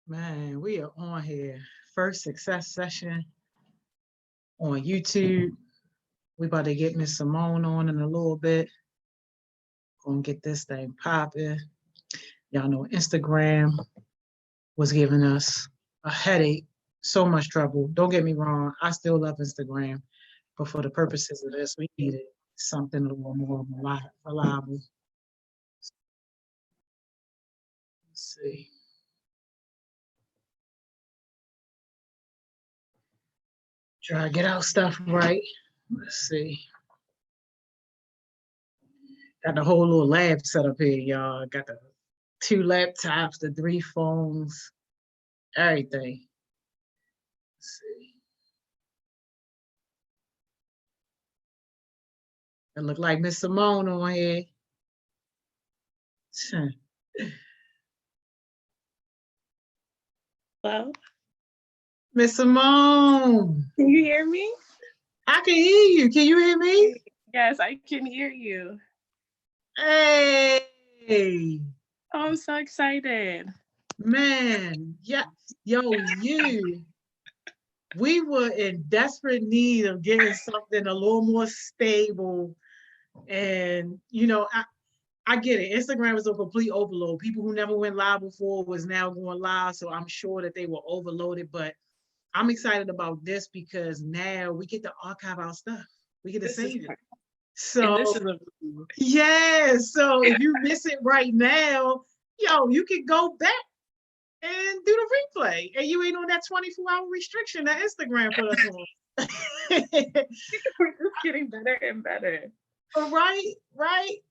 Man, we are on here. First success session on YouTube. We about to get Miss Simone on in a little bit. Gonna get this thing popping. Y'all know Instagram was giving us a headache, so much trouble. Don't get me wrong, I still love Instagram, but for the purposes of this, we needed something a little more reliable. Let's see. Try to get our stuff right. Let's see. Got the whole little lab set up here, y'all. Got the 2 laptops, the 3 phones, everything. Let's see. It look like Miss Simone on here. Hello? Miss Simone. Can you hear me? I can hear you. Can you hear me? Yes, I can hear you. Hey. Oh, I'm so excited. Man, yeah. Yo, we were in desperate need of getting something a little more stable. And, I get it. Instagram is a complete overload. People who never went live before was now going live. So I'm sure that they were overloaded. But I'm excited about this because now we get to archive our stuff. We get to save it. So, yeah. So if you miss it right now, you can go back and do the replay. And you ain't on that 24-hour restriction that Instagram put us on. We're just getting better and better. Right.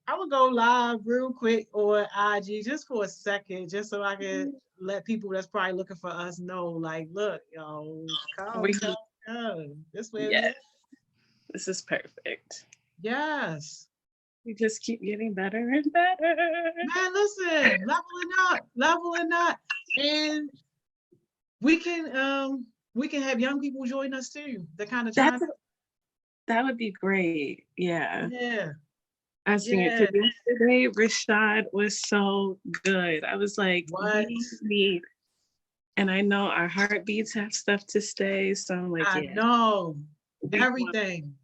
I would go live real quick on IG just for a second, just so I can let people that's probably looking for us know, like, look, come. This way. Yes. This is perfect. Yes. We just keep getting better and better. Man, listen, leveling up. And we can have young people join us too. The kind of time. That would be great. Yeah. Yeah. I was thinking yesterday, Rashad was so good. I was like, what? We need, and I know our heartbeats have stuff to stay. So I'm like, I know. Everything.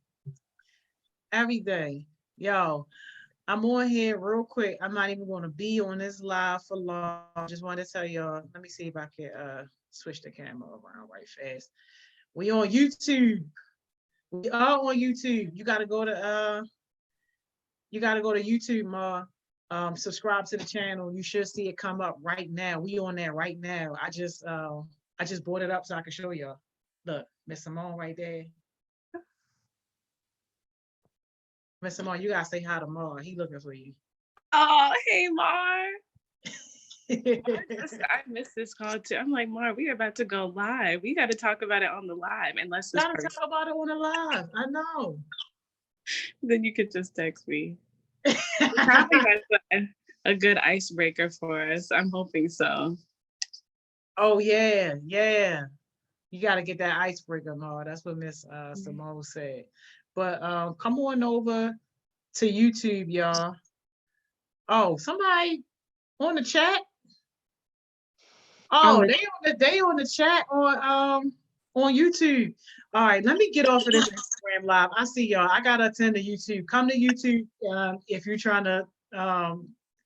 Yo, I'm on here real quick. I'm not even going to be on this live for long. Just wanted to tell y'all, let me see if I can switch the camera around right fast. We on YouTube. We are on YouTube. You gotta go to YouTube, Ma. Subscribe to the channel. You should see it come up right now. We on there right now. I just brought it up so I can show y'all. Look, Miss Simone right there. Miss Simone, you gotta say hi to Ma. He looking for you. Oh, hey, Mar. I missed this call too. I'm like, Mar, we are about to go live. We got to talk about it on the live. Unless it's gotta talk about it on the live. I know. Then you could just text me. Probably that's a good icebreaker for us. I'm hoping so. Oh yeah. You got to get that icebreaker, Ma. That's what Miss Simone said. But come on over to YouTube, y'all. Oh, somebody on the chat. Oh, they on the chat on YouTube. All right, let me get off of this Instagram live. I see y'all. I gotta attend to YouTube. Come to YouTube if you're trying to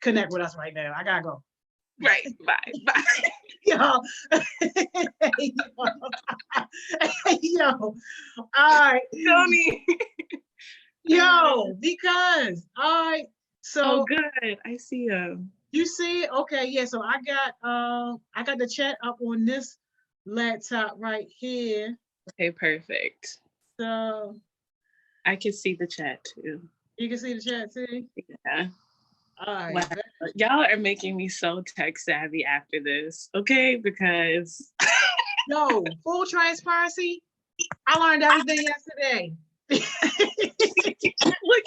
connect with us right now. I gotta go. Right. Bye. Yo. Yo. All right. Tony. Yo, because all right. So good. I see you. You see it? Okay, yeah. So I got the chat up on this laptop right here. Okay, perfect. So I can see the chat too. You can see the chat too? Yeah. All right. Wow. Y'all are making me so tech savvy after this, okay? Because no, full transparency. I learned everything yesterday. Look,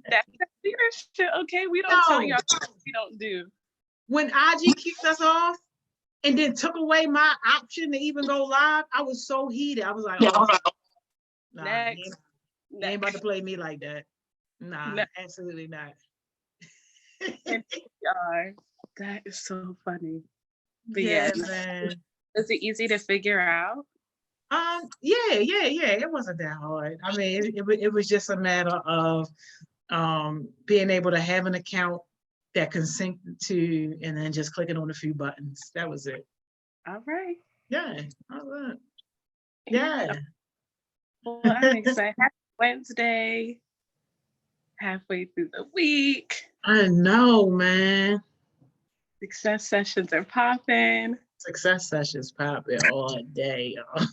that's your shit, okay? We don't tell y'all what we don't do. When IG kicked us off and then took away my option to even go live, I was so heated. I was like, oh, nah, Next. You ain't about to play me like that. Nah, absolutely not. That is so funny. But yeah, Yeah, man. is it easy to figure out? Yeah. It wasn't that hard. I mean, it was just a matter of being able to have an account that can sync to, and then just clicking on a few buttons. That was it. All right. Yeah. All right. Yeah. Yeah. Well, I'm excited. Happy Wednesday, halfway through the week. I know, man. Success sessions are popping. Success sessions popping all day, y'all.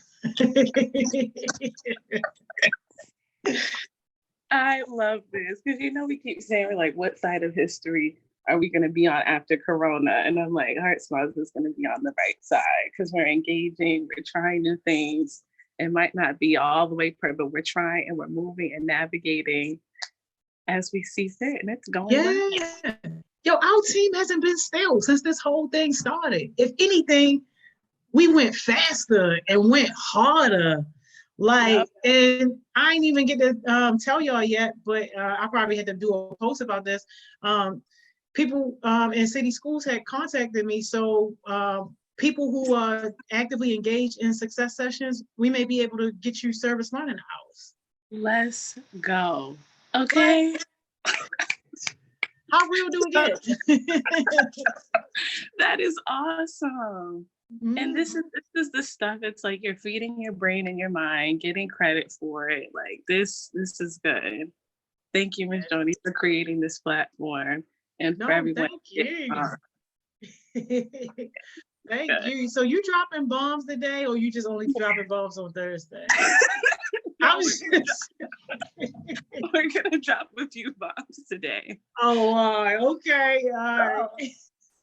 I love this because we keep saying we're like, what side of history are we going to be on after Corona? And I'm like, HeartSmiles is going to be on the right side because we're engaging, we're trying new things. It might not be all the way perfect, but we're trying and we're moving and navigating as we see fit, and it's going well. Yeah. Yo, our team hasn't been still since this whole thing started. If anything, we went faster and went harder. Like, Yep. and I ain't even get to tell y'all yet, but I probably had to do a post about this. People in city schools had contacted me. So people who are actively engaged in success sessions, we may be able to get you service learning hours. Let's go. Okay. How real do we get? That is awesome. And this is the stuff. It's like you're feeding your brain and your mind, getting credit for it. Like this is good. Thank you, Ms. Joni, for creating this platform and for everyone. Thank you. Thank you. So you dropping bombs today, or you just only dropping bombs on Thursday? We're gonna drop a few bombs today. Oh, all right. Okay. All right.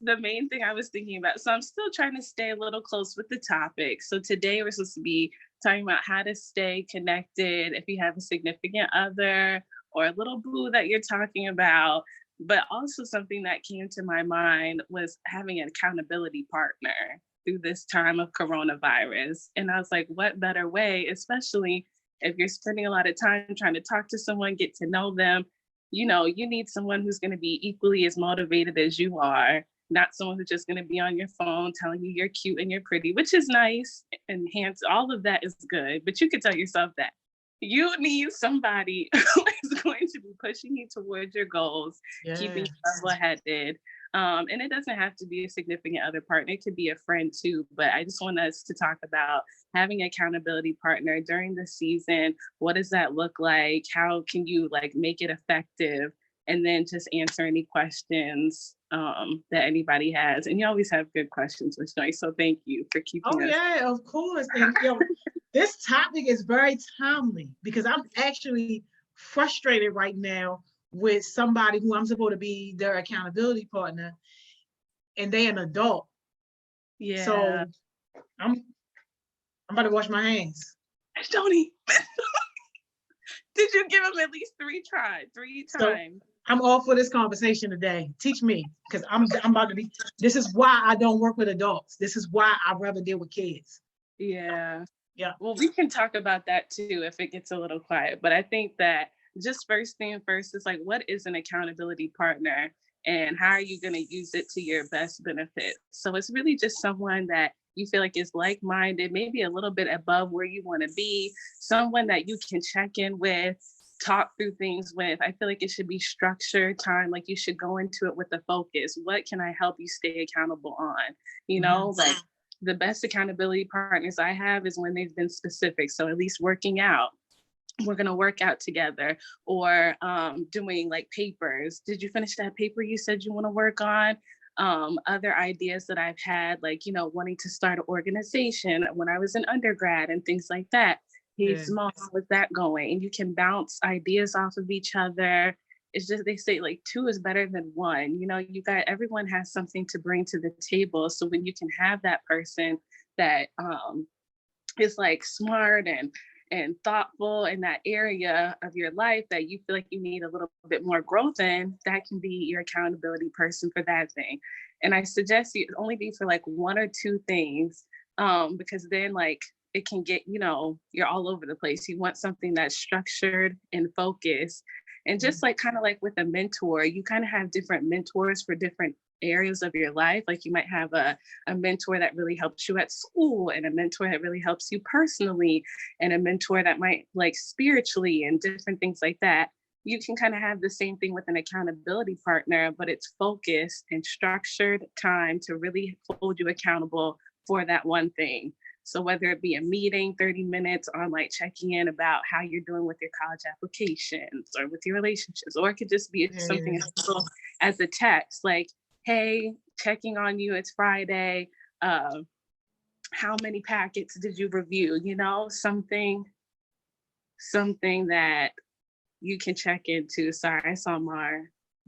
The main thing I was thinking about, so I'm still trying to stay a little close with the topic. So today we're supposed to be talking about how to stay connected if you have a significant other or a little boo that you're talking about. But also something that came to my mind was having an accountability partner through this time of coronavirus. And I was like, what better way, especially if you're spending a lot of time trying to talk to someone, get to know them, you need someone who's going to be equally as motivated as you are, not someone who's just going to be on your phone telling you you're cute and you're pretty, which is nice and hands, all of that is good. But you can tell yourself that you need somebody who is going to be pushing you towards your goals, keeping you level-headed. And it doesn't have to be a significant other partner. It could be a friend too. But I just want us to talk about having an accountability partner during the season. What does that look like? How can you make it effective? And then just answer any questions that anybody has. And you always have good questions, Ms. Joy. So thank you for keeping us. Yeah, of course. And this topic is very timely because I'm actually frustrated right now with somebody who I'm supposed to be their accountability partner, and they're an adult. Yeah. So I'm about to wash my hands. Tony, did you give him at least three times? So I'm all for this conversation today. Teach me, because I'm about to be. This is why I don't work with adults. This is why I'd rather deal with kids. Yeah. Yeah. Well, we can talk about that too if it gets a little quiet. But I think that just first thing first is what is an accountability partner and how are you going to use it to your best benefit? So it's really just someone that you feel like is like-minded, maybe a little bit above where you want to be, someone that you can check in with, talk through things with. I feel like it should be structured time. You should go into it with a focus. What can I help you stay accountable on? The best accountability partners I have is when they've been specific. So at least working out, we're going to work out together, or doing papers. Did you finish that paper you said you want to work on? Other ideas that I've had, wanting to start an organization when I was in undergrad and things like that. Hey, Simone, with that going? And you can bounce ideas off of each other. It's just, they say two is better than one. Everyone has something to bring to the table. So when you can have that person that is smart and thoughtful in that area of your life that you feel like you need a little bit more growth in, that can be your accountability person for that thing. And I suggest you only be for one or two things, because then it can get, you're all over the place. You want something that's structured and focused. And just kind of with a mentor, you kind of have different mentors for different areas of your life. Like you might have a mentor that really helps you at school, and a mentor that really helps you personally, and a mentor that might like spiritually and different things like that. You can kind of have the same thing with an accountability partner, but it's focused and structured time to really hold you accountable for that one thing. So whether it be a meeting, 30 minutes on like checking in about how you're doing with your college applications or with your relationships, or it could just be something Yeah. as simple as a text, like, hey, checking on you, it's Friday. How many packets did you review? You know, something that you can check into. Sorry, I saw Mar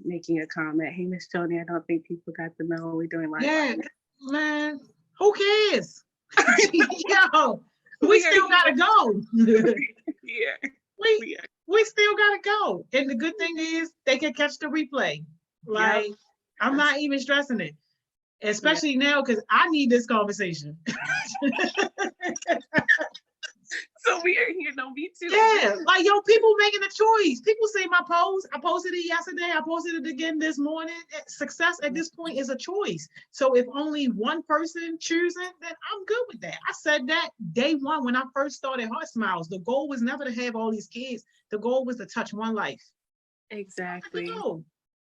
making a comment. Hey, Miss Tony, I don't think people got the memo. We're doing live. Yeah, man. Who cares? Yo, we We are still gotta go. here. we we still gotta go. And the good thing is they can catch the replay. Like, Yep. I'm not even stressing it. Yep. Especially now, because I need this conversation. So we are here. No, me too. Yeah, like, yo, people making a choice. People see my post. I posted it yesterday. I posted it again this morning. Success at this point is a choice. So if only one person choosing, then I'm good with that. I said that day one when I first started HeartSmiles. The goal was never to have all these kids. The goal was to touch one life. Exactly. No.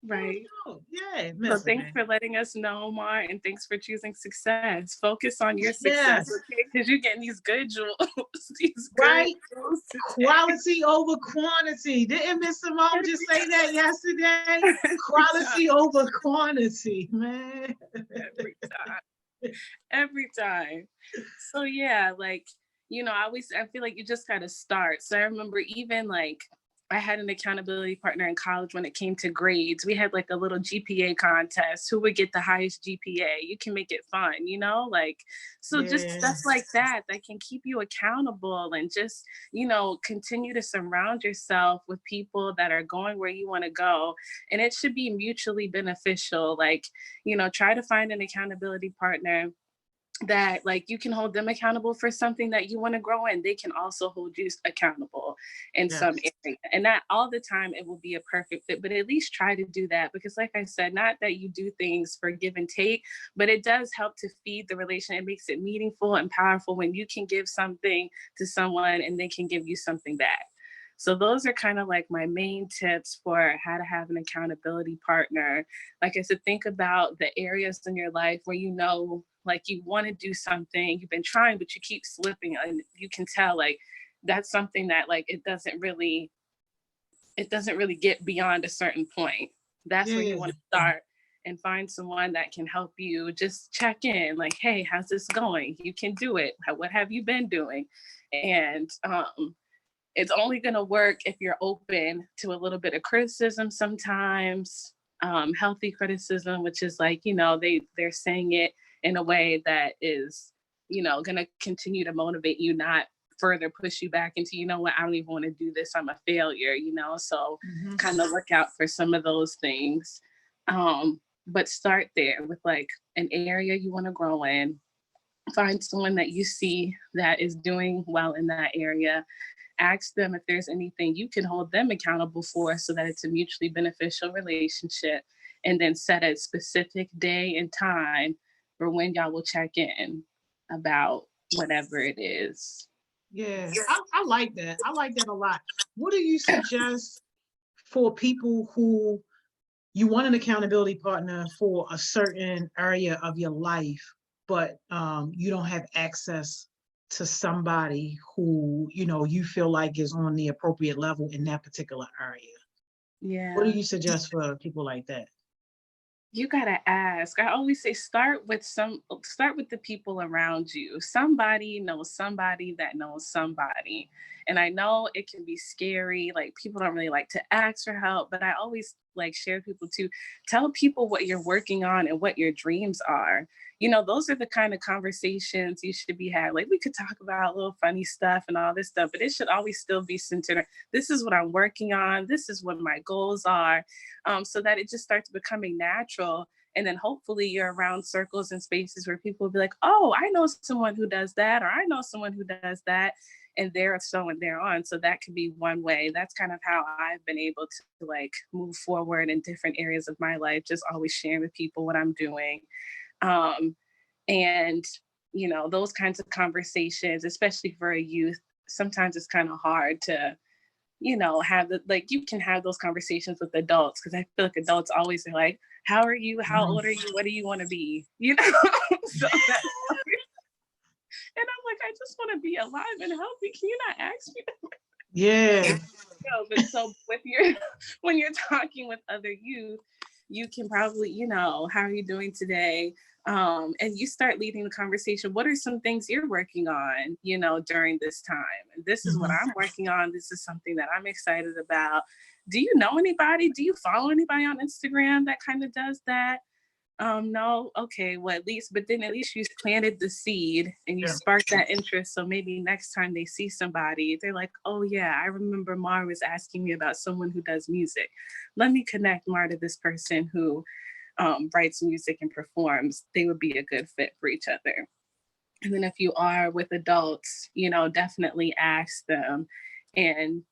Right. No. Yeah. So Listen, thanks man. for letting us know, Mar, and thanks for choosing success. Focus on your success, Yes. okay? Because you're getting these good jewels, these good Right. jewels today. Quality over quantity. Didn't Miss Simone just say that yesterday? Every time, Quality over quantity, man. every time, every time. So yeah, like, I feel like you just gotta start. So I remember even like I had an accountability partner in college when it came to grades. We had like a little GPA contest. Who would get the highest GPA? You can make it fun, like, so just Yeah. stuff like that can keep you accountable, and just, continue to surround yourself with people that are going where you want to go. And it should be mutually beneficial. Like, try to find an accountability partner that like you can hold them accountable for something that you want to grow in. They can also hold you accountable in some Yes. area, and not all the time it will be a perfect fit, but at least try to do that. Because like I said, not that you do things for give and take, but it does help to feed the relation. It makes it meaningful and powerful when you can give something to someone and they can give you something back. So those are kind of like my main tips for how to have an accountability partner. Like I said, think about the areas in your life where like you want to do something, you've been trying, but you keep slipping, and you can tell like that's something that like it doesn't really get beyond a certain point. That's where you Yeah. want to start and find someone that can help you just check in, like, hey, how's this going? You can do it. What have you been doing? And it's only going to work if you're open to a little bit of criticism sometimes, healthy criticism, which is like, they're saying it in a way that is, going to continue to motivate you, not further push you back into, what, I don't even want to do this. I'm a failure, so Mm-hmm. kind of look out for some of those things. But start there with like an area you want to grow in. Find someone that you see that is doing well in that area. Ask them if there's anything you can hold them accountable for so that it's a mutually beneficial relationship. And then set a specific day and time for when y'all will check in about whatever it is. Yeah. I like that. I like that a lot. What do you suggest for people who you want an accountability partner for a certain area of your life, but you don't have access to somebody who you feel like is on the appropriate level in that particular area? What do Yeah. you suggest for people like that? You gotta ask. I always say start with the people around you. Somebody knows somebody that knows somebody. And I know it can be scary. Like people don't really like to ask for help, but I always like share people to tell people what you're working on and what your dreams are. Those are the kind of conversations you should be having. Like we could talk about a little funny stuff and all this stuff, but it should always still be centered. This is what I'm working on. This is what my goals are. So that it just starts becoming natural. And then hopefully you're around circles and spaces where people will be like, oh, I know someone who does that, or I know someone who does that. and they're so and they're on. So that could be one way. That's kind of how I've been able to like move forward in different areas of my life, just always sharing with people what I'm doing. Um, and, you know, those kinds of conversations, especially for a youth, sometimes it's kind of hard to, you know, have the, like, you can have those conversations with adults, because I feel like adults always are like, how are you? How old are you? What do you want to be? You know? So that's, and I'm like, I just want to be alive and healthy. Can you not ask me that? Yeah. No, but so with your, when you're talking with other youth, you can probably, you know, how are you doing today? And you start leading the conversation. What are some things you're working on, you know, during this time? And this is what I'm working on. This is something that I'm excited about. Do you know anybody? Do you follow anybody on Instagram that kind of does that? No, okay, well, at least, but then at least you planted the seed and you Yeah. sparked that interest. So maybe next time they see somebody, they're like, oh yeah, I remember Mar was asking me about someone who does music. Let me connect Mar to this person who writes music and performs. They would be a good fit for each other. And then if you are with adults, you know, definitely ask them. And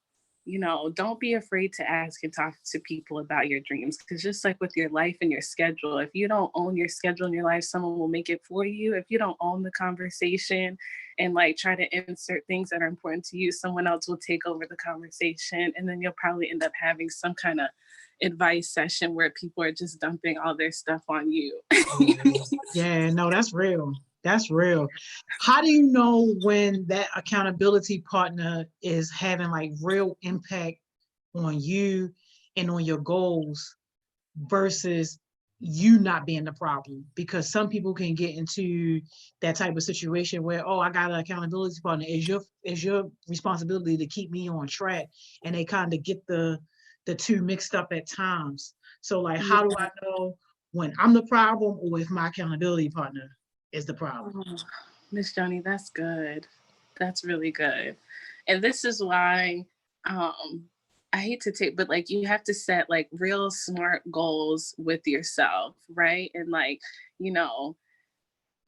you know, don't be afraid to ask and talk to people about your dreams. Because just like with your life and your schedule, if you don't own your schedule in your life, someone will make it for you. If you don't own the conversation and like try to insert things that are important to you, someone else will take over the conversation. And then you'll probably end up having some kind of advice session where people are just dumping all their stuff on you. Yeah, no, that's real. That's real. How do you know when that accountability partner is having like real impact on you and on your goals versus you not being the problem? Because some people can get into that type of situation where, oh, I got an accountability partner. Is your responsibility to keep me on track, and they kind of get the two mixed up at times. So like, how do I know when I'm the problem or if my accountability partner is the problem? Oh, Miss Johnny, that's good. That's really good. And this is why I hate to take, but like you have to set like real smart goals with yourself, right? And like, you know,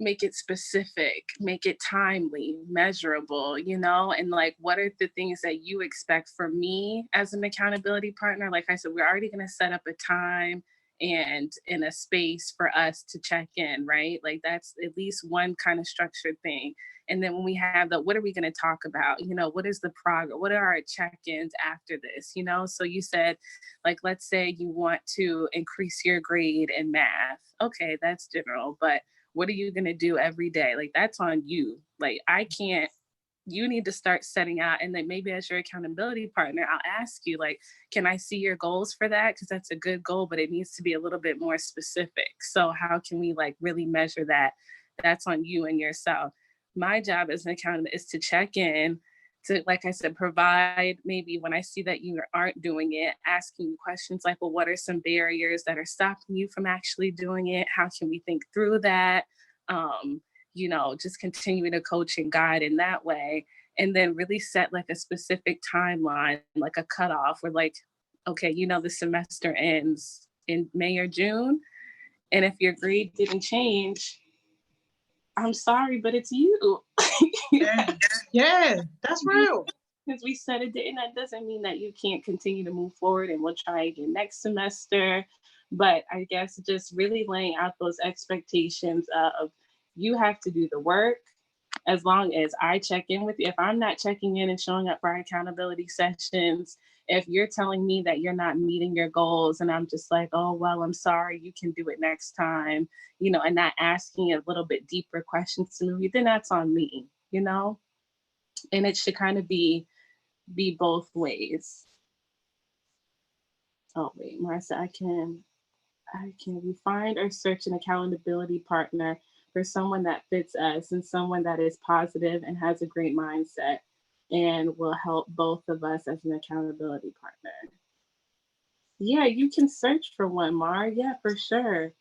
make it specific, make it timely, measurable, you know, and like what are the things that you expect from me as an accountability partner? Like I said, we're already going to set up a time and in a space for us to check in, right? Like that's at least one kind of structured thing. And then when we have the, what are we going to talk about? You know, what is the progress? What are our check-ins after this? You know, so you said, like, let's say you want to increase your grade in math. Okay, that's general, but what are you going to do every day? Like that's on you. Like I can't, you need to start setting out, and then maybe as your accountability partner, I'll ask you like, can I see your goals for that? Because that's a good goal, but it needs to be a little bit more specific. So how can we like really measure that? That's on you and yourself. My job as an accountant is to check in, to, like I said, provide, maybe when I see that you aren't doing it, asking questions like, well, what are some barriers that are stopping you from actually doing it? How can we think through that? You know, just continue to coach and guide in that way. And then really set like a specific timeline, like a cutoff where like, okay, you know, the semester ends in May or June. And if your grade didn't change, I'm sorry, but it's you. Yeah, yeah, that's real. Because we said it didn't, that doesn't mean that you can't continue to move forward and we'll try again next semester. But I guess just really laying out those expectations of you have to do the work as long as I check in with you. If I'm not checking in and showing up for our accountability sessions, if you're telling me that you're not meeting your goals and I'm just like, oh, well, I'm sorry, you can do it next time, you know, and not asking a little bit deeper questions to me, then that's on me, you know? And it should kind of be both ways. Oh wait, Marissa, I can we find or search an accountability partner for someone that fits us and someone that is positive and has a great mindset and will help both of us as an accountability partner. Yeah, you can search for one, Mar. Yeah, for sure.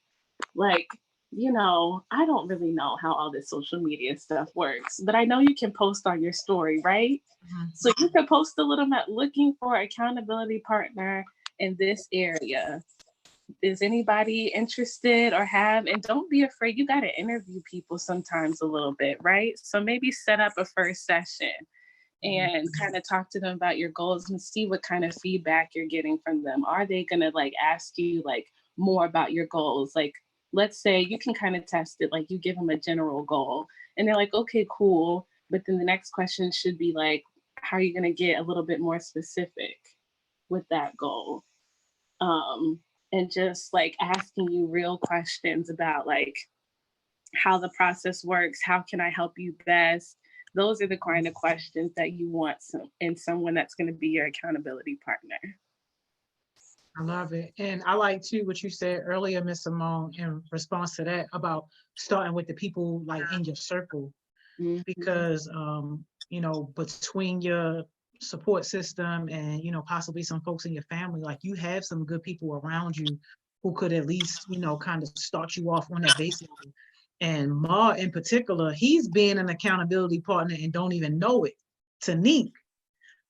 Like, you know, I don't really know how all this social media stuff works, but I know you can post on your story, right? So you can post a little bit looking for accountability partner in this area. Is anybody interested or have, and don't be afraid, you got to interview people sometimes a little bit, right? So maybe set up a first session and kind of talk to them about your goals and see what kind of feedback you're getting from them. Are they going to like ask you like more about your goals? Like, let's say you can kind of test it, like you give them a general goal and they're like, okay, cool. But then the next question should be like, how are you going to get a little bit more specific with that goal? And just like asking you real questions about like how the process works, how can I help you best? Those are the kind of questions that you want in someone that's going to be your accountability partner. I love it. And I like too what you said earlier, Miss Simone, in response to that about starting with the people like in your circle. Mm-hmm. Because you know, between your support system and, you know, possibly some folks in your family, like you have some good people around you who could at least, you know, kind of start you off on that basis. And Ma in particular, he's being an accountability partner and don't even know it to Neek.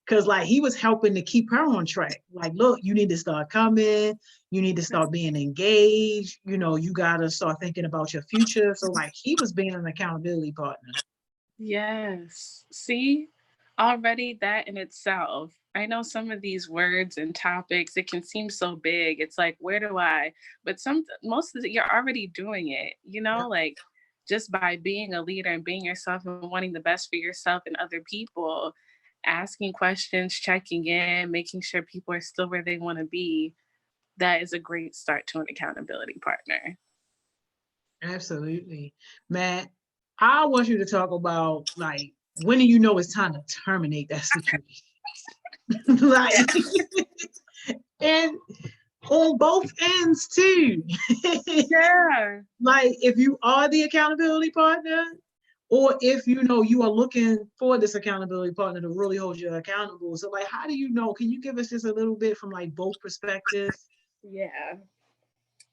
Cause like he was helping to keep her on track. Like, look, you need to start coming, you need to start being engaged, you know, you gotta start thinking about your future. So like he was being an accountability partner. Yes. See, already that in itself, I know some of these words and topics, it can seem so big. It's like, where do I? But most of it, you're already doing it, you know, Yep. like just by being a leader and being yourself and wanting the best for yourself and other people, asking questions, checking in, making sure people are still where they want to be. That is a great start to an accountability partner. Absolutely. Matt, I want you to talk about like when do you know it's time to terminate that situation? Like and on both ends too. Yeah. Like if you are the accountability partner, or if you know you are looking for this accountability partner to really hold you accountable. So like how do you know? Can you give us just a little bit from like both perspectives? Yeah.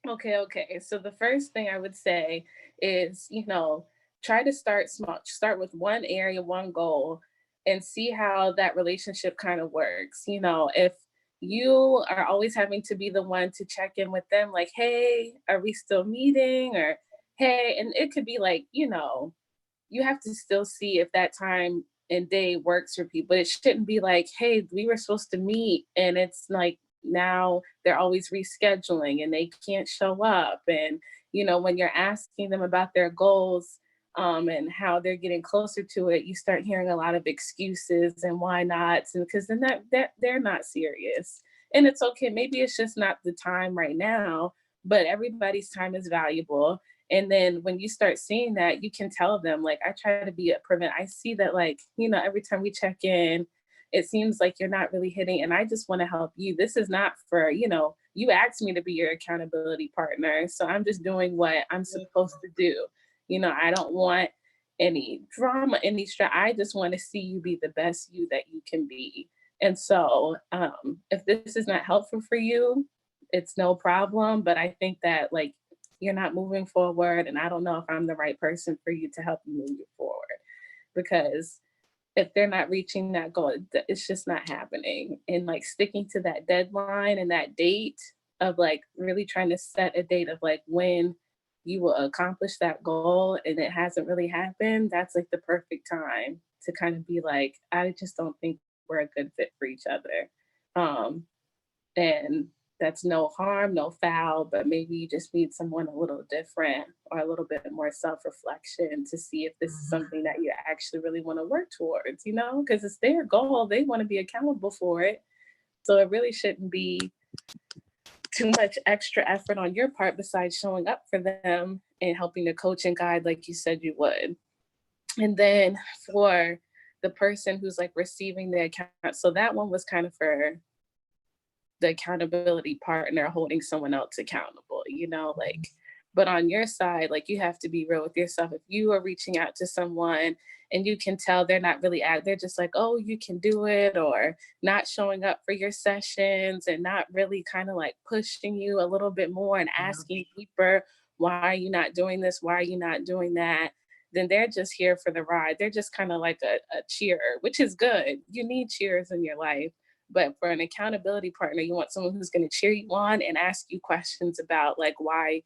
Okay. So the first thing I would say is, try to start small. Start with one area, one goal, and see how that relationship kind of works. If you are always having to be the one to check in with them, like, hey, are we still meeting? Or, hey, and it could be like, you have to still see if that time and day works for people. But it shouldn't be like, hey, we were supposed to meet and it's like now they're always rescheduling and they can't show up. And, when you're asking them about their goals and how they're getting closer to it, you start hearing a lot of excuses and why nots. And because then that they're not serious. And it's okay. Maybe it's just not the time right now, but everybody's time is valuable. And then when you start seeing that, you can tell them, like, I try to be a prevent. I see that, like, every time we check in, it seems like you're not really hitting. And I just want to help you. This is not for, you asked me to be your accountability partner. So I'm just doing what I'm supposed to do. I don't want any drama, any stress. I just want to see you be the best you that you can be. And so if this is not helpful for you, it's no problem. But I think that, like, you're not moving forward, and I don't know if I'm the right person for you to help you move you forward, because if they're not reaching that goal, it's just not happening. And like sticking to that deadline and that date of like really trying to set a date of like when you will accomplish that goal and it hasn't really happened, that's like the perfect time to kind of be like, I just don't think we're a good fit for each other. And that's no harm, no foul, but maybe you just need someone a little different or a little bit more self-reflection to see if this is something that you actually really want to work towards, because it's their goal. They want to be accountable for it. So it really shouldn't be too much extra effort on your part besides showing up for them and helping to coach and guide like you said you would. And then for the person who's like receiving the account, so that one was kind of for the accountability partner holding someone else accountable, like, but on your side, like, you have to be real with yourself. If you are reaching out to someone and you can tell they're not really they're just like, oh, you can do it, or not showing up for your sessions and not really kind of like pushing you a little bit more and asking deeper, why are you not doing this? Why are you not doing that? Then they're just here for the ride. They're just kind of like a cheerer, which is good. You need cheers in your life. But for an accountability partner, you want someone who's going to cheer you on and ask you questions about like why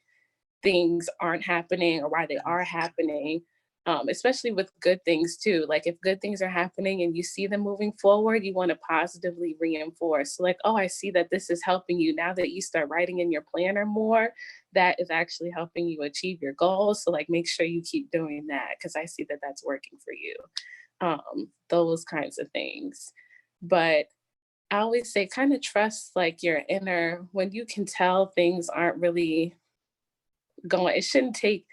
things aren't happening or why they are happening. especially with good things too. Like if good things are happening and you see them moving forward, you want to positively reinforce. Like, oh, I see that this is helping you. Now that you start writing in your planner more, that is actually helping you achieve your goals. So like, make sure you keep doing that because I see that that's working for you. Those kinds of things. But I always say kind of trust like your inner, when you can tell things aren't really going, it shouldn't take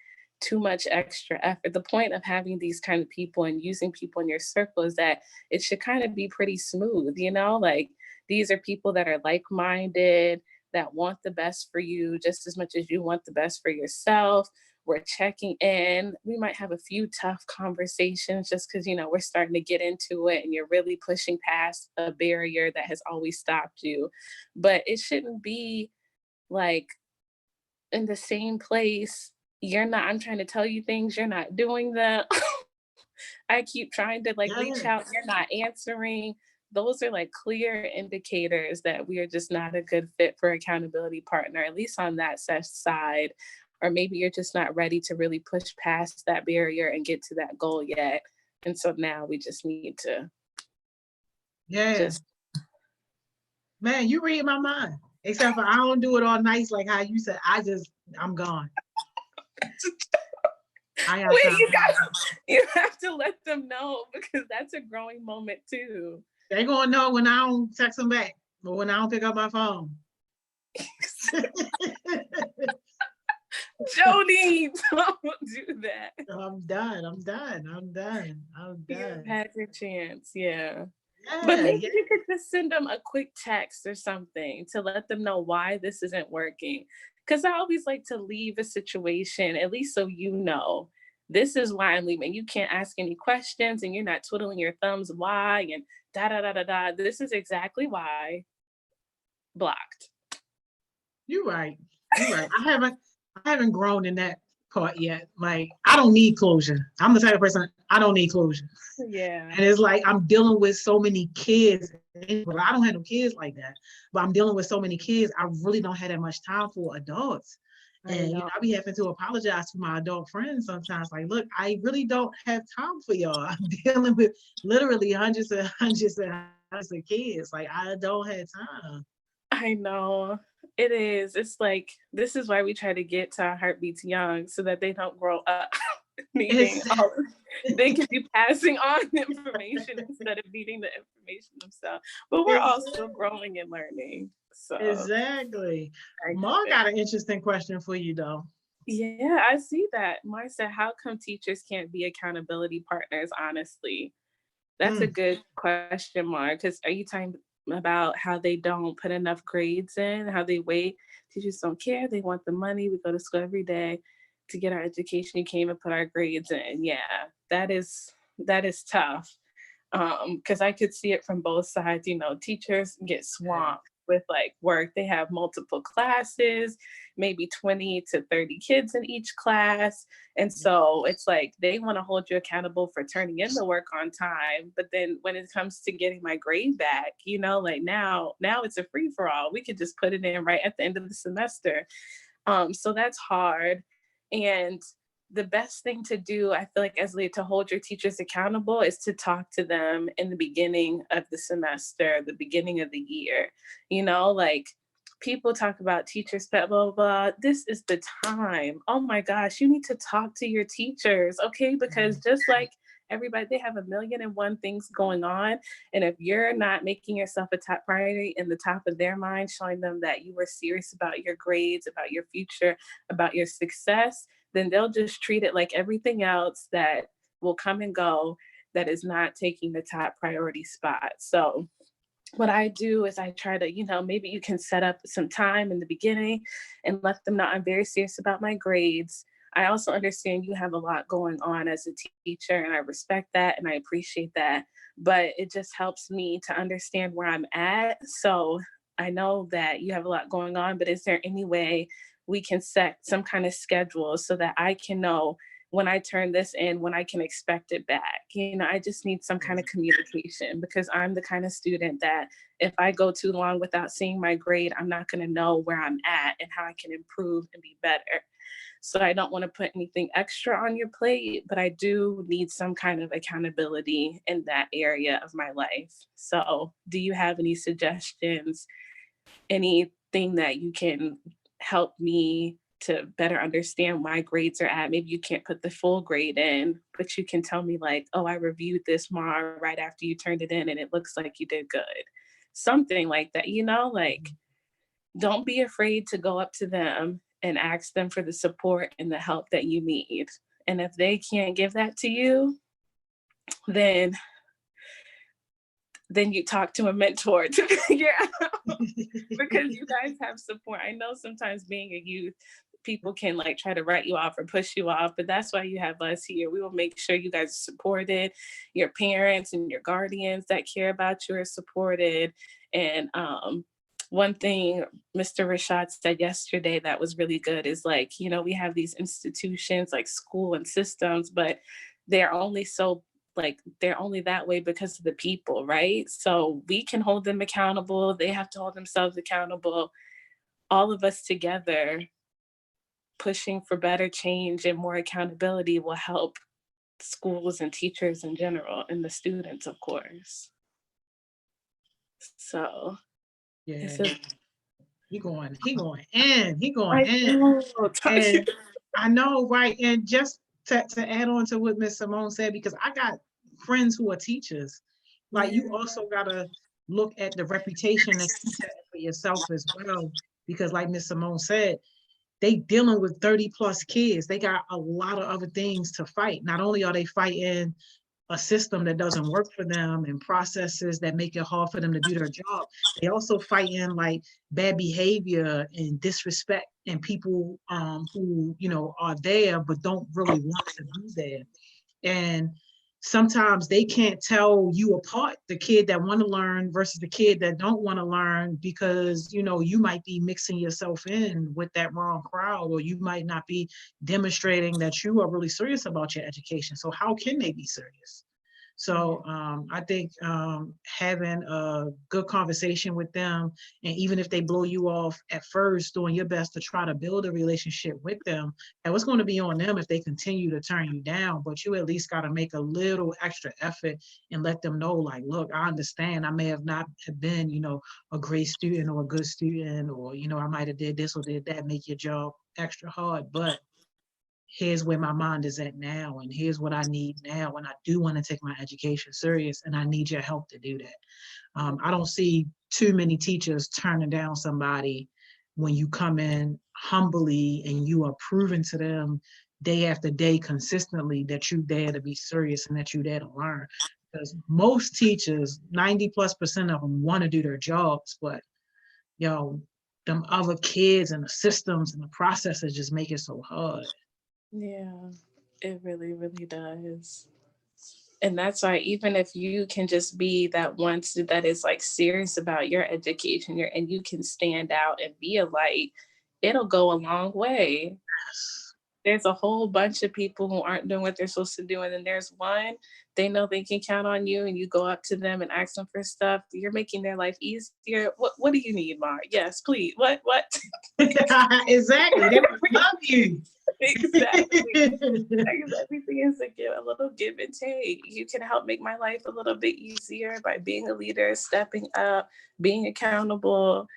too much extra effort. The point of having these kind of people and using people in your circle is that it should kind of be pretty smooth, you know, like these are people that are like-minded, that want the best for you just as much as you want the best for yourself. We're checking in. We might have a few tough conversations just because, you know, we're starting to get into it and you're really pushing past a barrier that has always stopped you. But it shouldn't be like in the same place. You're not, I'm trying to tell you things, you're not doing them. I keep trying to like reach Yeah, out, you're not answering. Those are like clear indicators that we are just not a good fit for accountability partner, at least on that side. Or maybe you're just not ready to really push past that barrier and get to that goal yet. And so now we just need to yeah. just, Man, you read my mind. Except for I don't do it all nice like how you said. I'm gone. I got wait, time you for got, that. you have to let them know because that's a growing moment too. They gonna know when I don't text them back or when I don't pick up my phone. Jody, don't do that. I'm done. I'm done. I'm done. I'm You've done. had your chance, yeah. But Yeah, maybe yeah. you could just send them a quick text or something to let them know why this isn't working. Because I always like to leave a situation, at least so you know, this is why I'm leaving. You can't ask any questions and you're not twiddling your thumbs why and da da da da da. This is exactly why. Blocked. You're right. You're right. I haven't grown in that part yet. Like I don't need closure. I'm the type of person I don't need closure. Yeah, And it's like I'm dealing with so many kids. Well, I don't have no kids like that, but I'm dealing with so many kids. I really don't have that much time for adults. I And know. I be having to apologize to my adult friends sometimes. Like, look, I really don't have time for y'all. I'm dealing with literally hundreds and hundreds and hundreds of kids. Like, I don't have time. I know. It is. It's like, this is why we try to get to our heartbeats young so that they don't grow up needing It's all, they can be passing on information instead of needing the information themselves. But we're all still exactly. growing and learning. So Exactly. I Mark get it. got an interesting question for you, though. Yeah, I see that. Mark said, how come teachers can't be accountability partners, honestly? That's a Mm, good question, Mark, because are you talking about how they don't put enough grades in, how they wait? Teachers don't care. They want the money. We go to school every day to get our education. You can't even put our grades in. Yeah, that is tough. Because I could see it from both sides. You know, teachers get yeah. swamped with like work. They have multiple classes, maybe 20 to 30 kids in each class. And so it's like they want to hold you accountable for turning in the work on time. But then when it comes to getting my grade back, you know, like now it's a free for all. We could just put it in right at the end of the semester. So that's hard. And the best thing to do, I feel like, as lead to hold your teachers accountable is to talk to them in the beginning of the semester, the beginning of the year. You know, like people talk about teachers, blah, blah, blah. This is the time. Oh my gosh, you need to talk to your teachers, okay? Because just like everybody, they have a million and one things going on. And if you're not making yourself a top priority in the top of their mind, showing them that you were serious about your grades, about your future, about your success, then they'll just treat it like everything else that will come and go that is not taking the top priority spot. So what I do is I try to, maybe you can set up some time in the beginning and let them know I'm very serious about my grades. I also understand you have a lot going on as a teacher, and I respect that and I appreciate that. But it just helps me to understand where I'm at. So I know that you have a lot going on, but is there any way we can set some kind of schedule so that I can know when I turn this in, when I can expect it back? I just need some kind of communication because I'm the kind of student that if I go too long without seeing my grade, I'm not going to know where I'm at and how I can improve and be better. So I don't want to put anything extra on your plate, but I do need some kind of accountability in that area of my life. So do you have any suggestions, anything that you can help me to better understand my grades are at? Maybe you can't put the full grade in, but you can tell me like, oh, I reviewed this MAR right after you turned it in and it looks like you did good. Something like that, like don't be afraid to go up to them and ask them for the support and the help that you need. And if they can't give that to you, then you talk to a mentor to figure out, because you guys have support. I know sometimes being a youth, people can like try to write you off or push you off, but that's why you have us here. We will make sure you guys are supported. Your parents and your guardians that care about you are supported. And one thing Mr. Rashad said yesterday that was really good is like, we have these institutions like school and systems, but they're only they're only that way because of the people, right? So we can hold them accountable. They have to hold themselves accountable. All of us together pushing for better change and more accountability will help schools and teachers in general, and the students, of course. So Yeah, this is, he going in. talking. And I know, right? And just to add on to what Miss Simone said, because I got friends who are teachers. Like you also gotta look at the reputation that you set for yourself as well. Because like Miss Simone said, they dealing with 30 plus kids. They got a lot of other things to fight. Not only are they fighting a system that doesn't work for them and processes that make it hard for them to do their job, they also fight in like bad behavior and disrespect and people who are there but don't really want to be there. And sometimes they can't tell you apart, the kid that want to learn versus the kid that don't want to learn, because you might be mixing yourself in with that wrong crowd, or you might not be demonstrating that you are really serious about your education. So how can they be serious? So I think having a good conversation with them, and even if they blow you off at first, doing your best to try to build a relationship with them, and what's going to be on them if they continue to turn you down, but you at least got to make a little extra effort and let them know, like, look, I understand I may have not have been, a great student or a good student, or, I might have did this or did that, make your job extra hard, but here's where my mind is at now, and here's what I need now, and I do want to take my education serious, and I need your help to do that. I don't see too many teachers turning down somebody when you come in humbly and you are proving to them day after day consistently that you there to be serious and that you there to learn. Because most teachers, 90+% of them, want to do their jobs, but them other kids and the systems and the processes just make it so hard. Yeah, it really, really does. And that's why even if you can just be that one student that is like serious about your education, and you can stand out and be a light, it'll go a long way. There's a whole bunch of people who aren't doing what they're supposed to do. And then there's one, they know they can count on you, and you go up to them and ask them for stuff. You're making their life easier. What do you need, Mar? Yes, please. What? Exactly. They love you. Exactly. Everything is a little give and take. You can help make my life a little bit easier by being a leader, stepping up, being accountable,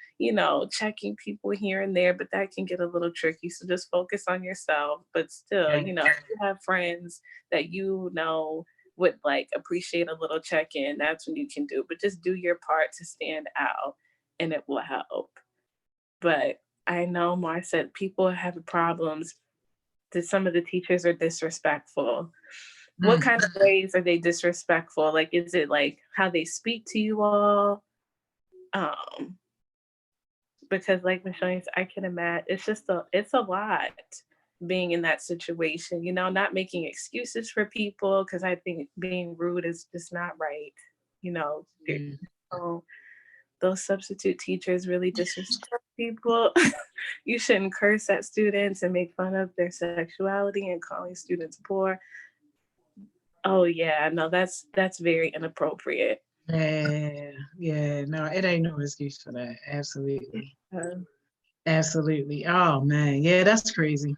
checking people here and there, but that can get a little tricky. So just focus on yourself. But still, if you have friends that would like appreciate a little check-in, that's when you can do. But just do your part to stand out, and it will help. But I know Mar said people have problems that some of the teachers are disrespectful. What kind of ways are they disrespectful? Like, is it like how they speak to you all? Because like Michelle, I can imagine it's a lot being in that situation, not making excuses for people, because I think being rude is just not right. So those substitute teachers really disrespect people. You shouldn't curse at students and make fun of their sexuality and calling students poor. Oh yeah, no, that's very inappropriate. Yeah, no, it ain't no excuse for that. Absolutely. Absolutely. Oh man, yeah, that's crazy.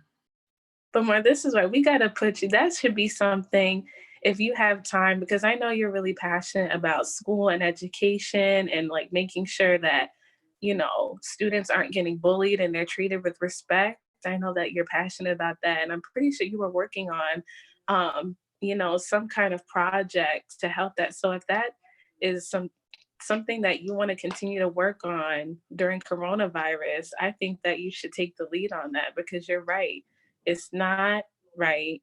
But Mar, this is why we got to put you, that should be something if you have time, because I know you're really passionate about school and education and like making sure that, students aren't getting bullied and they're treated with respect. I know that you're passionate about that. And I'm pretty sure you were working on, some kind of project to help that. So if that is something that you want to continue to work on during coronavirus, I think that you should take the lead on that because you're right. It's not right.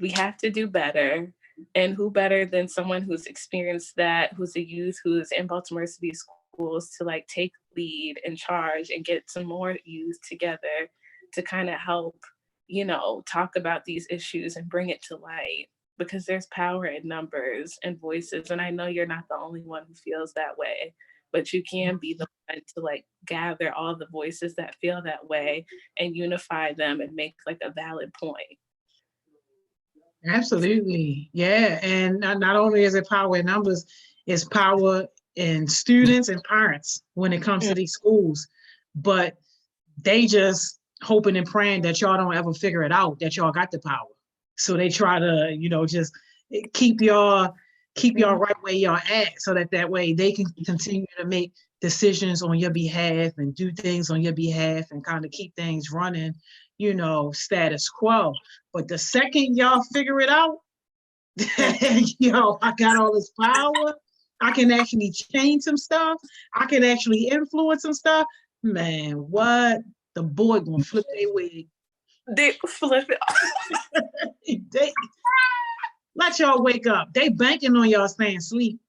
We have to do better. And who better than someone who's experienced that, who's a youth, who's in Baltimore City schools to like take lead and charge and get some more youth together to kind of help, talk about these issues and bring it to light because there's power in numbers and voices. And I know you're not the only one who feels that way, but you can be the one to like gather all the voices that feel that way and unify them and make like a valid point. Absolutely. Yeah. And not only is it power in numbers, it's power in students and parents when it comes to these schools. But they just hoping and praying that y'all don't ever figure it out, that y'all got the power. So they try to, just keep y'all right where y'all at so that way they can continue to make decisions on your behalf and do things on your behalf and kind of keep things running, status quo. But the second y'all figure it out, I got all this power. I can actually change some stuff. I can actually influence some stuff. Man, what? The boy gonna flip their wig. They flip it. They, let y'all wake up. They banking on y'all staying asleep.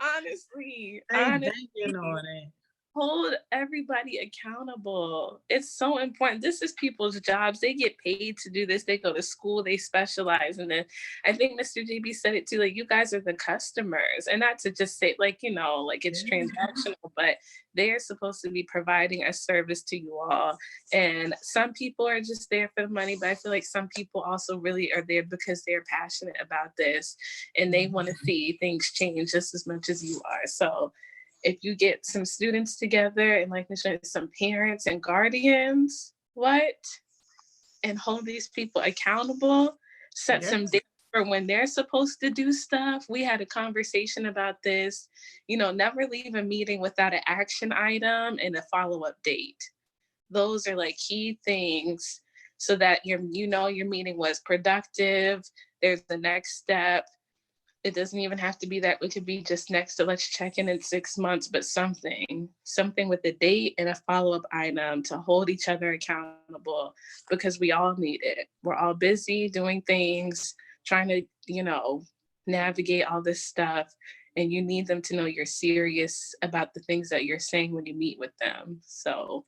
Honestly, banking on it. Hold everybody accountable. It's so important. This is people's jobs. They get paid to do this. They go to school, they specialize. And then I think Mr. JB said it too, like you guys are the customers. And not to just say like, like it's transactional, but they are supposed to be providing a service to you all. And some people are just there for the money, but I feel like some people also really are there because they're passionate about this and they want to see things change just as much as you are. So if you get some students together and like some parents and guardians, and hold these people accountable, set some dates for when they're supposed to do stuff. We had a conversation about this, never leave a meeting without an action item and a follow-up date. Those are like key things so that your meeting was productive. There's the next step. It doesn't even have to be that. It could be just next to let's check in 6 months, but something with a date and a follow-up item to hold each other accountable because we all need it. We're all busy doing things, trying to, navigate all this stuff. And you need them to know you're serious about the things that you're saying when you meet with them. So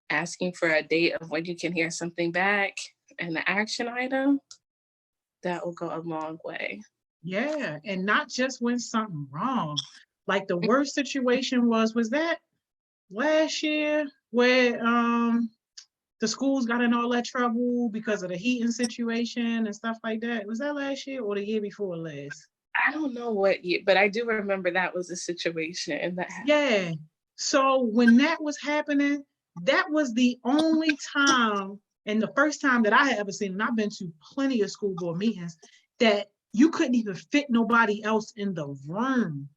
asking for a date of when you can hear something back and the action item, that will go a long way. Yeah, and not just when something wrong. Like the worst situation was that last year where the schools got in all that trouble because of the heating situation and stuff like that. Was that last year or the year before last? I don't know what year, but I do remember that was a situation that happened. Yeah. So when that was happening, that was the only time and the first time that I had ever seen, and I've been to plenty of school board meetings, that you couldn't even fit nobody else in the room.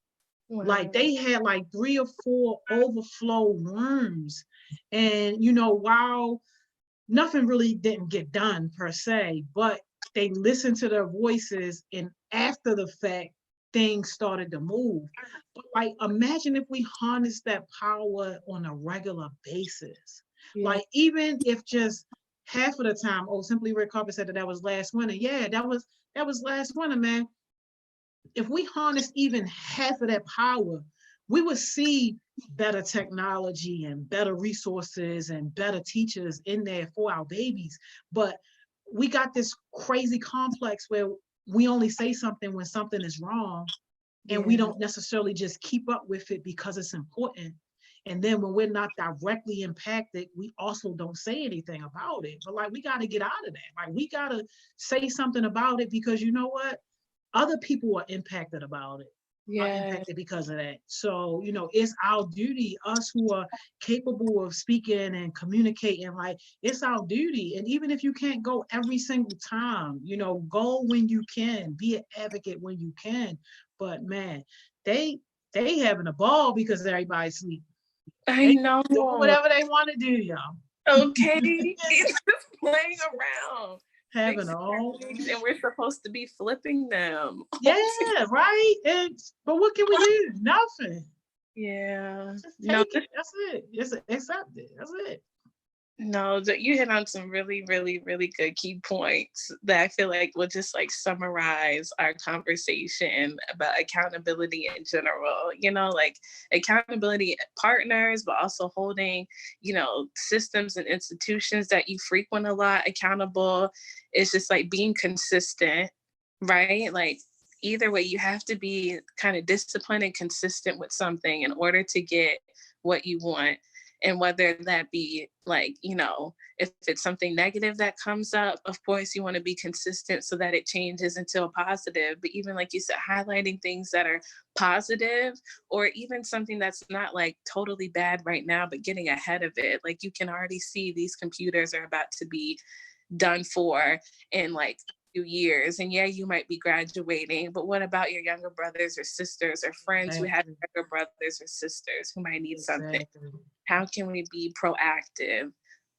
Wow. Like they had like 3 or 4 overflow rooms. And, while nothing really didn't get done per se, but they listened to their voices and after the fact, things started to move. But like, imagine if we harness that power on a regular basis. Yeah. Like even if just half of the time, Simply Red Carpet said that was last winter. Yeah, that was last winter, man. If we harness even half of that power, we would see better technology and better resources and better teachers in there for our babies. But we got this crazy complex where we only say something when something is wrong, and we don't necessarily just keep up with it because it's important. And then when we're not directly impacted, we also don't say anything about it. But like, we got to get out of that. Like, we got to say something about it because you know what? Other people are impacted about it. are Yeah. impacted because of that. So, you know, it's our duty, us who are capable of speaking and communicating, like it's our duty. And even if you can't go every single time, you know, go when you can, be an advocate when you can. But man, they they having a ball because everybody's sleep. I They know. doing whatever they want to do, y'all. Okay. It's just playing around. Having Fixing our all things, and we're supposed to be flipping them. yeah, right. And but what can we do? Nothing. Yeah. Just No, take it. That's it. Just accept it. That's it. no, that you hit on some really, really, really good key points that I feel like will just like summarize our conversation about accountability in general. You know, like accountability partners, but also holding, you know, systems and institutions that you frequent a lot accountable. It's just like being consistent, right? Like either way, you have to be kind of disciplined and consistent with something in order to get what you want. And whether that be like, you know, if it's something negative that comes up, of course you want to be consistent so that it changes into a positive. But even like you said, highlighting things that are positive, or even something that's not like totally bad right now, but getting ahead of it. Like you can already see these computers are about to be done for in like few years. And yeah, you might be graduating, but what about your younger brothers or sisters or friends who have Exactly. younger brothers or sisters who might need something? Exactly. How can we be proactive?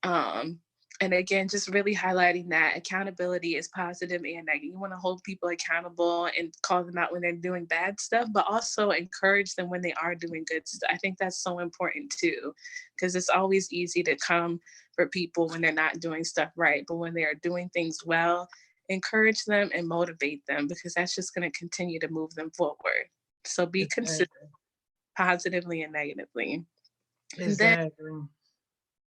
Um, and again, just really highlighting that accountability is positive and negative. You want to hold people accountable and call them out when they're doing bad stuff, but also encourage them when they are doing good stuff. I think that's so important too, because it's always easy to come for people when they're not doing stuff right. But when they are doing things well, encourage them and motivate them, because that's just going to continue to move them forward. So be consistent Exactly. positively and negatively. And then Exactly.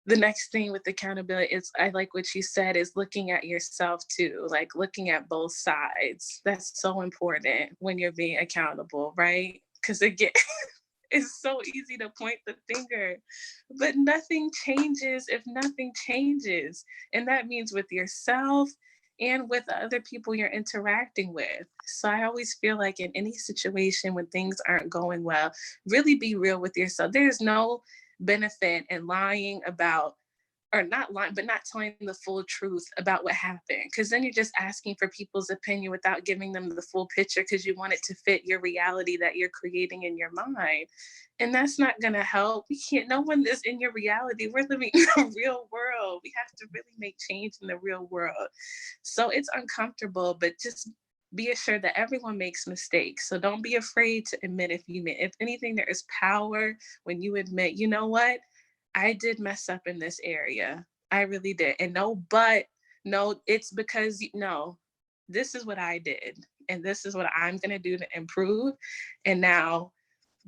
the next thing with accountability is, I like what you said, is looking at yourself too, like looking at both sides. That's so important when you're being accountable, right? Because again, it's so easy to point the finger, but nothing changes if nothing changes. And that means with yourself and with the other people you're interacting with. So I always feel like in any situation when things aren't going well, really be real with yourself. There's no benefit in lying about, or not lying, but not telling the full truth about what happened. Because then you're just asking for people's opinion without giving them the full picture because you want it to fit your reality that you're creating in your mind. And that's not going to help. We can't, no one is in your reality. We're living in a real world. We have to really make change in the real world. So it's uncomfortable, but just be assured that everyone makes mistakes. So don't be afraid to admit if you make, if anything, there is power when you admit, you know what? I did mess up in this area. I really did. And no, it's because, no, this is what I did. And this is what I'm going to do to improve. And now,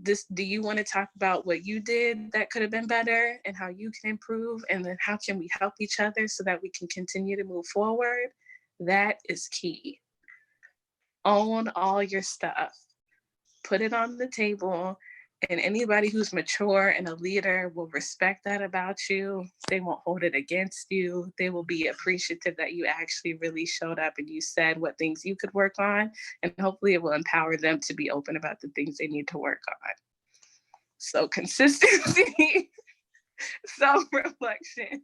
do you want to talk about what you did that could have been better and how you can improve? And then how can we help each other so that we can continue to move forward? That is key. Own all your stuff, put it on the table, and anybody who's mature and a leader will respect that about you. They won't hold it against you. They will be appreciative that you actually really showed up and you said what things you could work on, and hopefully it will empower them to be open about the things they need to work on. So consistency, self-reflection,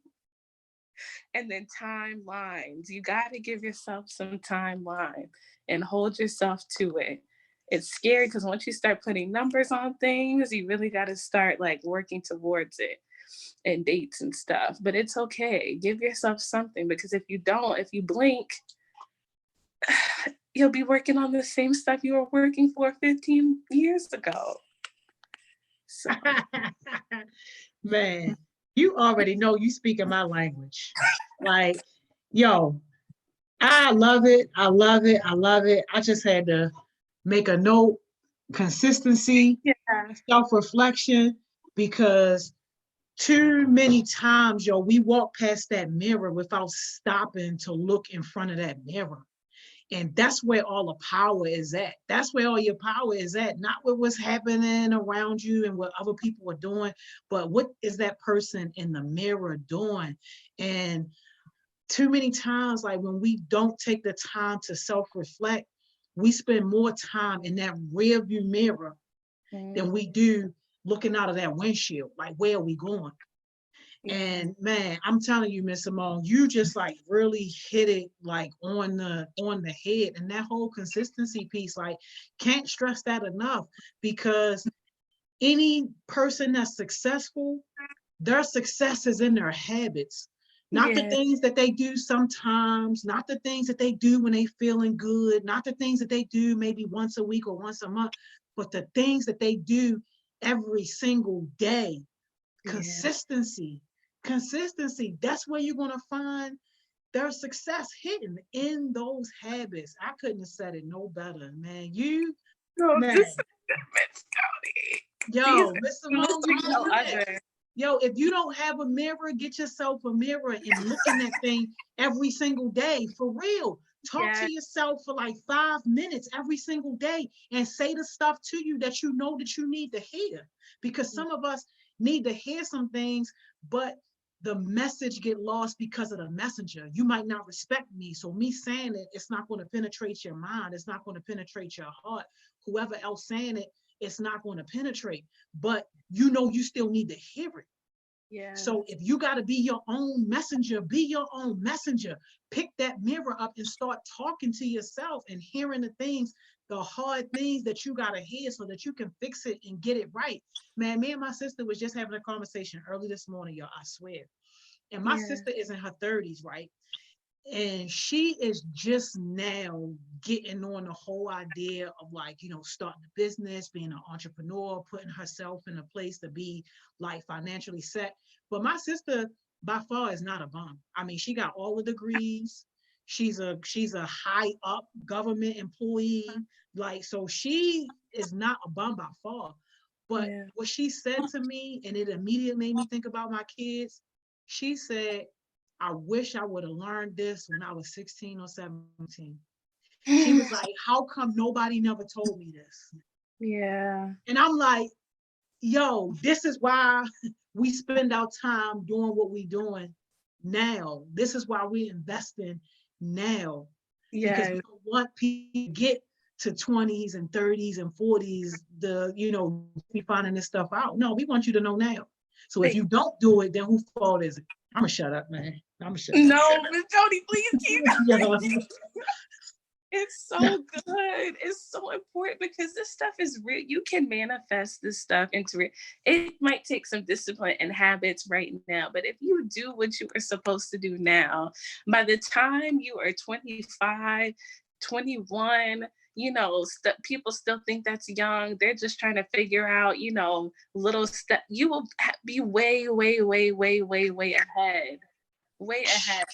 and then timelines. You got to give yourself some timeline and hold yourself to it. It's scary because once you start putting numbers on things, you really got to start like working towards it and dates and stuff. But it's okay. Give yourself something, because if you don't, if you blink, you'll be working on the same stuff you were working for 15 years ago. So Man, you already know you speaking my language. Like, yo, I love it. I love it. I love it. I just had to make a note, consistency, yeah, self-reflection, because too many times, yo, we walk past that mirror without stopping to look in front of that mirror. And that's where all the power is at. That's where all your power is at, not with what's happening around you and what other people are doing, but what is that person in the mirror doing? And too many times, like when we don't take the time to self-reflect, we spend more time in that rear view mirror than we do looking out of that windshield. Like, where are we going? And man, I'm telling you, Miss Simone, you just like really hit it like on the head. And that whole consistency piece, like, can't stress that enough, because any person that's successful, their success is in their habits, not the things that they do sometimes, not the things that they do when they feeling good, not the things that they do maybe once a week or once a month, but the things that they do every single day. Consistency. That's where you're going to find their success hidden in those habits. I couldn't have said it no better, man. Man. Yo, Miss Simone, yo, if you don't have a mirror, get yourself a mirror and look in that thing every single day, for real. Talk to yourself for like 5 minutes every single day and say the stuff to you that you know that you need to hear. Because some of us need to hear some things, but the message get lost because of the messenger. You might not respect me, so me saying it, it's not going to penetrate your mind. It's not going to penetrate your heart. Whoever else saying it, it's not going to penetrate. But you know you still need to hear it. So if you got to be your own messenger, be your own messenger. Pick that mirror up and start talking to yourself and hearing the things, the hard things that you got to hear so that you can fix it and get it right. Man, me and my sister was just having a conversation early this morning, y'all, I swear. And my sister is in her 30s, right? And she is just now getting on the whole idea of, like, you know, starting a business, being an entrepreneur, putting herself in a place to be like financially set. But my sister by far is not a bum. I mean, she got all the degrees. She's a high up government employee. Like, so she is not a bum by far. But what she said to me, and it immediately made me think about my kids, she said, I wish I would have learned this when I was 16 or 17. She was like, how come nobody never told me this? And I'm like, yo, this is why we spend our time doing what we're doing now. This is why we're investing now. Because we don't want people to get to 20s and 30s and 40s, be finding this stuff out. No, we want you to know now. So if you don't do it, then whose fault is it? I'm gonna shut up, man. No, Miss Jody, please keep going. It's so good. It's so important because this stuff is real. You can manifest this stuff into it. It might take some discipline and habits right now, but if you do what you are supposed to do now, by the time you are 25, 21, people still think that's young. They're just trying to figure out, little stuff. You will be way, way, way, way, way, way ahead. Way ahead.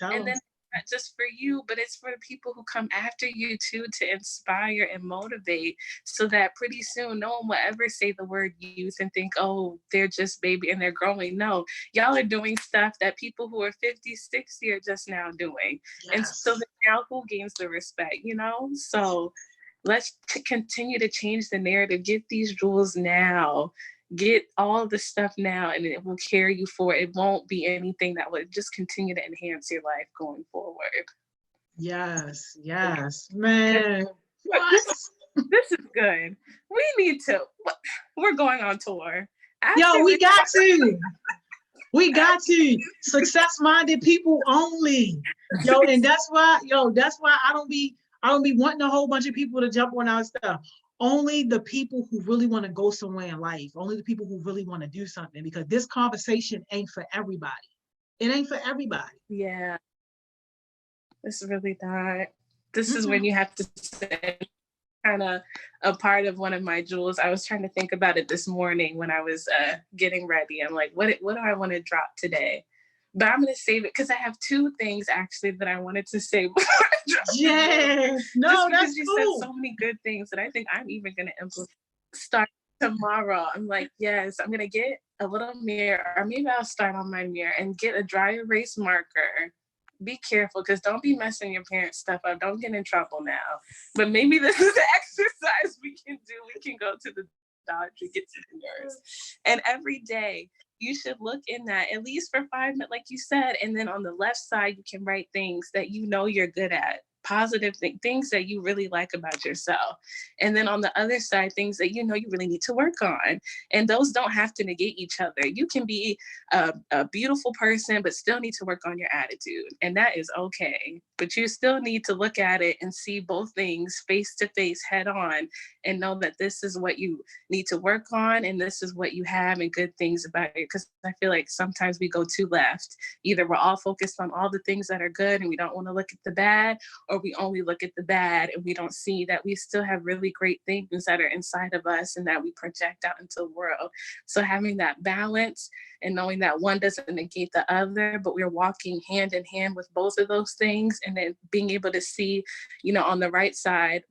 And then not just for you, but it's for the people who come after you too, to inspire and motivate, so that pretty soon no one will ever say the word youth and think, oh, they're just baby and they're growing. No, y'all are doing stuff that people who are 50, 60 are just now doing. And so now who gains the respect, So let's continue to change the narrative. Get these jewels now. Get all the stuff now, and it will carry you forward. It won't be anything that would just continue to enhance your life going forward. Yes, man. This is good. We need to. We're going on tour. We got to. We got to. Success-minded people only. And that's why I don't be wanting a whole bunch of people to jump on our stuff. Only the people who really want to go somewhere in life, only the people who really want to do something, because this conversation ain't for everybody. It ain't for everybody. Yeah. It's really not. This is when you have to say, kind of a part of one of my jewels. I was trying to think about it this morning when I was getting ready. I'm like, what do I want to drop today? But I'm going to save it because I have 2 things actually that I wanted to say before I drop it. Yes. No, that's you cool. said so many good things that I think I'm even going to implement. Start tomorrow. I'm like, yes, I'm going to get a little mirror, or maybe I'll start on my mirror and get a dry erase marker. Be careful, because don't be messing your parents' stuff up. Don't get in trouble now. But maybe this is an exercise we can do. We can go to the doctor, get some mirrors. And every day, you should look in that at least for 5 minutes, like you said. And then on the left side, you can write things that you're good at. positive things that you really like about yourself. And then on the other side, things that you know you really need to work on. And those don't have to negate each other. You can be a beautiful person, but still need to work on your attitude. And that is okay. But you still need to look at it and see both things face to face, head on, and know that this is what you need to work on and this is what you have and good things about it. Because I feel like sometimes we go too left. Either we're all focused on all the things that are good and we don't want to look at the bad, or we only look at the bad and we don't see that we still have really great things that are inside of us and that we project out into the world. So having that balance and knowing that one doesn't negate the other, but we're walking hand in hand with both of those things, and then being able to see, you know, on the right side,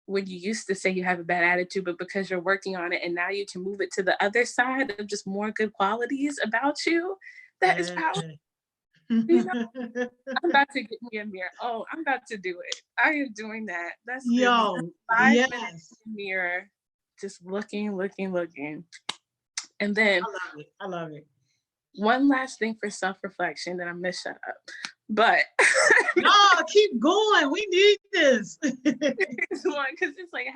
when you used to say you have a bad attitude, but because you're working on it and now you can move it to the other side of just more good qualities about you, that is powerful. You know, I'm about to get me a mirror. Oh, I'm about to do it. I am doing that. That's good. Yo, 5 minutes in the mirror, just looking. And then I love it. I love it. one last thing for self-reflection, then I'm gonna shut up. But no, keep going. We need this. Because it's like,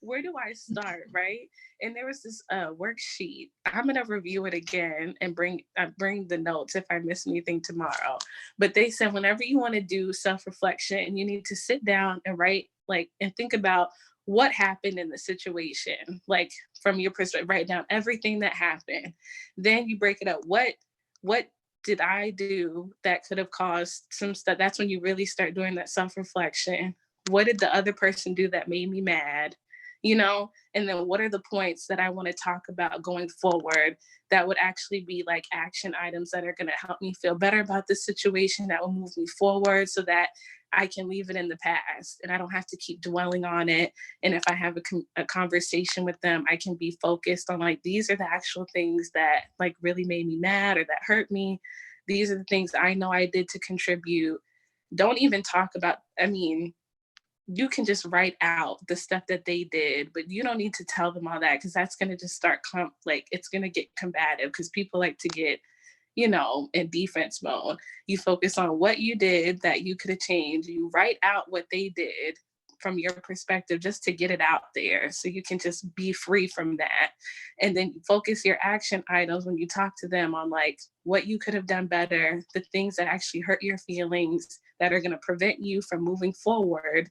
where do I start, right? And there was this worksheet. I'm gonna review it again and bring the notes if I miss anything tomorrow. But they said whenever you want to do self-reflection, you need to sit down and write, like, and think about what happened in the situation, like from your perspective, write down everything that happened. Then you break it up. What did I do that could have caused some stuff? That's when you really start doing that self-reflection. What did the other person do that made me mad? You know, and then what are the points that I want to talk about going forward that would actually be like action items that are going to help me feel better about the situation, that will move me forward so that I can leave it in the past and I don't have to keep dwelling on it. And if I have a conversation with them, I can be focused on like, these are the actual things that like really made me mad or that hurt me. These are the things I know I did to contribute. Don't even talk about, I mean, you can just write out the stuff that they did, but you don't need to tell them all that because that's going to just start it's going to get combative because people like to get, you know, in defense mode. You focus on what you did that you could have changed. You write out what they did from your perspective just to get it out there so you can just be free from that. And then you focus your action items when you talk to them on like what you could have done better, the things that actually hurt your feelings that are going to prevent you from moving forward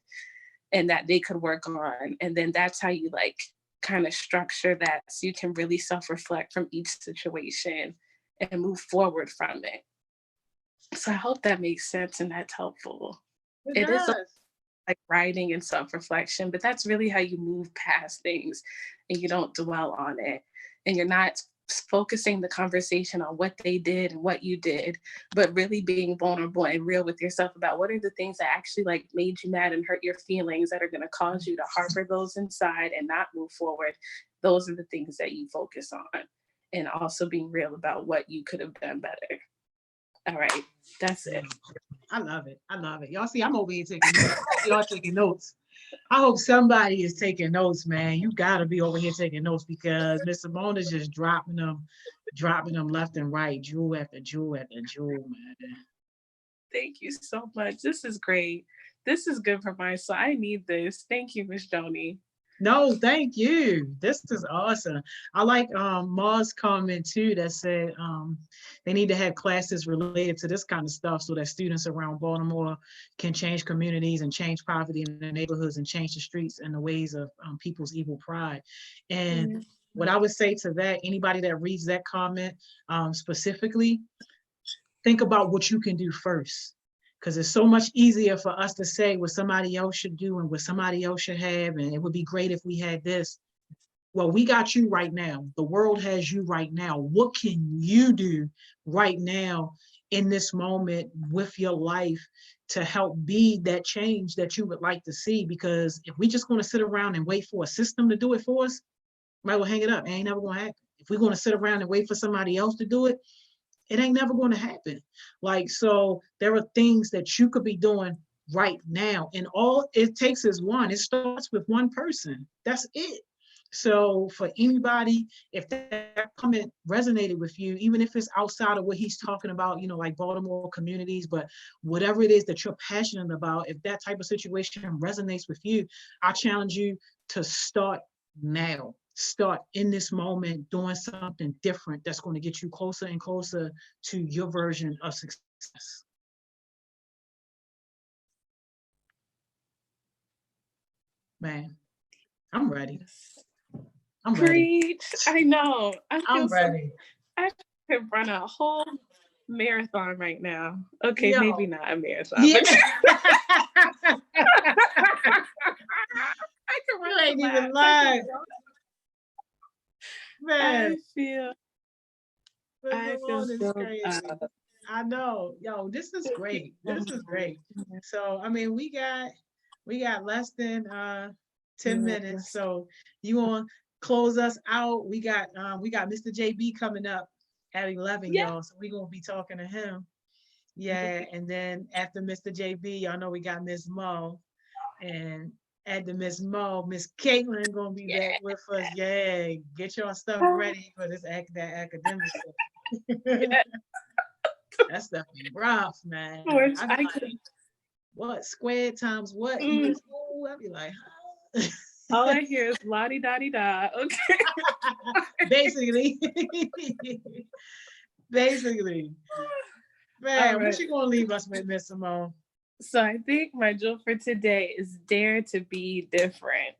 and that they could work on. And then that's how you like kind of structure that so you can really self-reflect from each situation and move forward from it. So I hope that makes sense and that's helpful. It is like writing and self-reflection, but that's really how you move past things and you don't dwell on it. And you're not focusing the conversation on what they did and what you did, but really being vulnerable and real with yourself about what are the things that actually like made you mad and hurt your feelings that are going to cause you to harbor those inside and not move forward. Those are the things that you focus on. And also being real about what you could have done better. All right, that's it. I love it. I love it. Y'all see, I'm over here taking notes. Y'all taking notes. I hope somebody is taking notes, man. You gotta be over here taking notes because Miss Simone is just dropping them left and right, jewel after jewel after jewel, man. Thank you so much. This is great. This is good for my soul. I need this. Thank you, Miss Joni. No, thank you. This is awesome. I like Ma's comment too that said they need to have classes related to this kind of stuff so that students around Baltimore can change communities and change poverty in their neighborhoods and change the streets and the ways of people's evil pride. And what I would say to that, anybody that reads that comment specifically, think about what you can do first. Because it's so much easier for us to say what somebody else should do and what somebody else should have, and it would be great if we had this. Well, we got you right now. The world has you right now. What can you do right now in this moment with your life to help be that change that you would like to see? Because if we just going to sit around and wait for a system to do it for us, might well hang it up. It ain't never going to happen. If we're going to sit around and wait for somebody else to do it, it ain't never going to happen. Like, so there are things that you could be doing right now. And all it takes is one. It starts with one person. That's it. So for anybody, if that comment resonated with you, even if it's outside of what he's talking about, you know, like Baltimore communities, but whatever it is that you're passionate about, if that type of situation resonates with you, I challenge you to start now. Start in this moment doing something different that's going to get you closer and closer to your version of success. Man, I'm ready. Yes. I'm ready. Preach. I know. I I'm feel so. ready. I could run a whole marathon right now. Okay, maybe Yo. not a marathon, Yeah. but I could run You ain't some even laps. I could lying. run. Man, I feel. Miss I feel Simone is so. crazy. I know. Yo, this is great. This is great. So I mean we got less than 10 minutes. Yes. So you want to close us out. We got Mr. JB coming up at 11, Yeah. y'all. So we're gonna be talking to him. Yeah, and then after Mr. JB, y'all know we got Miss Mo. And after Miss Mo, Miss Kaitlyn gonna be Yeah. back with us. Yeah, get your stuff ready for this that academic stuff. Yeah. That stuff be rough, man. Which I be I like, could. what squared times what Mm, equals who? I be like, huh? all I hear is la di da di da. Okay. Basically. Basically. All Man, what right. you gonna leave us with, Miss Simone? So I think my jewel for today is dare to be different.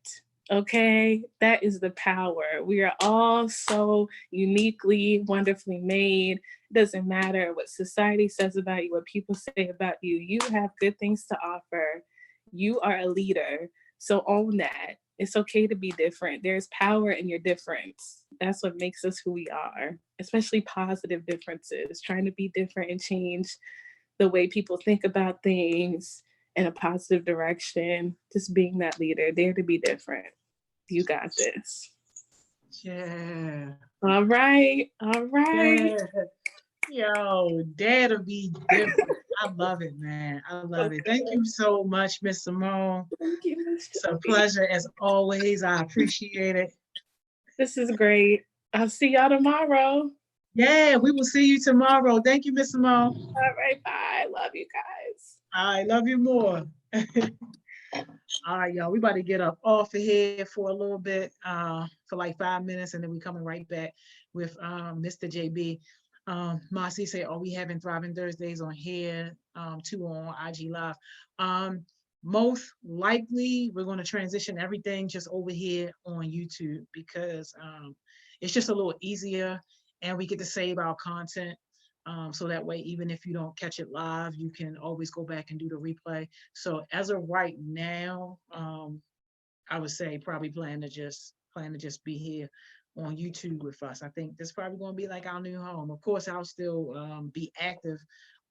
Okay, that is the power. We are all so uniquely, wonderfully made. It doesn't matter what society says about you, what people say about you. You have good things to offer. You are a leader. So own that. It's okay to be different. There's power in your difference. That's what makes us who we are, especially positive differences, trying to be different and change the way people think about things in a positive direction, just being that leader, dare to be different. You got this. Yeah. All right. All right. Yeah. Yo, that'll be different. I love it, man. I love it. Thank Okay. you so much, Miss Simone. Thank you, Miss It's a Joey. pleasure as always. I appreciate it. This is great. I'll see y'all tomorrow. Yeah, we will see you tomorrow. Thank you, Miss Simone. All right. Bye. Love you guys. I love you more. All right, y'all. We about to get up off of here for a little bit, for like 5 minutes, and then we coming right back with Mr. JB. Marcy said, "Are we having Thriving Thursdays on here? Too on IG Live. Most likely, we're going to transition everything just over here on YouTube because it's just a little easier, and we get to save our content. So that way, even if you don't catch it live, you can always go back and do the replay. So as of right now, I would say probably plan to just be here on YouTube with us. I think this is probably going to be like our new home. Of course, I'll still be active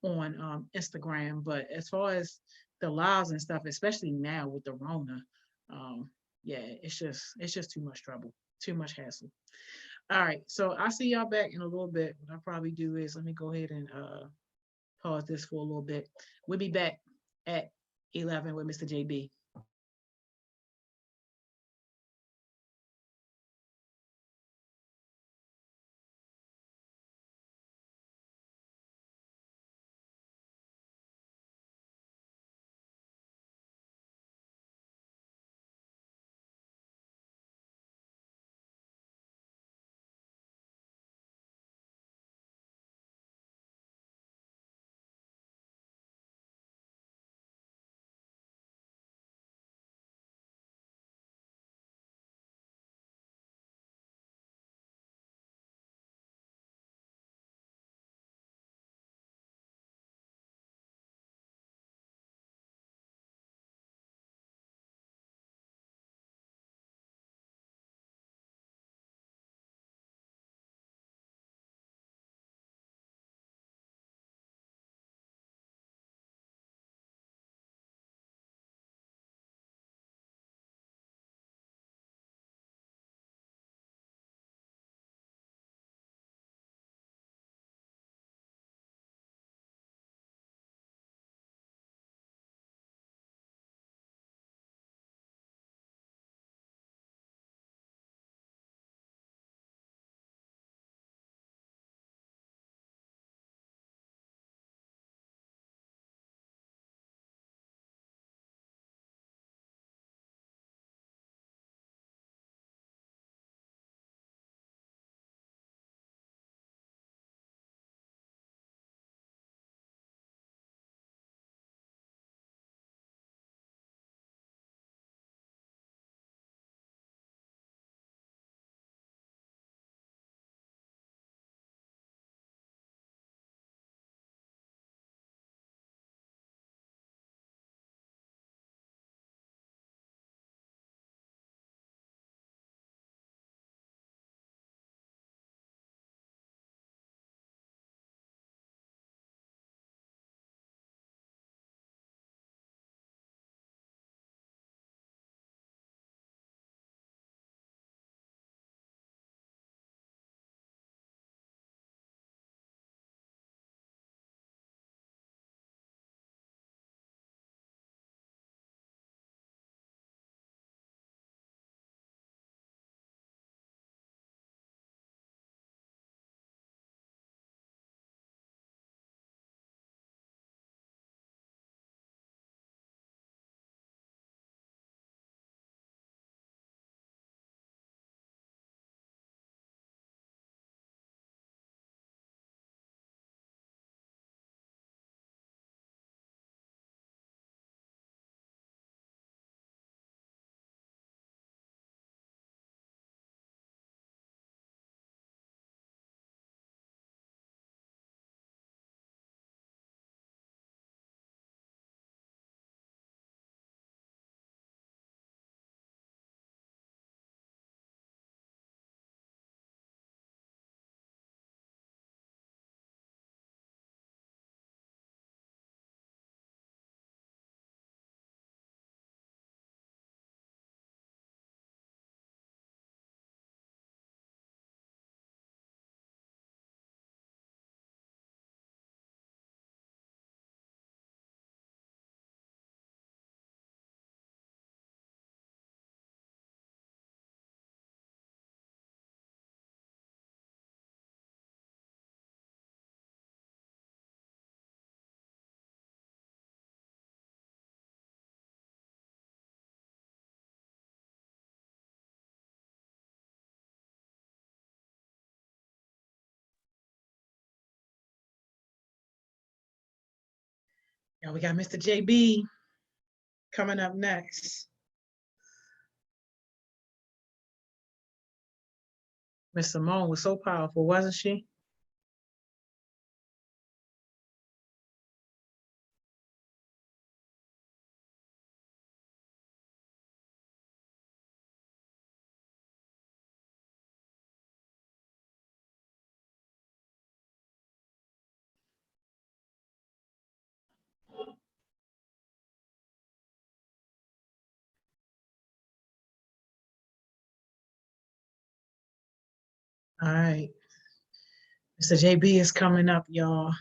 on Instagram, but as far as the lives and stuff, especially now with the Rona, yeah, it's just too much trouble, too much hassle. All right, so I'll see y'all back in a little bit. What I'll probably do is let me go ahead and pause this for a little bit. We'll be back at 11 with Mr. JB. Yeah, we got Mr. JB coming up next. Miss Simone was so powerful, wasn't she? All right. Mr. JB is coming up, y'all.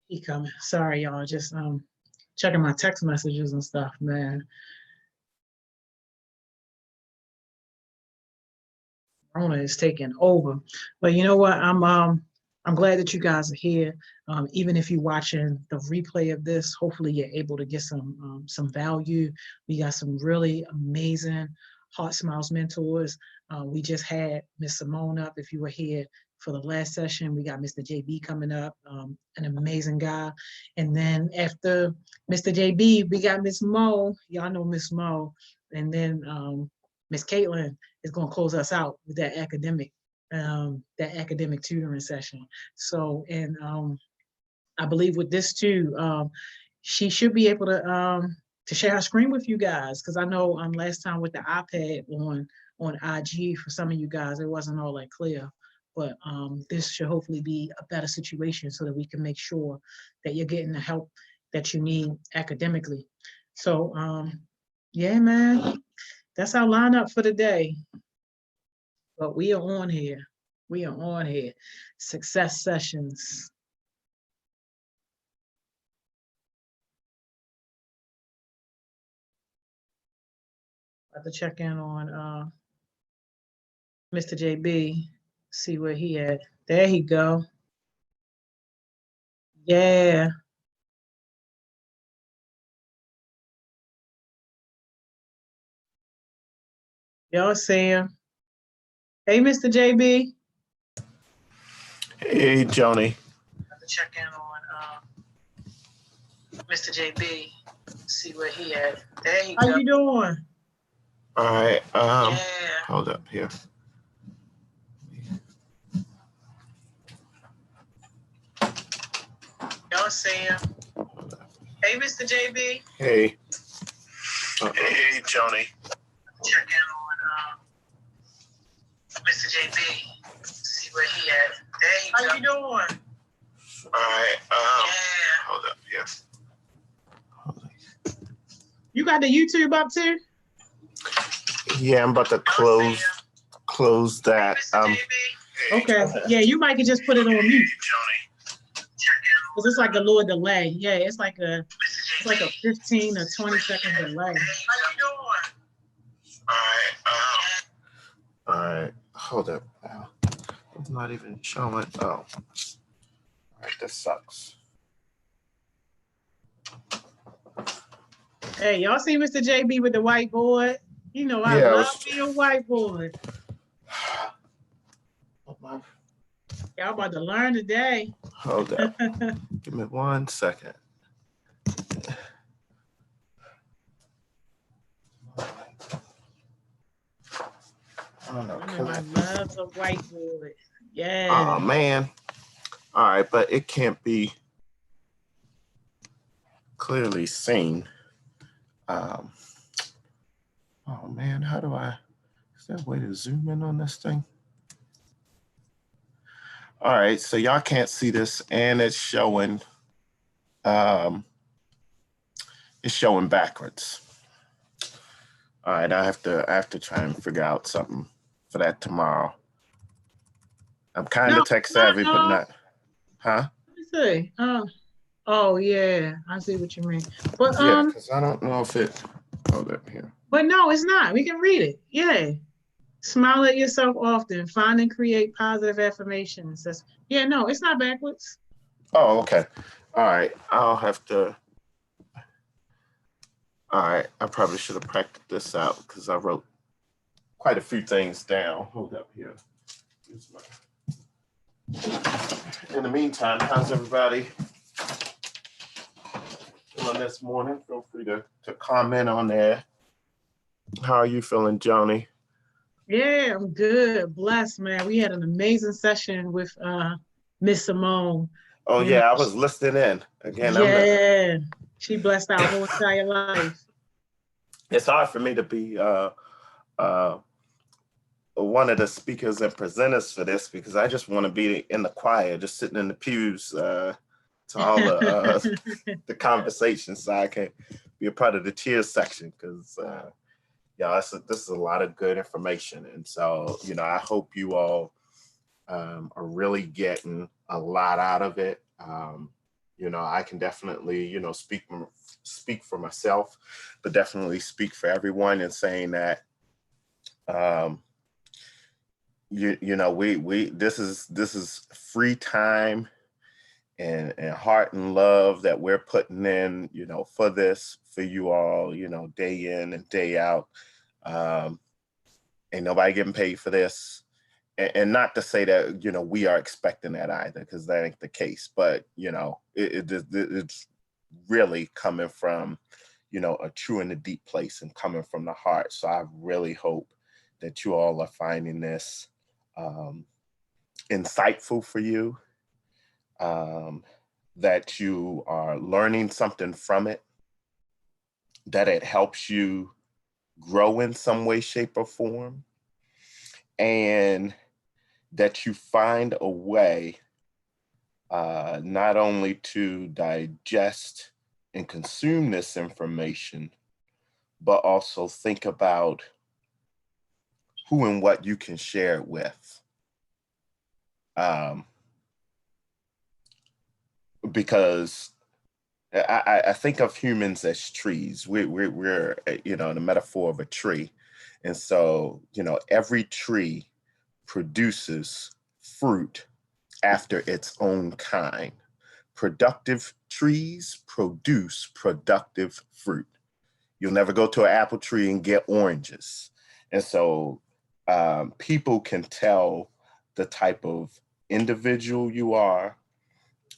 He coming. Sorry, y'all. Just checking my text messages and stuff, man. Corona is taking over. But you know what? I'm glad that you guys are here. Even if you're watching the replay of this, hopefully you're able to get some value. We got some really amazing HeartSmiles mentors. We just had Miss Simone up. If you were here for the last session, we got Mr. JB coming up, an amazing guy. And then after Mr. JB, we got Miss Mo. Y'all know Miss Mo. And then Miss Kaitlyn is going to close us out with that academic tutoring session. So, and I believe with this too, she should be able to share her screen with you guys, because I know last time with the iPad on IG for some of you guys, it wasn't all that clear. But this should hopefully be a better situation so that we can make sure that you're getting the help that you need academically. So yeah, man, that's our lineup for the day. But we are on here. We are on here. Success sessions. I have to check in on Mr. JB, see where he at. There he go. Yeah. Y'all see him. Hey, Mr. JB. Hey, Joni. I have to check in on Mr. JB, see where he at. There he go. How you doing? All right. Yeah. Hold up here. Y'all see him. Hey, Mr. JB. Hey. Hey, Joni. Check in on Mr. JB, see where he at. Hey, how you doing? All right. Yeah. Hold up here. You got the YouTube up too? Yeah, I'm about to close that. Okay. Yeah, you might could just put it on mute. Cause it's like a little delay. Yeah, it's like a 15 or 20-second delay. How you doing? All right. Hold up. It's not even showing. Oh. All right. That sucks. Hey, y'all see Mr. JB with the whiteboard? You know, I love me a whiteboard. Y'all about to learn today. Hold up. Give me 1 second. I don't know. I love the whiteboard. Yeah. Oh, man. All right, but it can't be clearly seen. Oh, man, how do is there a way to zoom in on this thing? All right, so y'all can't see this, and it's showing backwards. All right, I have to try and figure out something for that tomorrow. I'm kind of tech savvy, but not, huh? Let me see. Oh yeah, I see what you mean. But yeah, because I don't know if it. Hold up here. But no, it's not. We can read it. Yeah. Smile at yourself often. Find and create positive affirmations. Yeah, no, it's not backwards. Oh, okay. All right. I'll have to. All right. I probably should have practiced this out because I wrote quite a few things down. Hold up here. In the meantime, how's everybody doing this morning? Feel free to comment on there. How are you feeling, Joni? Yeah, I'm good. Blessed, man. We had an amazing session with Miss Simone. Oh You know, yeah, I was listening in. Again, yeah, she blessed our whole entire life. it's hard for me to be one of the speakers and presenters for this because I just want to be in the choir, just sitting in the pews to all the conversation, so I can be a part of the cheers section because this is a lot of good information, and so I hope you all are really getting a lot out of it. I can definitely speak for myself, but definitely speak for everyone in saying that. We this is free time and heart and love that we're putting in, for this, for you all, day in and day out. Ain't nobody getting paid for this. And not to say that, we are expecting that either, because that ain't the case. But, it's really coming from, a true and a deep place and coming from the heart. So I really hope that you all are finding this insightful for you, that you are learning something from it, that it helps you grow in some way, shape, or form, and that you find a way not only to digest and consume this information, but also think about who and what you can share it with. Because I think of humans as trees. We're the metaphor of a tree. And so, every tree produces fruit after its own kind. Productive trees produce productive fruit. You'll never go to an apple tree and get oranges. And so people can tell the type of individual you are,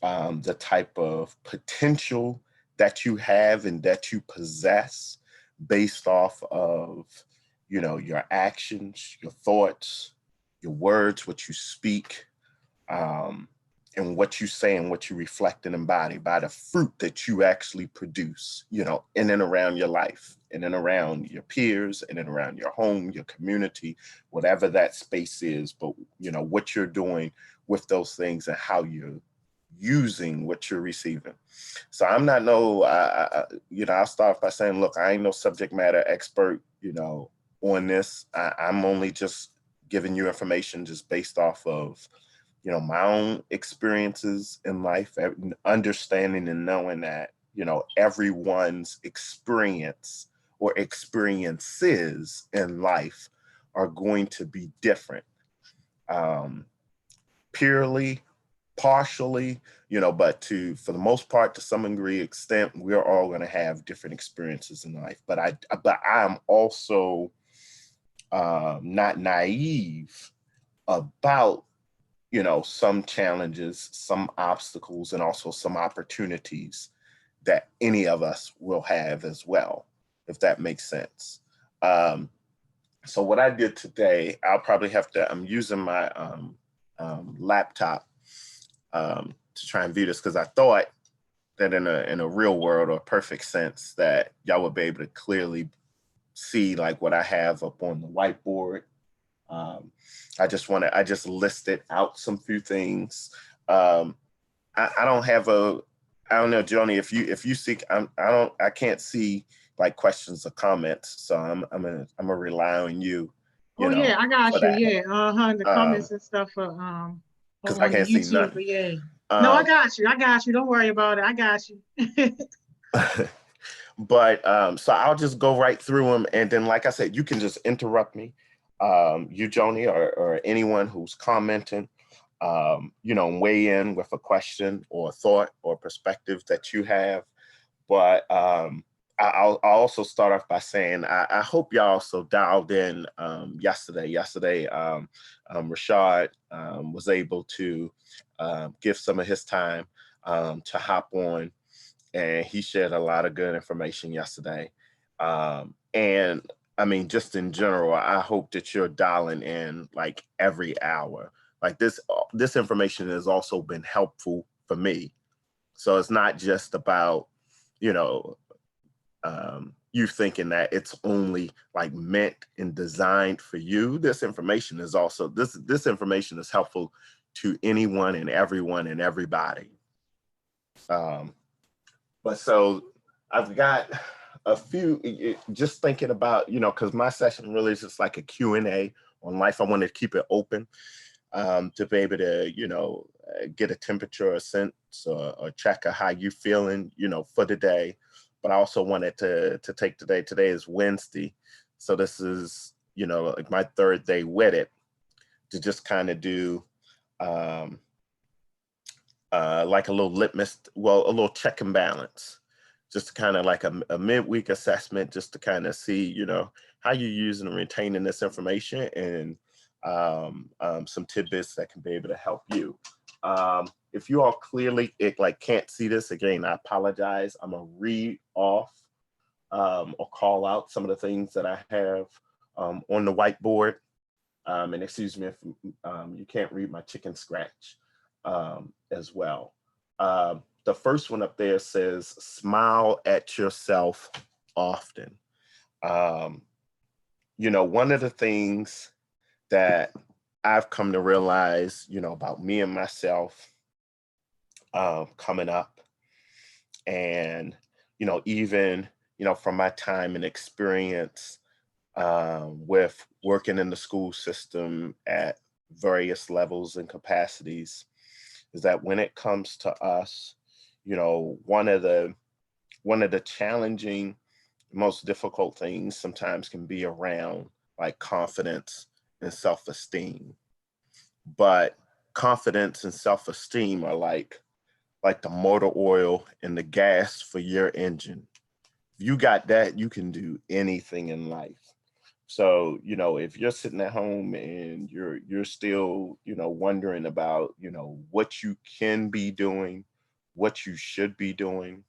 the type of potential that you have and that you possess based off of, your actions, your thoughts, your words, what you speak, and what you say and what you reflect and embody by the fruit that you actually produce, in and around your life, in and around your peers, in and around your home, your community, whatever that space is. But, what you're doing with those things and how you're using what you're receiving. So I'm not I'll start by saying, look, I ain't no subject matter expert, on this. I'm only just giving you information just based off of, my own experiences in life, understanding and knowing that, everyone's experience or experiences in life are going to be different. Purely, partially, but for the most part, to some degree, extent, we're all going to have different experiences in life. But I'm also not naive about, some challenges, some obstacles, and also some opportunities that any of us will have as well, if that makes sense. So what I did today, I'll probably I'm using my laptop to try and view this, because I thought that in a real world or perfect sense that y'all would be able to clearly see like what I have up on the whiteboard. I just listed out some few things. I don't know, Joni, if you see, I can't see like questions or comments, so I'm gonna rely on you. Yeah, I got you. That. Yeah, the comments and stuff for because on I can't the see YouTube. nothing. Yeah. No, I got you. I got you. Don't worry about it. I got you. But so I'll just go right through them, and then, like I said, you can just interrupt me, you, Joni, or anyone who's commenting, and weigh in with a question or a thought or perspective that you have. But I'll also start off by saying I hope y'all also dialed in yesterday. Rashad was able to give some of his time to hop on, and he shared a lot of good information yesterday. And I mean, just in general, I hope that you're dialing in like every hour. Like this information has also been helpful for me. So it's not just about, you know, you thinking that it's only like meant and designed for you. This information is also this information is helpful to anyone and everyone and everybody. But so I've got a few, just thinking about, because my session really is just like a Q&A on life. I want to keep it open to be able to, get a temperature, a sense, or check of how you feeling, for the day. But I also wanted to take today. Today is Wednesday. So this is, like my third day with it, to just kind of do like a little a little check and balance, just kind of like a midweek assessment, just to kind of see, how you're using and retaining this information, and some tidbits that can be able to help you. If you all clearly can't see this, again, I apologize. I'm gonna read off or call out some of the things that I have on the whiteboard. And excuse me if you can't read my chicken scratch as well. The first one up there says, smile at yourself often. One of the things that I've come to realize, about me and myself coming up, and, even, from my time and experience with working in the school system at various levels and capacities, is that when it comes to us, one of the challenging, most difficult things sometimes can be around like confidence and self-esteem. But confidence and self-esteem are like the motor oil and the gas for your engine. If you got that, you can do anything in life. So, if you're sitting at home and you're still, wondering about, what you can be doing, what you should be doing,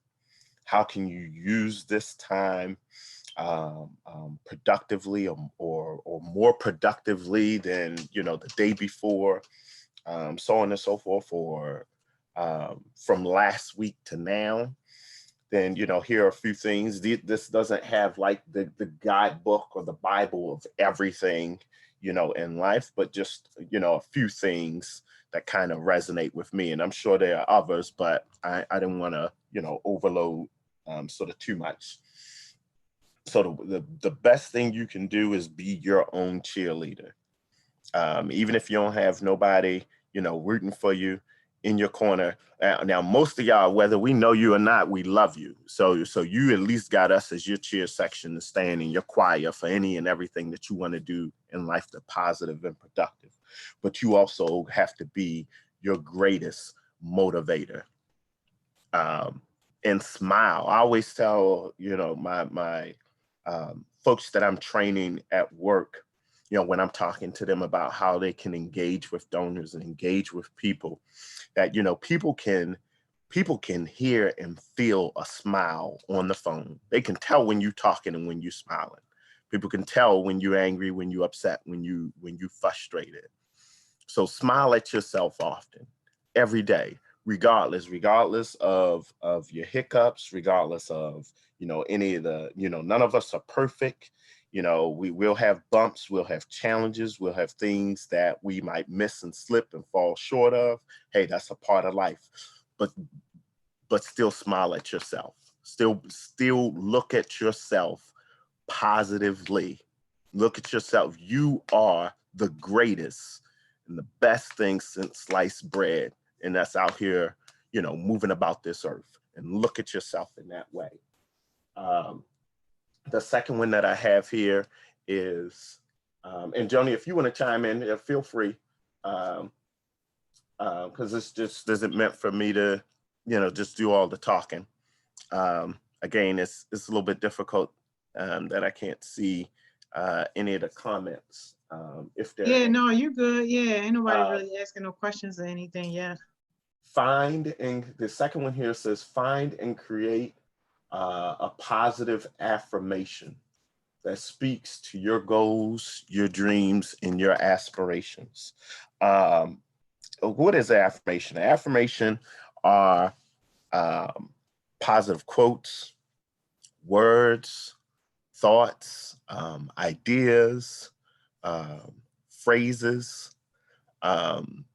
how can you use this time productively or more productively than, the day before, so on and so forth, or from last week to now, then, here are a few things. This doesn't have like the guidebook or the Bible of everything, in life, but just, a few things that kind of resonate with me. And I'm sure there are others, but I didn't want to, overload sort of too much. So the best thing you can do is be your own cheerleader. Even if you don't have nobody, rooting for you in your corner. Now, most of y'all, whether we know you or not, we love you. So you at least got us as your cheer section to stand in your choir for any and everything that you want to do in life that's positive and productive. But you also have to be your greatest motivator. And smile. I always tell, my folks that I'm training at work, when I'm talking to them about how they can engage with donors and engage with people, that, people can hear and feel a smile on the phone. They can tell when you're talking and when you're smiling. People can tell when you're angry, when you're upset, when you frustrated. So smile at yourself often, every day, regardless of your hiccups, regardless of, any of the, none of us are perfect. We will have bumps, we'll have challenges, we'll have things that we might miss and slip and fall short of. Hey, that's a part of life. But still smile at yourself. Still look at yourself positively. Look at yourself. You are the greatest and the best thing since sliced bread. And that's out here, moving about this earth. And look at yourself in that way. The second one that I have here is, and Joni, if you want to chime in, feel free, because this just isn't meant for me to, just do all the talking. again, it's a little bit difficult that I can't see any of the comments. If there Yeah, are no, you good. Yeah, ain't nobody uh, really asking no questions or anything. Yeah. find, and the second one here says find and create a positive affirmation that speaks to your goals, your dreams, and your aspirations. Um, what is affirmation? Affirmation are positive quotes, words, thoughts, ideas, um, phrases. Um,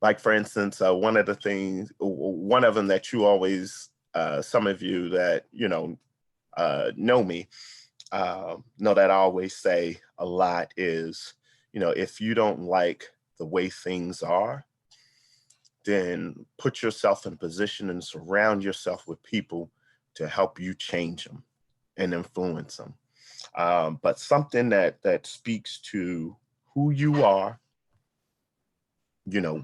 like for instance, one of them that you always, some of you that know me, know that I always say a lot is, if you don't like the way things are, then put yourself in position and surround yourself with people to help you change them and influence them. But something that speaks to who you are,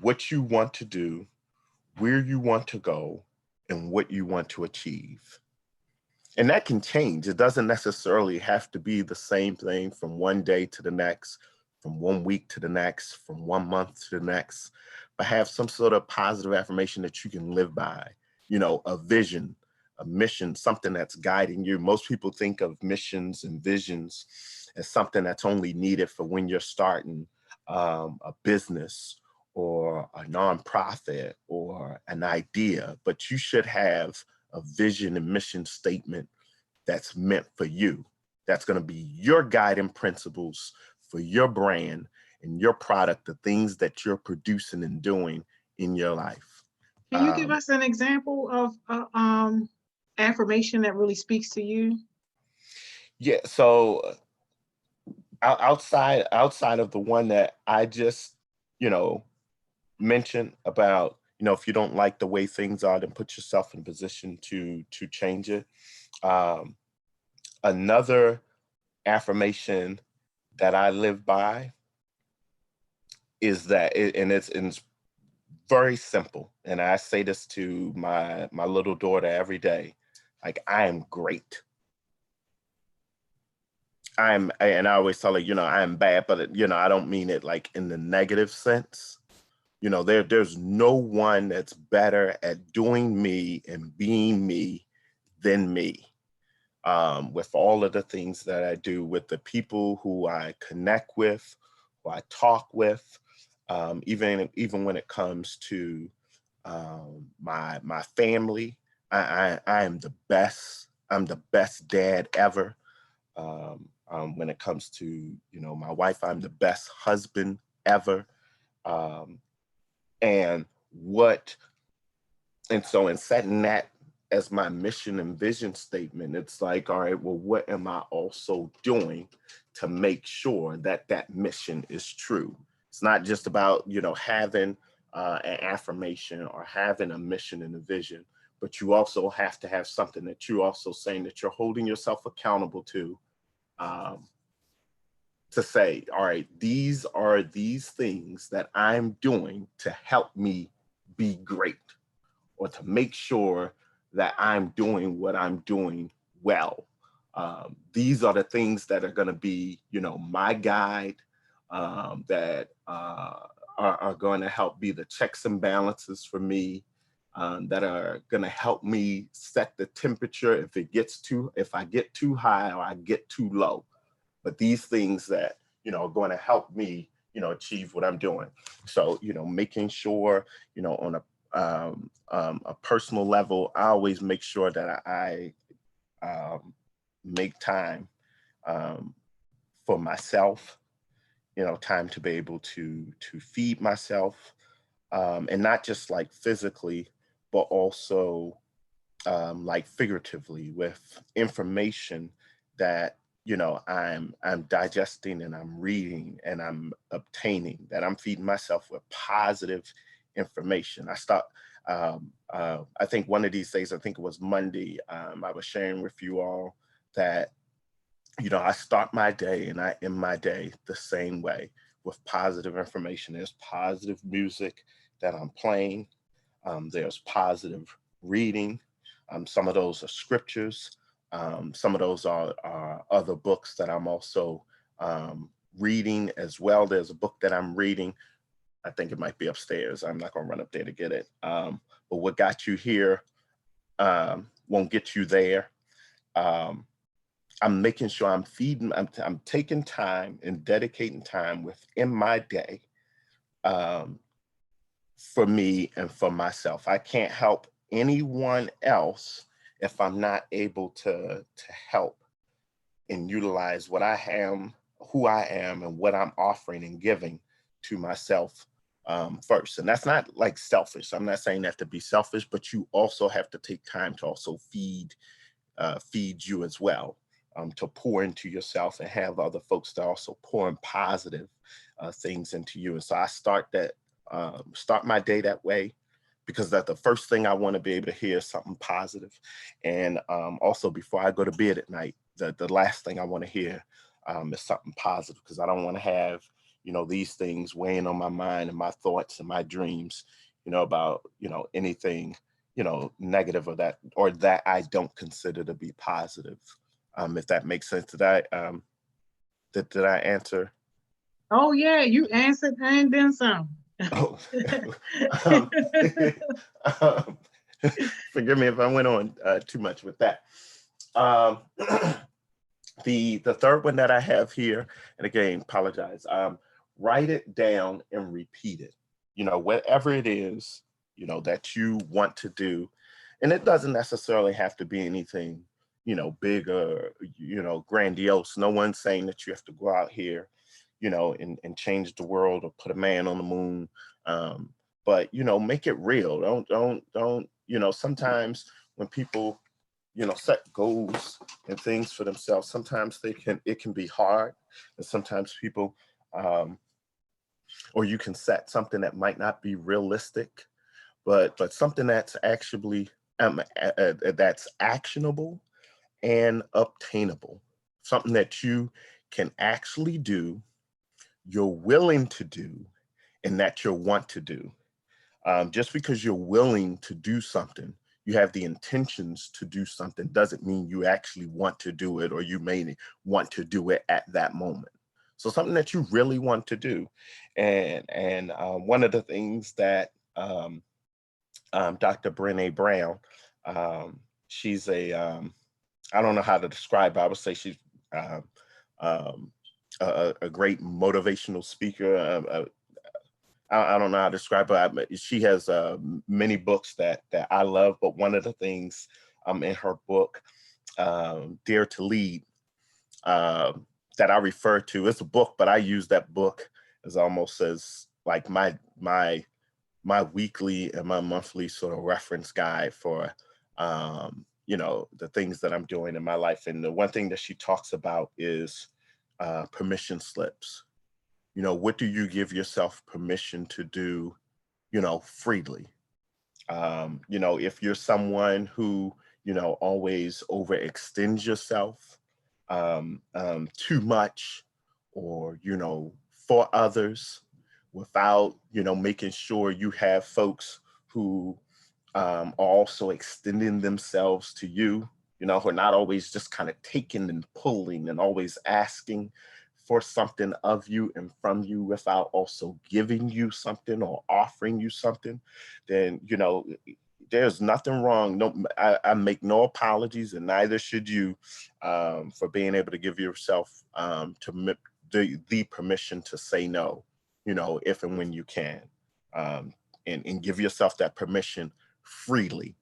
what you want to do, where you want to go, and what you want to achieve. And that can change. It doesn't necessarily have to be the same thing from one day to the next, from 1 week to the next, from 1 month to the next, but have some sort of positive affirmation that you can live by, a vision, a mission, something that's guiding you. Most people think of missions and visions as something that's only needed for when you're starting a business or a nonprofit or an idea, but you should have a vision and mission statement that's meant for you. That's going to be your guiding principles for your brand and your product, the things that you're producing and doing in your life. Can you give us an example of affirmation that really speaks to you? Yeah. So outside of the one that I just, mentioned about, if you don't like the way things are, then put yourself in position to change it. Um, Another affirmation that I live by is that, and it's very simple. And I say this to my little daughter every day, like, I am great. And I always tell her, I am bad, but I don't mean it like in the negative sense. There's no one that's better at doing me and being me than me. With all of the things that I do, with the people who I connect with, who I talk with, even when it comes to my family, I am the best. I'm the best dad ever. When it comes to my wife, I'm the best husband ever. Um, and what and so in setting that as my mission and vision statement, it's like, all right, well, what am I also doing to make sure that that mission is true? It's not just about, having an affirmation or having a mission and a vision, but you also have to have something that you're also saying that you're holding yourself accountable um, to say, all right, these are these things that I'm doing to help me be great, or to make sure that I'm doing what I'm doing well. These are the things that are going to be, my guide, that are going to help be the checks and balances for me, that are going to help me set the temperature if I get too high or I get too low. But these things that, are going to help me, achieve what I'm doing. So, making sure, on a personal level, I always make sure that I make time for myself, time to be able to feed myself, and not just like physically, but also like figuratively, with information that I'm digesting and I'm reading and I'm obtaining, that I'm feeding myself with positive information. I think one of these days, I think it was Monday, I was sharing with you all that I start my day and I end my day the same way, with positive information. There's positive music that I'm playing. There's positive reading. Some of those are scriptures. Some of those are other books that I'm also reading as well. There's a book that I'm reading. I think it might be upstairs. I'm not going to run up there to get it. But what got you here won't get you there. I'm making sure I'm taking time and dedicating time within my day for me and for myself. I can't help anyone else if I'm not able to help and utilize what I am, who I am, and what I'm offering and giving to myself first. And that's not like selfish. I'm not saying that to be selfish, but you also have to take time to also feed you as well, to pour into yourself and have other folks to also pour in positive things into you. And so I start my day that way, because that's the first thing I want to be able to hear is something positive. And also before I go to bed at night, the last thing I want to hear is something positive, because I don't want to have, these things weighing on my mind and my thoughts and my dreams, about, anything, negative or that I don't consider to be positive. If that makes sense. Did I answer? Oh yeah, you answered and then some. Oh, um, um, forgive me if I went on too much with that. Um, the third one that I have here, and again, apologize. Write it down and repeat it. Whatever it is, that you want to do, and it doesn't necessarily have to be anything, big or grandiose. No one's saying that you have to go out here, and change the world or put a man on the moon. But make it real. Don't. Sometimes when people set goals and things for themselves, sometimes it can be hard, and sometimes people or you can set something that might not be realistic, but something that's actually that's actionable and obtainable, something that you can actually do, you're willing to do, and that you want to do. Just because you're willing to do something, you have the intentions to do something, doesn't mean you actually want to do it, or you may want to do it at that moment. So something that you really want to do. And one of the things that Dr. Brené Brown, she's I don't know how to describe her. I would say she's um, a great motivational speaker. I don't know how to describe her. She has many books that I love, but one of the things in her book, Dare to Lead, that I refer to, it's a book, but I use that book as almost as like my weekly and my monthly sort of reference guide for the things that I'm doing in my life. And the one thing that she talks about is permission slips. What do you give yourself permission to do, freely? If you're someone who, always overextends yourself too much, or, for others, without, making sure you have folks who are also extending themselves to you, who are not always just kind of taking and pulling and always asking for something of you and from you without also giving you something or offering you something, then, there's nothing wrong. No, I make no apologies, and neither should you, for being able to give yourself the permission to say no, if and when you can, and give yourself that permission freely.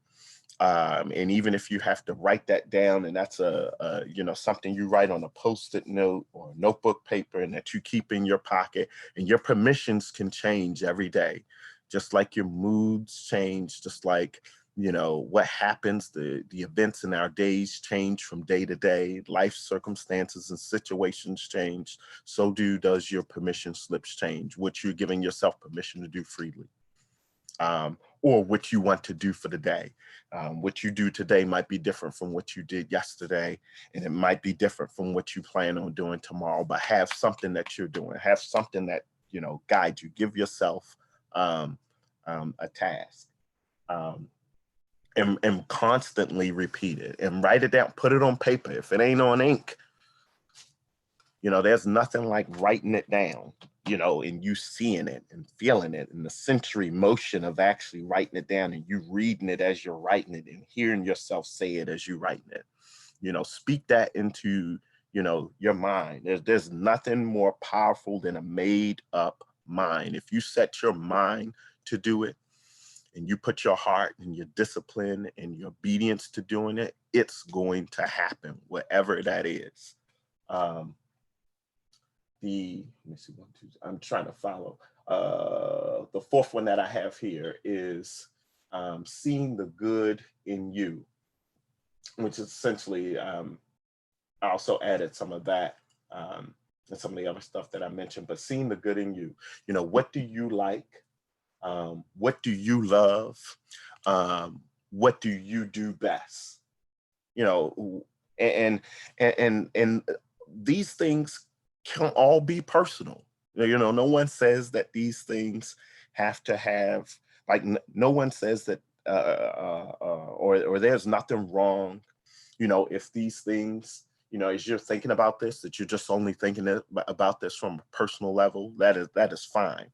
And even if you have to write that down, and that's something you write on a Post-it note or notebook paper, and that you keep in your pocket, and your permissions can change every day, just like your moods change, just like what happens, the events in our days change from day to day, life circumstances and situations change. So does your permission slips change, what you're giving yourself permission to do freely. Or what you want to do for the day. What you do today might be different from what you did yesterday, and it might be different from what you plan on doing tomorrow, but have something that you're doing, have something that, guides you. Give yourself a task. and constantly repeat it and write it down, put it on paper. If it ain't on ink, there's nothing like writing it down, and you seeing it and feeling it and the sensory motion of actually writing it down and you reading it as you're writing it and hearing yourself say it as you're writing it. Speak that into, your mind. There's nothing more powerful than a made up mind. If you set your mind to do it and you put your heart and your discipline and your obedience to doing it, it's going to happen, whatever that is. Let me see, I'm trying to follow. The fourth one that I have here is seeing the good in you, which is essentially, I also added some of that and some of the other stuff that I mentioned, but seeing the good in you. What do you like? What do you love? What do you do best? And these things can all be personal. No one says that these things have to have, like, no one says that, or there's nothing wrong, if these things, as you're thinking about this, that you're just only thinking about this from a personal level, that is fine.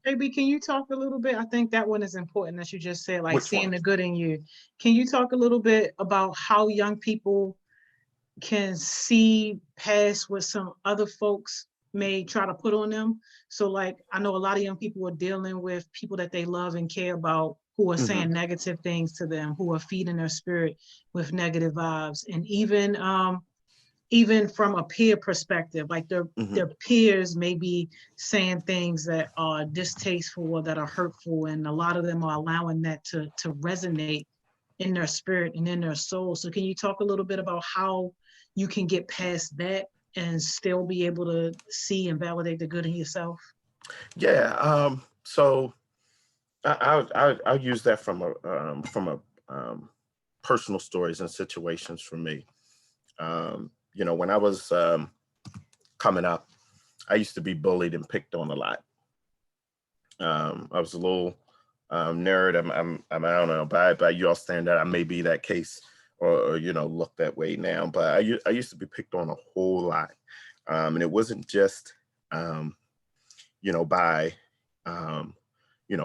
Maybe can you talk a little bit? I think that one is important that you just said, like seeing one? the good in you. Can you talk a little bit about how young people can see past what some other folks may try to put on them? So like, I know a lot of young people are dealing with people that they love and care about who are saying negative things to them, who are feeding their spirit with negative vibes. And even from a peer perspective, like their peers may be saying things that are distasteful or that are hurtful, and a lot of them are allowing that to resonate in their spirit and in their soul. So can you talk a little bit about how you can get past that and still be able to see and validate the good in yourself? Yeah. So I'll use that from a personal stories and situations for me. When I was coming up, I used to be bullied and picked on a lot. I was a little nerd. I don't know, by your standard, I may be that case or look that way now, but I used to be picked on a whole lot. And it wasn't just, by,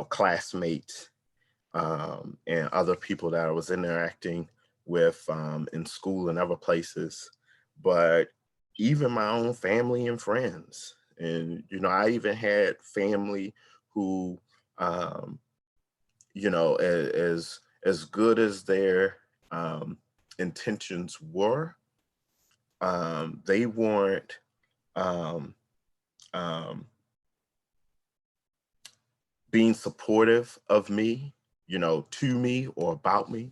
classmates and other people that I was interacting with in school and other places, but even my own family and friends. And, I even had family who, as good as their intentions were, they weren't being supportive of me, to me or about me.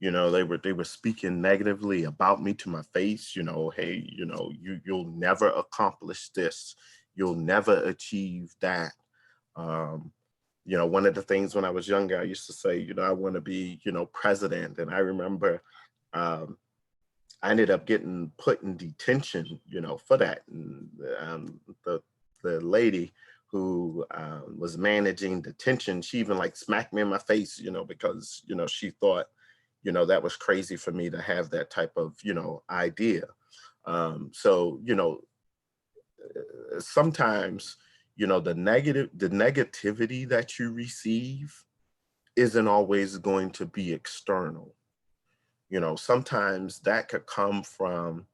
They were speaking negatively about me to my face, hey, you'll never accomplish this. You'll never achieve that. One of the things when I was younger, I used to say, I want to be, president. And I remember I ended up getting put in detention, for that. And the lady who was managing detention, she even like smacked me in my face, because, she thought, that was crazy for me to have that type of, idea. So, sometimes, the negativity that you receive isn't always going to be external. Sometimes that could come from,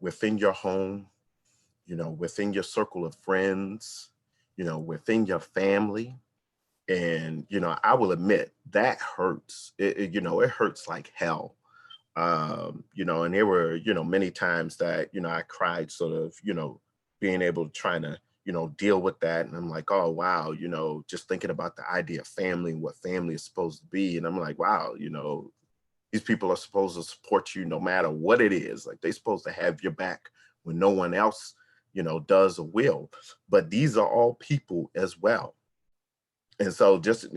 within your home, within your circle of friends, within your family. And, I will admit that hurts. It hurts like hell. And there were, many times that, I cried sort of, being able to try to, deal with that. And I'm like, oh, wow, just thinking about the idea of family and what family is supposed to be. And I'm like, wow, these people are supposed to support you no matter what it is. Like they're supposed to have your back when no one else, does or will. But these are all people as well. And so just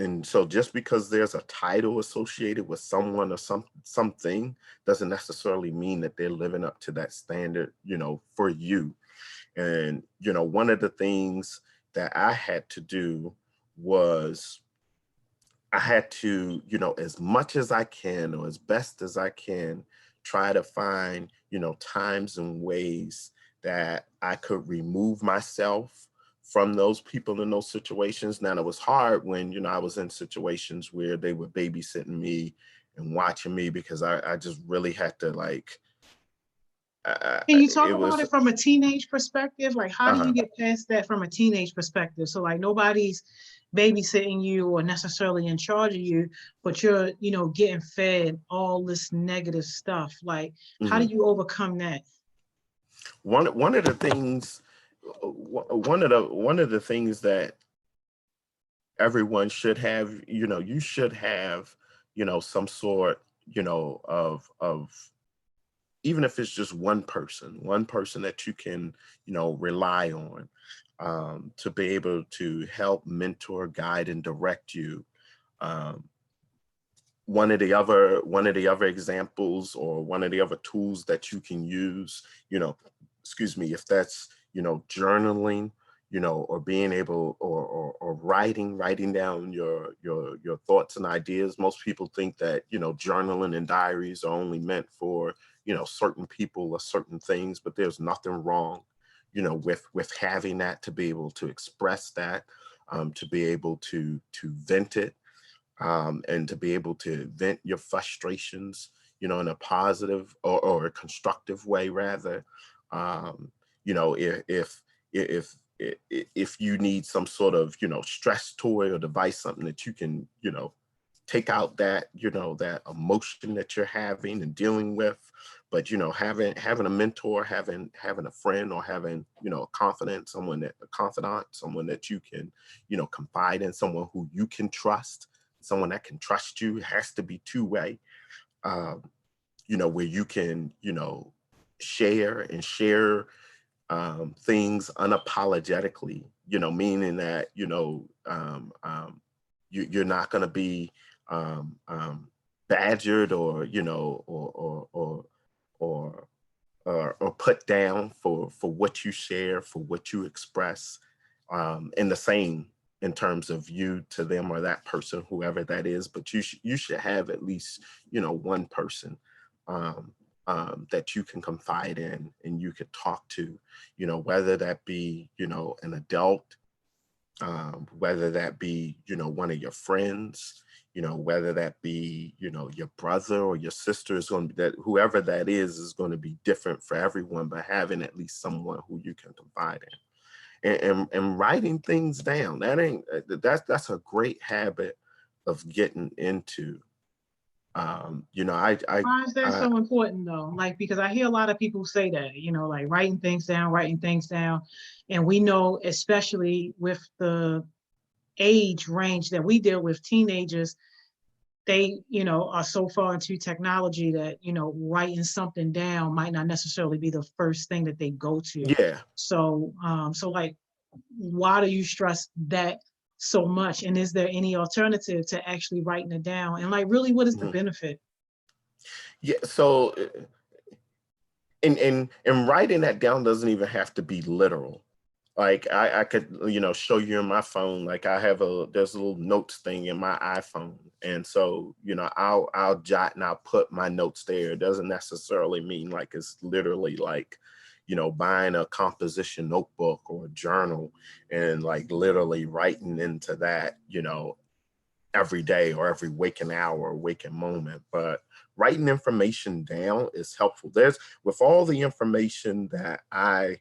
because there's a title associated with someone or something doesn't necessarily mean that they're living up to that standard, for you. And, one of the things that I had to do was I had to, as much as I can or as best as I can, try to find, times and ways that I could remove myself from those people in those situations. Now, it was hard when, I was in situations where they were babysitting me and watching me, because I just really had to like, Can you talk it about was, it from a teenage perspective? Like, how do you uh-huh. get past that from a teenage perspective? So, like, nobody's babysitting you or necessarily in charge of you, but you're, getting fed all this negative stuff. Like, how do Mhm. you overcome that? One of the things, one of the things that everyone should have, you should have, some sort, of, even if it's just one person that you can, rely on, to be able to help mentor, guide, and direct you. Um, one of the other examples, or one of the other tools that you can use, excuse me, if that's, journaling, or being able, or writing down your thoughts and ideas. Most people think that, journaling and diaries are only meant for, certain people or certain things, but there's nothing wrong, with having that, to be able to express that, to be able to vent it, and to be able to vent your frustrations, in a positive, or a constructive way, rather. Um, if you need some sort of, stress toy or device, something that you can, take out that, that emotion that you're having and dealing with. But, having a mentor, having a friend, or having, a confidant, someone that you can, confide in, someone who you can trust, someone that can trust you. It has to be two-way, um, where you can, share things unapologetically, meaning that, you're not going to be, badgered, or, or or put down for what you share, for what you express, in the same, in terms of you to them, or that person, whoever that is. But you should have at least, one person, um, that you can confide in and you could talk to, whether that be, an adult, whether that be, one of your friends, whether that be, your brother or your sister. Is going to be that, whoever that is going to be different for everyone, but having at least someone who you can confide in, and writing things down. That's a great habit of getting into. Why is that I so important though? Like, because I hear a lot of people say that, like writing things down. And we know, especially with the age range that we deal with, teenagers, they, are so far into technology that, writing something down might not necessarily be the first thing that they go to. Yeah. So like, why do you stress that so much? And is there any alternative to actually writing it down? And like, really, what is the Mhm. benefit? Yeah. So, and writing that down doesn't even have to be literal. Like, I could, show you in my phone. Like, there's a little notes thing in my iPhone. And so, I'll jot and I'll put my notes there. It doesn't necessarily mean like it's literally like, buying a composition notebook or a journal and like literally writing into that, every day or every waking hour or waking moment. But writing information down is helpful. With all the information that I,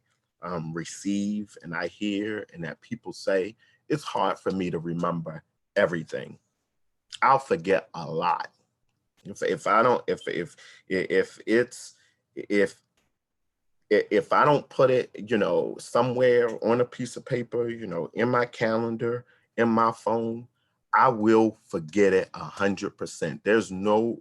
receive and I hear and that people say, it's hard for me to remember everything. I'll forget a lot. If I don't, if it's, if, if I don't put it, somewhere on a piece of paper, in my calendar, in my phone, I will forget it 100%. There's no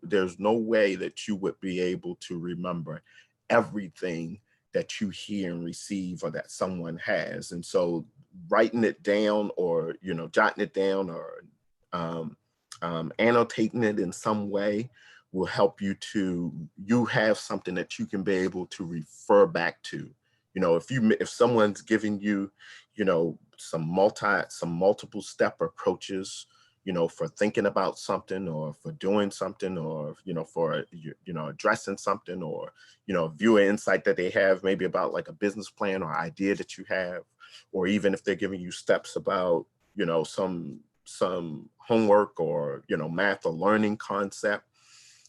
way that you would be able to remember everything that you hear and receive, or that someone has. And so writing it down, or, jotting it down, or, um, annotating it in some way, will help you have something that you can be able to refer back to. If someone's giving you, some multiple step approaches, for thinking about something, or for doing something, or, for, addressing something, or, view an insight that they have maybe about like a business plan or idea that you have, or even if they're giving you steps about, some homework, or, math or learning concept.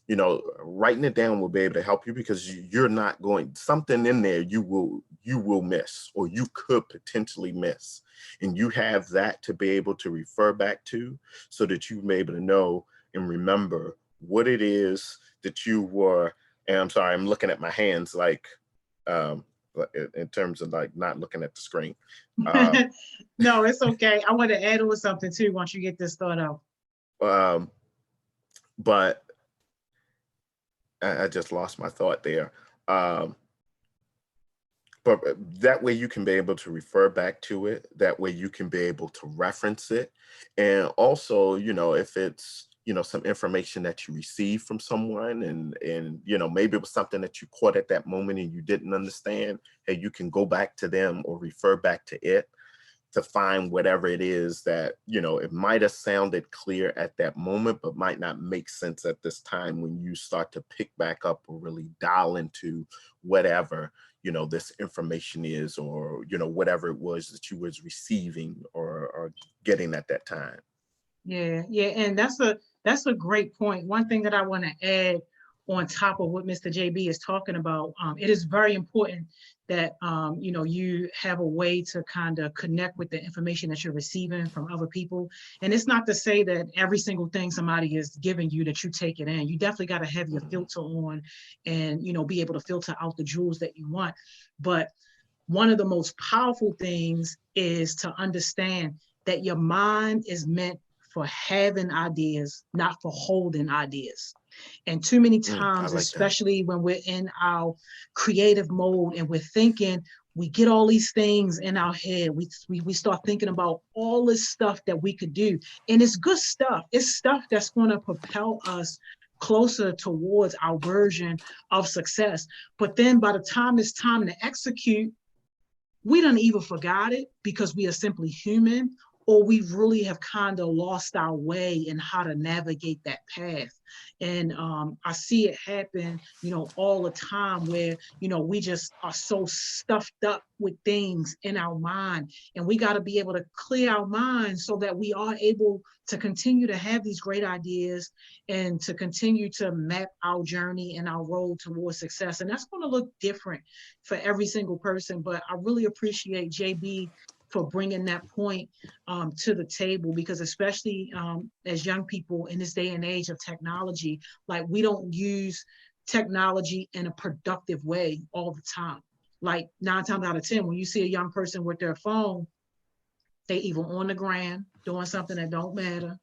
Writing it down will be able to help you, because you're not going, something in there you will miss, or you could potentially miss. And you have that to be able to refer back to, so that you may be able to know and remember what it is that you were. And I'm sorry, I'm looking at my hands, like, in terms of like not looking at the screen. No, it's okay. I want to add on something too once you get this thought out. But I just lost my thought there. But that way you can be able to refer back to it. That way you can be able to reference it. And also, if it's, some information that you receive from someone, and maybe it was something that you caught at that moment and you didn't understand, hey, you can go back to them or refer back to it to find whatever it is that, it might have sounded clear at that moment, but might not make sense at this time, when you start to pick back up or really dial into whatever, this information is, or, whatever it was that you was receiving or getting at that time. Yeah, yeah, and that's a great point. One thing that I want to add on top of what Mr. JB is talking about, it is very important that you have a way to kind of connect with the information that you're receiving from other people. And it's not to say that every single thing somebody is giving you that you take it in. You definitely got to have your filter on, and be able to filter out the jewels that you want. But one of the most powerful things is to understand that your mind is meant for having ideas, not for holding ideas. And too many times, like especially when we're in our creative mode and we're thinking, we get all these things in our head. We start thinking about all this stuff that we could do. And it's good stuff. It's stuff that's going to propel us closer towards our version of success. But then by the time it's time to execute, we don't even forgot it, because we are simply human, or we really have kind of lost our way in how to navigate that path. And I see it happen, all the time, where, we just are so stuffed up with things in our mind, and we got to be able to clear our mind so that we are able to continue to have these great ideas, and to continue to map our journey and our road towards success. And that's going to look different for every single person. But I really appreciate JB for bringing that point to the table, because especially as young people in this day and age of technology, like, we don't use technology in a productive way all the time. Like 9 times out of 10, when you see a young person with their phone, they either on the gram doing something that don't matter,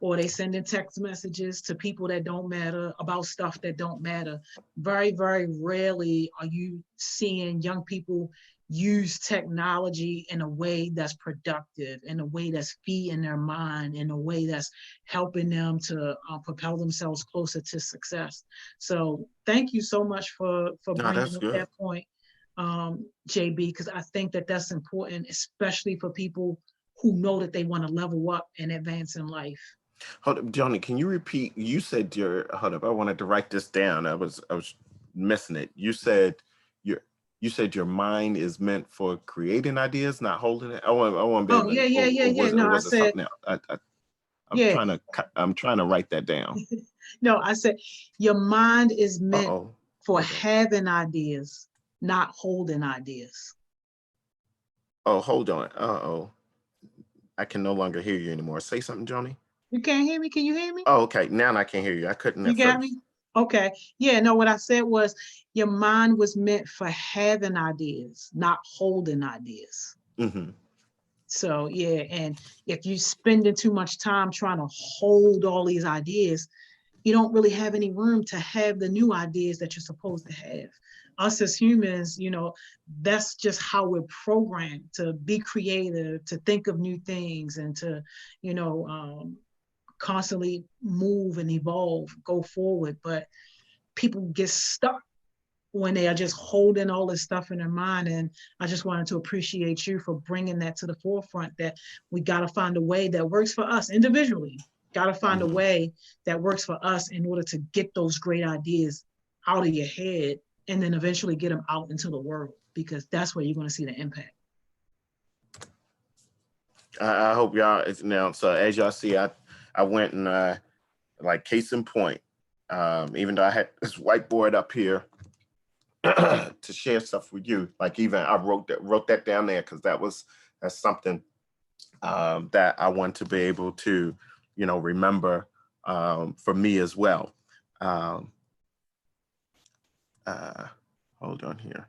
or they sending text messages to people that don't matter about stuff that don't matter. Very, very rarely are you seeing young people use technology in a way that's productive, in a way that's feeding their mind, in a way that's helping them to propel themselves closer to success. So thank you so much for bringing up that point, JB, because I think that that's important, especially for people who know that they want to level up and advance in life. Hold up, Johnny, can you repeat? You said hold up, I wanted to write this down. I was missing it. You said your mind is meant for creating ideas, not holding it. I want to be able to, yeah. No, I said something else? I'm trying to write that down. No, I said your mind is meant for having ideas, not holding ideas. Oh, hold on. I can no longer hear you anymore. Say something, Johnny. You can't hear me? Can you hear me? Oh, okay. Now I can hear you. I couldn't at You got first. me? Okay. Yeah, no, what I said was your mind was meant for having ideas, not holding ideas. Mm-hmm. So, yeah, and if you're spending too much time trying to hold all these ideas, you don't really have any room to have the new ideas that you're supposed to have. Us as humans, that's just how we're programmed to be creative, to think of new things, and to, constantly move and evolve, go forward. But people get stuck when they are just holding all this stuff in their mind. And I just wanted to appreciate you for bringing that to the forefront, that we got to find a way that works for us individually, got to find a way that works for us in order to get those great ideas out of your head and then eventually get them out into the world, because that's where you're going to see the impact. I hope y'all, now, so as y'all see, I went and like case in point, even though I had this whiteboard up here to share stuff with you, like even I wrote that down there because that's something that I want to be able to, remember for me as well. Hold on here.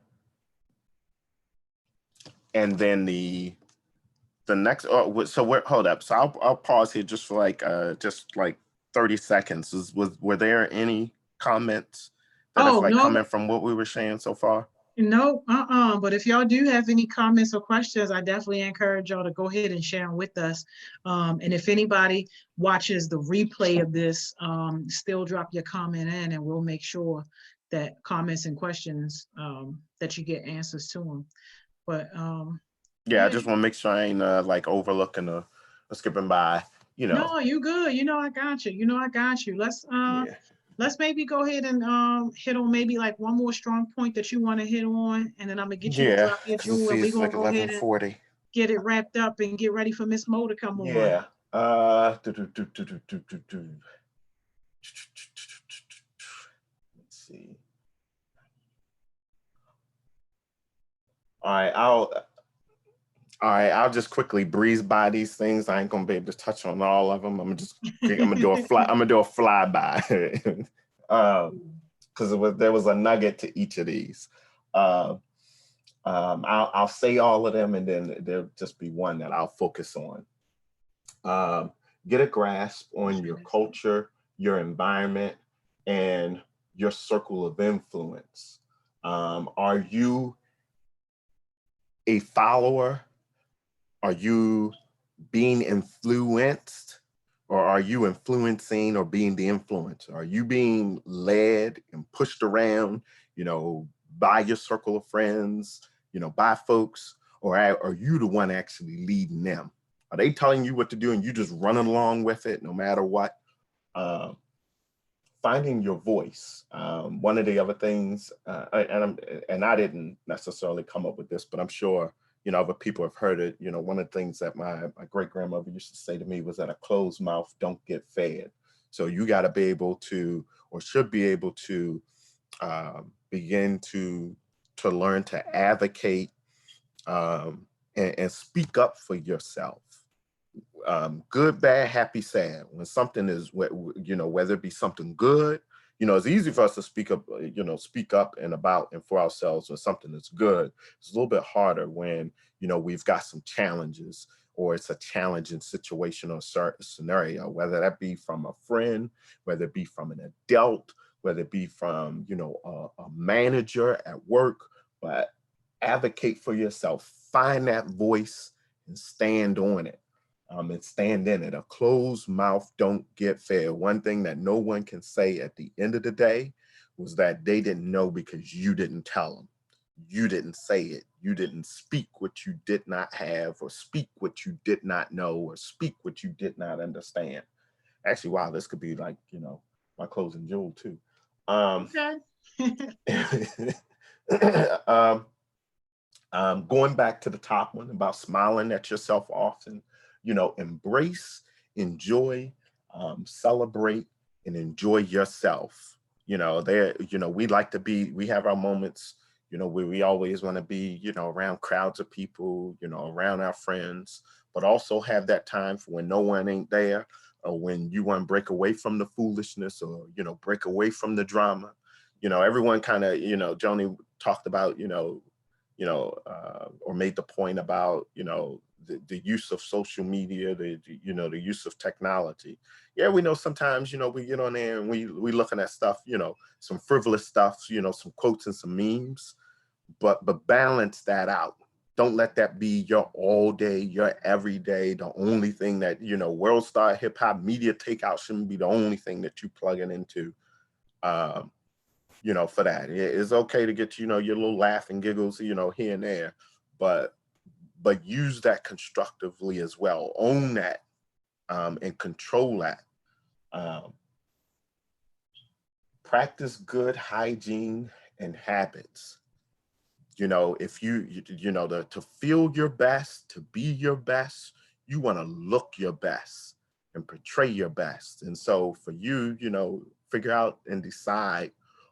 And then the next, hold up. So I'll pause here just for like 30 seconds. Were there any comments that coming from what we were sharing so far? No, but if y'all do have any comments or questions, I definitely encourage y'all to go ahead and share them with us. And if anybody watches the replay of this, still drop your comment in, and we'll make sure that comments and questions, that you get answers to them. But yeah, I just want to make sure I ain't like overlooking or skipping by, No, you good. I got you. I got you. Let's maybe go ahead and hit on maybe like one more strong point that you want to hit on, and then I'm gonna get you to drop your jewel, and we're gonna go ahead and get it wrapped up and get ready for Miss Mo to come on. Yeah. Let's see. All right, I'll just quickly breeze by these things. I ain't gonna be able to touch on all of them. I'm gonna do a flyby, because there was a nugget to each of these. I'll say all of them, and then there'll just be one that I'll focus on. Get a grasp on your culture, your environment, and your circle of influence. Are you a follower? Are you being influenced, or are you influencing or being the influencer? Are you being led and pushed around, by your circle of friends, by folks, or are you the one actually leading them? Are they telling you what to do and you just running along with it no matter what? Finding your voice. One of the other things, and I didn't necessarily come up with this, but I'm sure other people have heard it. One of the things that my great grandmother used to say to me was that a closed mouth don't get fed. So you got to be able to, or should be able to, begin to learn to advocate and speak up for yourself. Good, bad, happy, sad. When something is, whether it be something good, it's easy for us to speak up and about and for ourselves when something is good. It's a little bit harder when, we've got some challenges, or it's a challenging situation or certain scenario, whether that be from a friend, whether it be from an adult, whether it be from, a manager at work. But advocate for yourself, find that voice and stand on it. And stand in it. A closed mouth don't get fed. One thing that no one can say at the end of the day was that they didn't know because you didn't tell them. You didn't say it. You didn't speak what you did not have, or speak what you did not know, or speak what you did not understand. Actually, wow, this could be like, my closing jewel too. Okay. Going back to the top one about smiling at yourself often. Embrace, enjoy, celebrate, and enjoy yourself. We like to be, we have our moments, where we always want to be, around crowds of people, around our friends, but also have that time for when no one ain't there, or when you want to break away from the foolishness, or, break away from the drama. Everyone kind of, Joni talked about, or made the point about, the use of social media, the use of technology. Yeah, we know sometimes, we get on there and we looking at stuff, some frivolous stuff, some quotes and some memes, but balance that out. Don't let that be your all day, your everyday, the only thing that, world star hip hop media takeout shouldn't be the only thing that you plug it into. for that. It's okay to get, your little laugh and giggles, here and there, but use that constructively as well. Own that, and control that. Practice good hygiene and habits. If to feel your best, to be your best, you want to look your best and portray your best. And so for you, figure out and decide,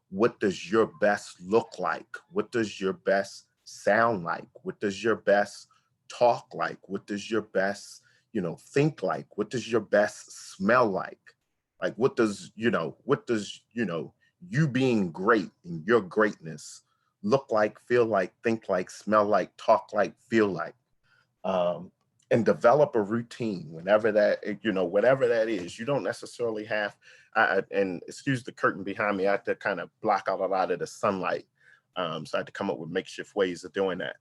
what does your best look like? What does your best sound like? What does your best talk like? What does your best, think like? What does your best smell like? Like, you being great and your greatness look like, feel like, think like, smell like, talk like, feel like? And develop a routine whenever that, whatever that is. You don't necessarily have, and excuse the curtain behind me, I had to kind of block out a lot of the sunlight. So I had to come up with makeshift ways of doing that.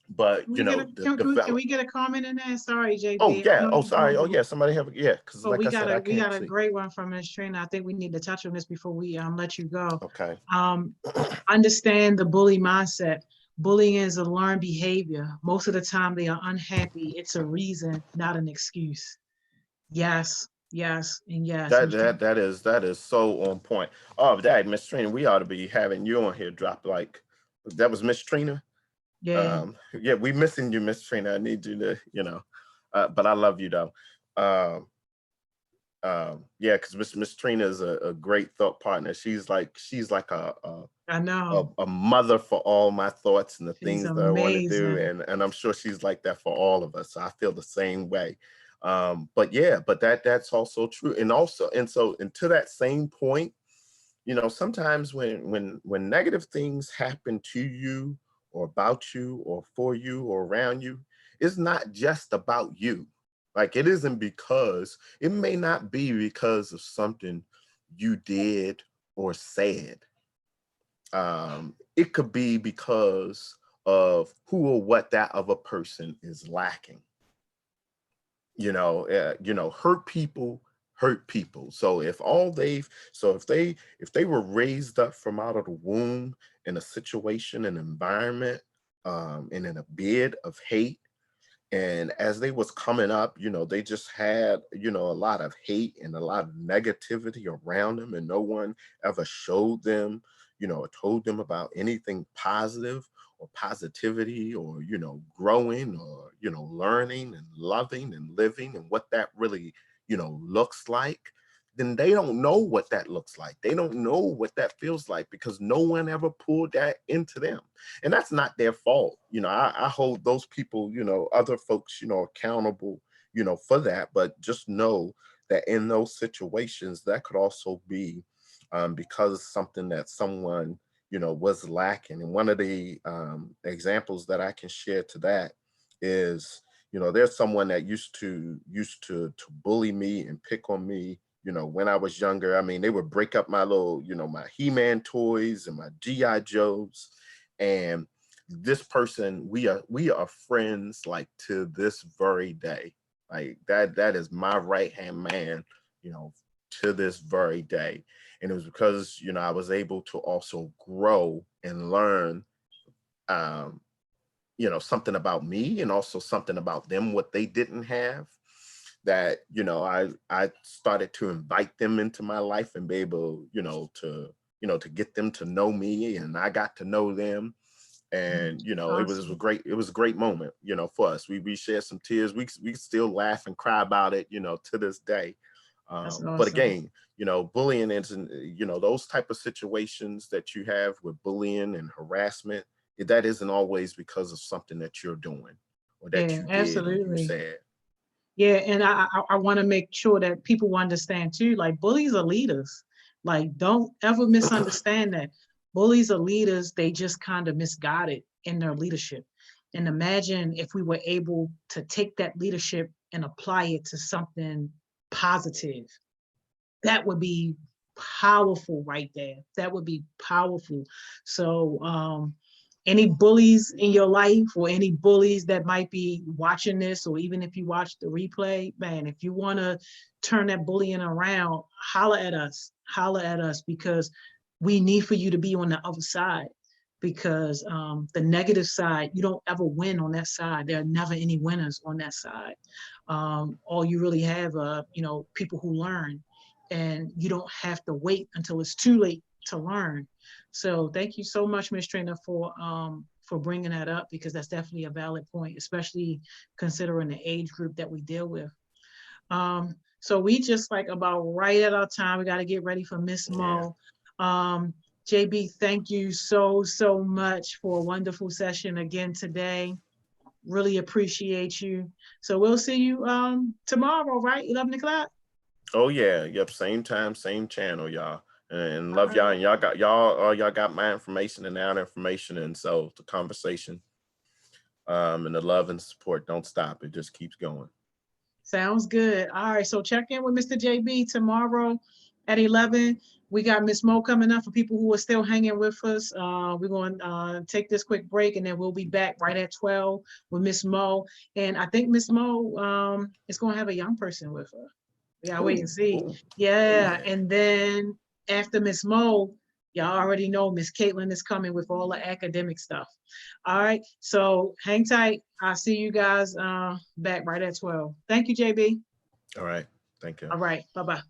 But can we get a comment in there? Sorry, JB. Oh yeah. Oh sorry. Oh yeah. Somebody have because Oh, like we I said, I we got can't a see. great one from Ms. Trina. I think we need to touch on this before we let you go. Okay. Understand the bully mindset. Bullying is a learned behavior. Most of the time they are unhappy. It's a reason, not an excuse. Yes, yes, and yes. That is so on point. Oh, Dad, Miss Trina, we ought to be having you on here. Drop like that was Miss Trina. Yeah. Yeah, we missing you, Miss Trina. I need you to, but I love you though. Yeah, because Miss Trina is a great thought partner. She's like I know. a mother for all my thoughts and the She's things that I want to do, amazing. and I'm sure she's like that for all of us. So I feel the same way. But yeah, but that's also true, and to that same point, sometimes when negative things happen to you or about you or for you or around you, it's not just about you. Like it may not be because of something you did or said. It could be because of who or what that other person is lacking. Hurt people hurt people. So if they were raised up from out of the womb in a situation, an environment, and in a bed of hate, and as they was coming up, they just had, a lot of hate and a lot of negativity around them, and no one ever showed them, or told them about anything positive or positivity or, growing or, learning and loving and living and what that really, looks like. Then they don't know what that looks like. They don't know what that feels like because no one ever pulled that into them. And that's not their fault. I hold those people, other folks, accountable, for that. But just know that in those situations, that could also be because something that someone, was lacking. And one of the examples that I can share to that is, there's someone that used to bully me and pick on me, when I was younger. I mean, they would break up my little, my He-Man toys and my G.I. Joes. And this person, we are friends like to this very day. Like that is my right-hand man, to this very day. And it was because, I was able to also grow and learn, something about me and also something about them, what they didn't have, that, I started to invite them into my life and be able, to get them to know me, and I got to know them. And, Awesome. it was a great moment, for us. We shared some tears. We still laugh and cry about it, to this day. That's But awesome. again, bullying is, those type of situations that you have with bullying and harassment, that isn't always because of something that you're doing or that Yeah, you did or you absolutely. said. Yeah, and I want to make sure that people understand too, like bullies are leaders. Like, don't ever misunderstand that. Bullies are leaders, they just kind of misguided in their leadership. And imagine if we were able to take that leadership and apply it to something positive. That would be powerful right there. That would be powerful. So any bullies in your life or any bullies that might be watching this, or even if you watch the replay, man, if you want to turn that bullying around, holler at us, because we need for you to be on the other side, because the negative side, you don't ever win on that side. There are never any winners on that side. All you really have are, people who learn, and you don't have to wait until it's too late to learn. So thank you so much, Ms. Trainer, for bringing that up, because that's definitely a valid point, especially considering the age group that we deal with. So we just like about right at our time. We got to get ready for Miss Mo. JB, thank you so much for a wonderful session again today. Really appreciate you. So we'll see you tomorrow, right? 11 o'clock. Oh yeah, yep. Same time, same channel, y'all. And love y'all. And y'all got my information and our information. And so the conversation and the love and support don't stop. It just keeps going. Sounds good. All right. So check in with Mr. JB tomorrow at 11. We got Miss Mo coming up for people who are still hanging with us. We're going to take this quick break, and then we'll be back right at 12 with Miss Mo. And I think Miss Mo is going to have a young person with her. We gotta wait and see. Yeah. And then after Miss Mo, y'all already know Miss Kaitlyn is coming with all the academic stuff. All right. So hang tight. I'll see you guys back right at 12. Thank you, JB. All right. Thank you. All right. Bye-bye.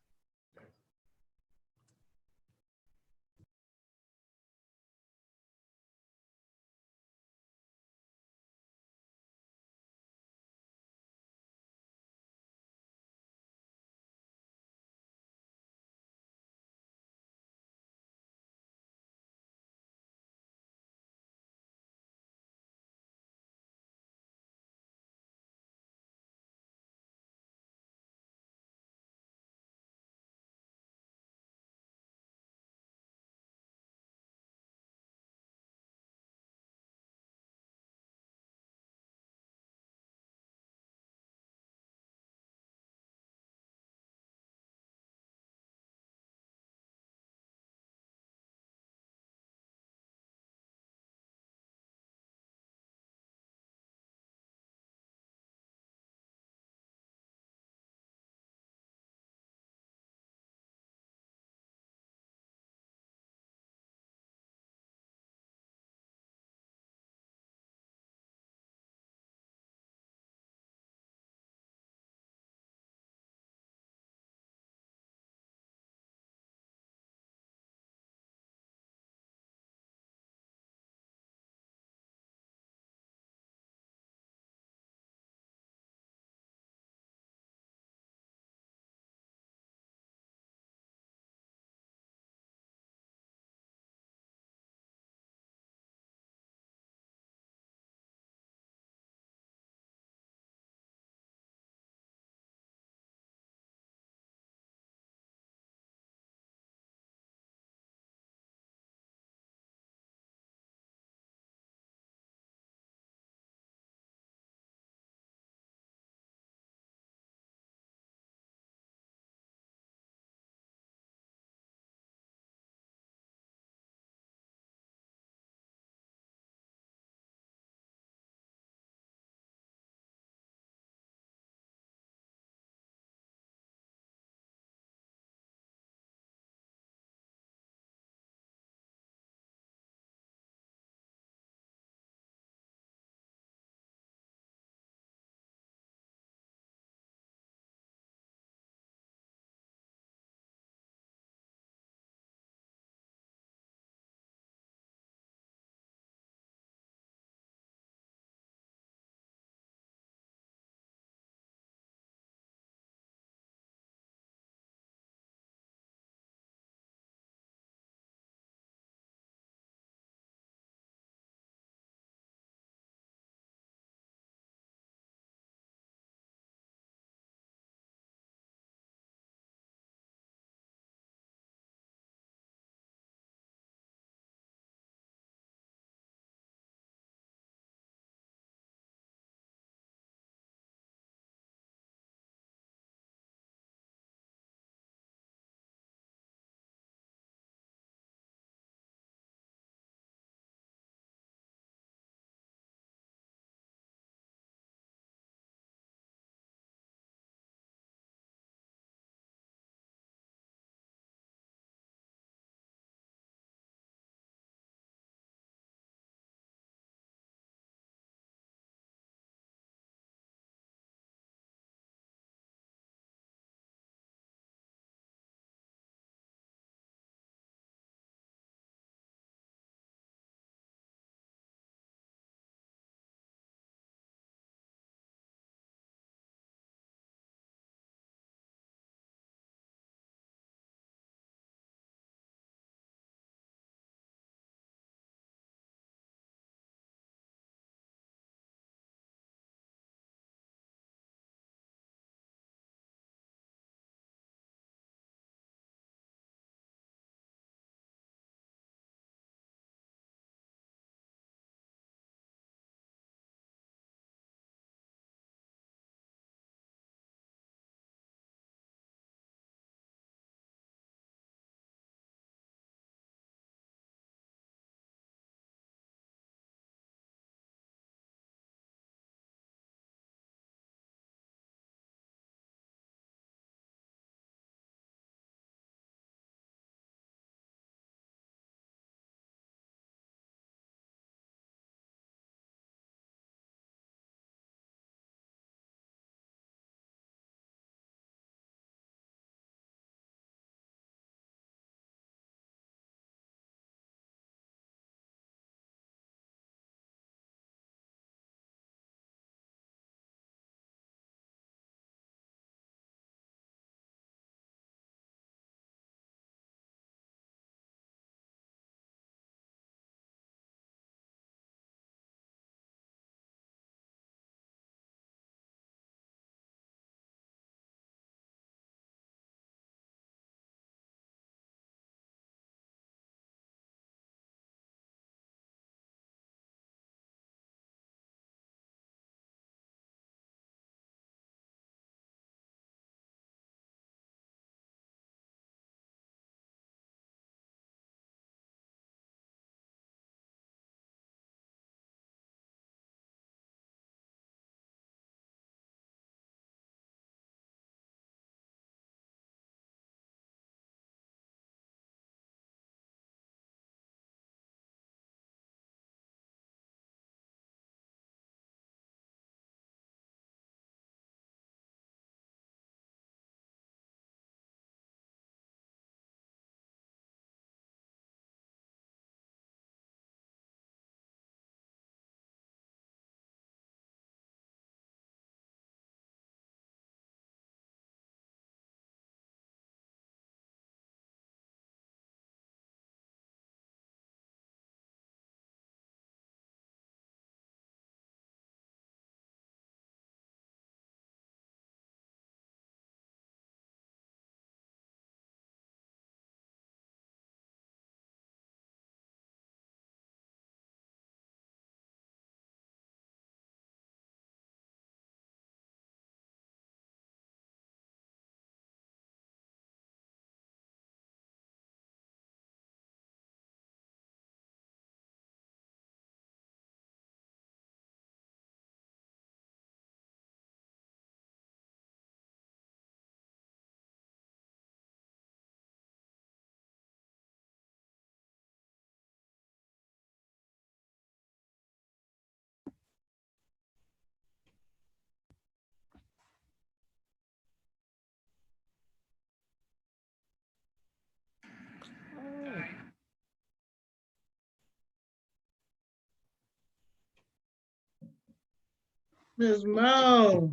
Miss Mo,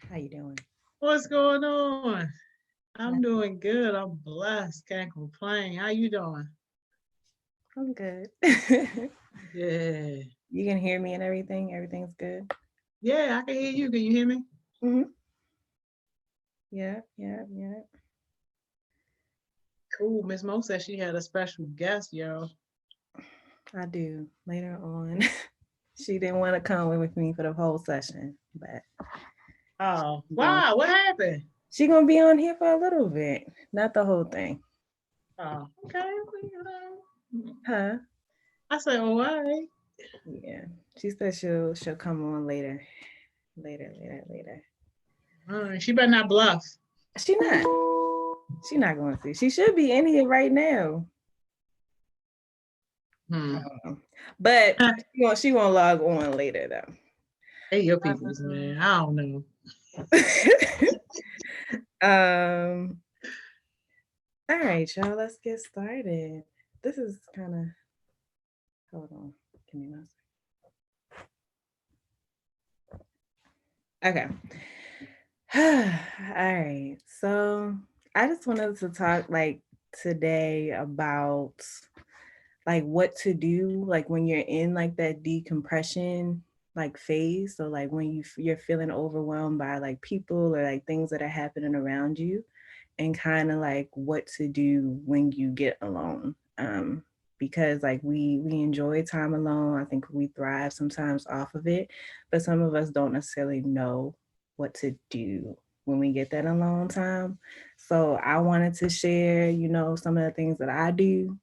How you doing? what's going on? I'm doing good. I'm blessed. Can't complain. How you doing? I'm good. Yeah. You can hear me and everything? Everything's good? Yeah, I can hear you. Can you hear me? Mm-hmm. Yeah. Cool. Miss Mo said she had a special guest, yo. I do. Later on. She didn't want to come with me for the whole session, but Oh, wow. What happened? she gonna be on here for a little bit, not the whole thing. Oh, okay. You know. Huh? I said, oh, all right. Yeah. She said she'll come on later. Later. All right. She better not bluff. She not. She not going to. She should be in here right now. But she won't log on later though. Hey, your people's man. I don't know. All right, y'all, let's get started. This is kind of, hold on, give me one second. Okay. All right, so I just wanted to talk like today about like what to do like when you're in like that decompression like phase. So like when you're feeling overwhelmed by like people or like things that are happening around you, and kind of like what to do when you get alone. Because like we enjoy time alone. I think we thrive sometimes off of it, but some of us don't necessarily know what to do when we get that alone time. So I wanted to share, some of the things that I do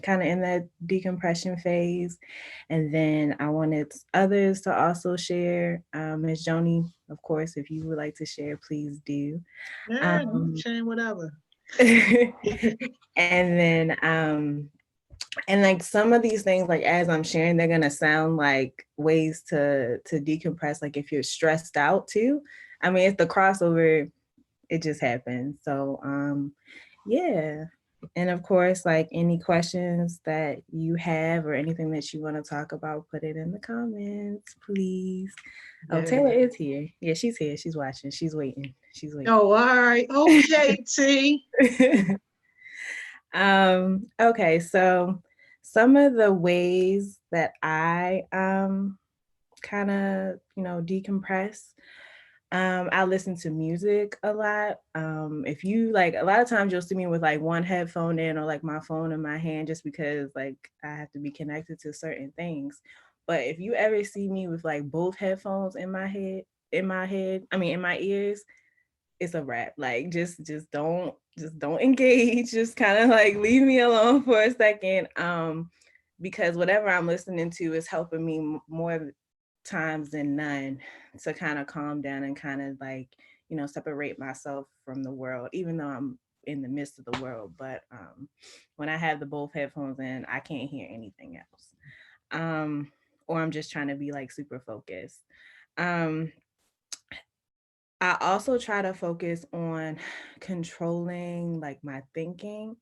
kind of in that decompression phase. And then I wanted others to also share. Ms. Joni, of course, if you would like to share, please do. Yeah, sharing whatever. And then and like some of these things, like as I'm sharing, they're gonna sound like ways to decompress, like if you're stressed out too. I mean, it's the crossover, it just happened. So yeah. And of course, like any questions that you have or anything that you want to talk about, put it in the comments, please. Oh, Taylor is here. Yeah, she's here. She's watching. She's waiting. Oh, all right. Okay, T. Okay, so some of the ways that I kind of, decompress. I listen to music a lot. If you like, a lot of times you'll see me with like one headphone in or like my phone in my hand, just because like I have to be connected to certain things. But if you ever see me with like both headphones in my ears, it's a wrap. Like just don't engage. Just kind of like leave me alone for a second. Because whatever I'm listening to is helping me more times than none to kind of calm down and kind of like, separate myself from the world, even though I'm in the midst of the world. But when I have the both headphones in, I can't hear anything else. Or I'm just trying to be like super focused. I also try to focus on controlling like my thinking,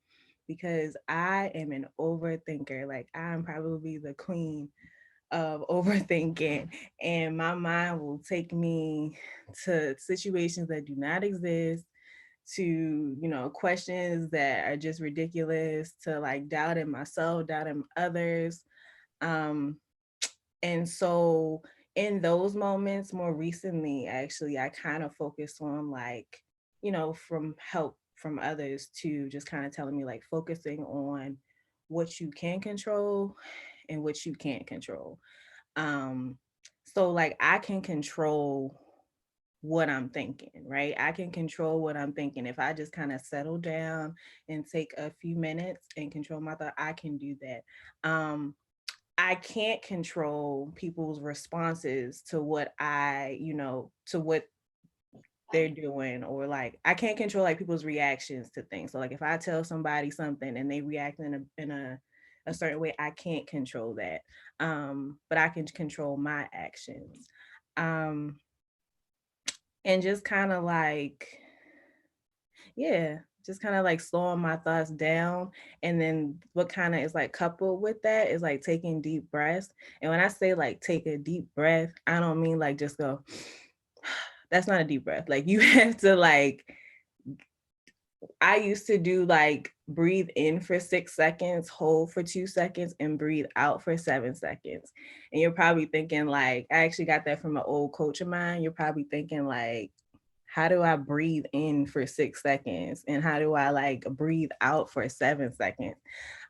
because I am an overthinker. Like I'm probably the queen of overthinking, and my mind will take me to situations that do not exist, to questions that are just ridiculous, to like doubting myself, doubting others. And so in those moments, more recently, actually, I kind of focused on like, from help from others to just kind of telling me like focusing on what you can control and what you can't control. So like I can control what I'm thinking, right? I can control what I'm thinking. If I just kind of settle down and take a few minutes and control my thought, I can do that. I can't control people's responses to what to what they're doing, or like I can't control like people's reactions to things. So like if I tell somebody something and they react in a certain way, I can't control that. But I can control my actions. And just kind of like, yeah, just kind of like slowing my thoughts down. And then what kind of is like coupled with that is like taking deep breaths. And when I say like take a deep breath, I don't mean like just go, that's not a deep breath. Like you have to like, I used to do like breathe in for 6 seconds, hold for 2 seconds, and breathe out for 7 seconds. And you're probably thinking like, I actually got that from an old coach of mine. You're probably thinking like, how do I breathe in for 6 seconds? And how do I like breathe out for 7 seconds?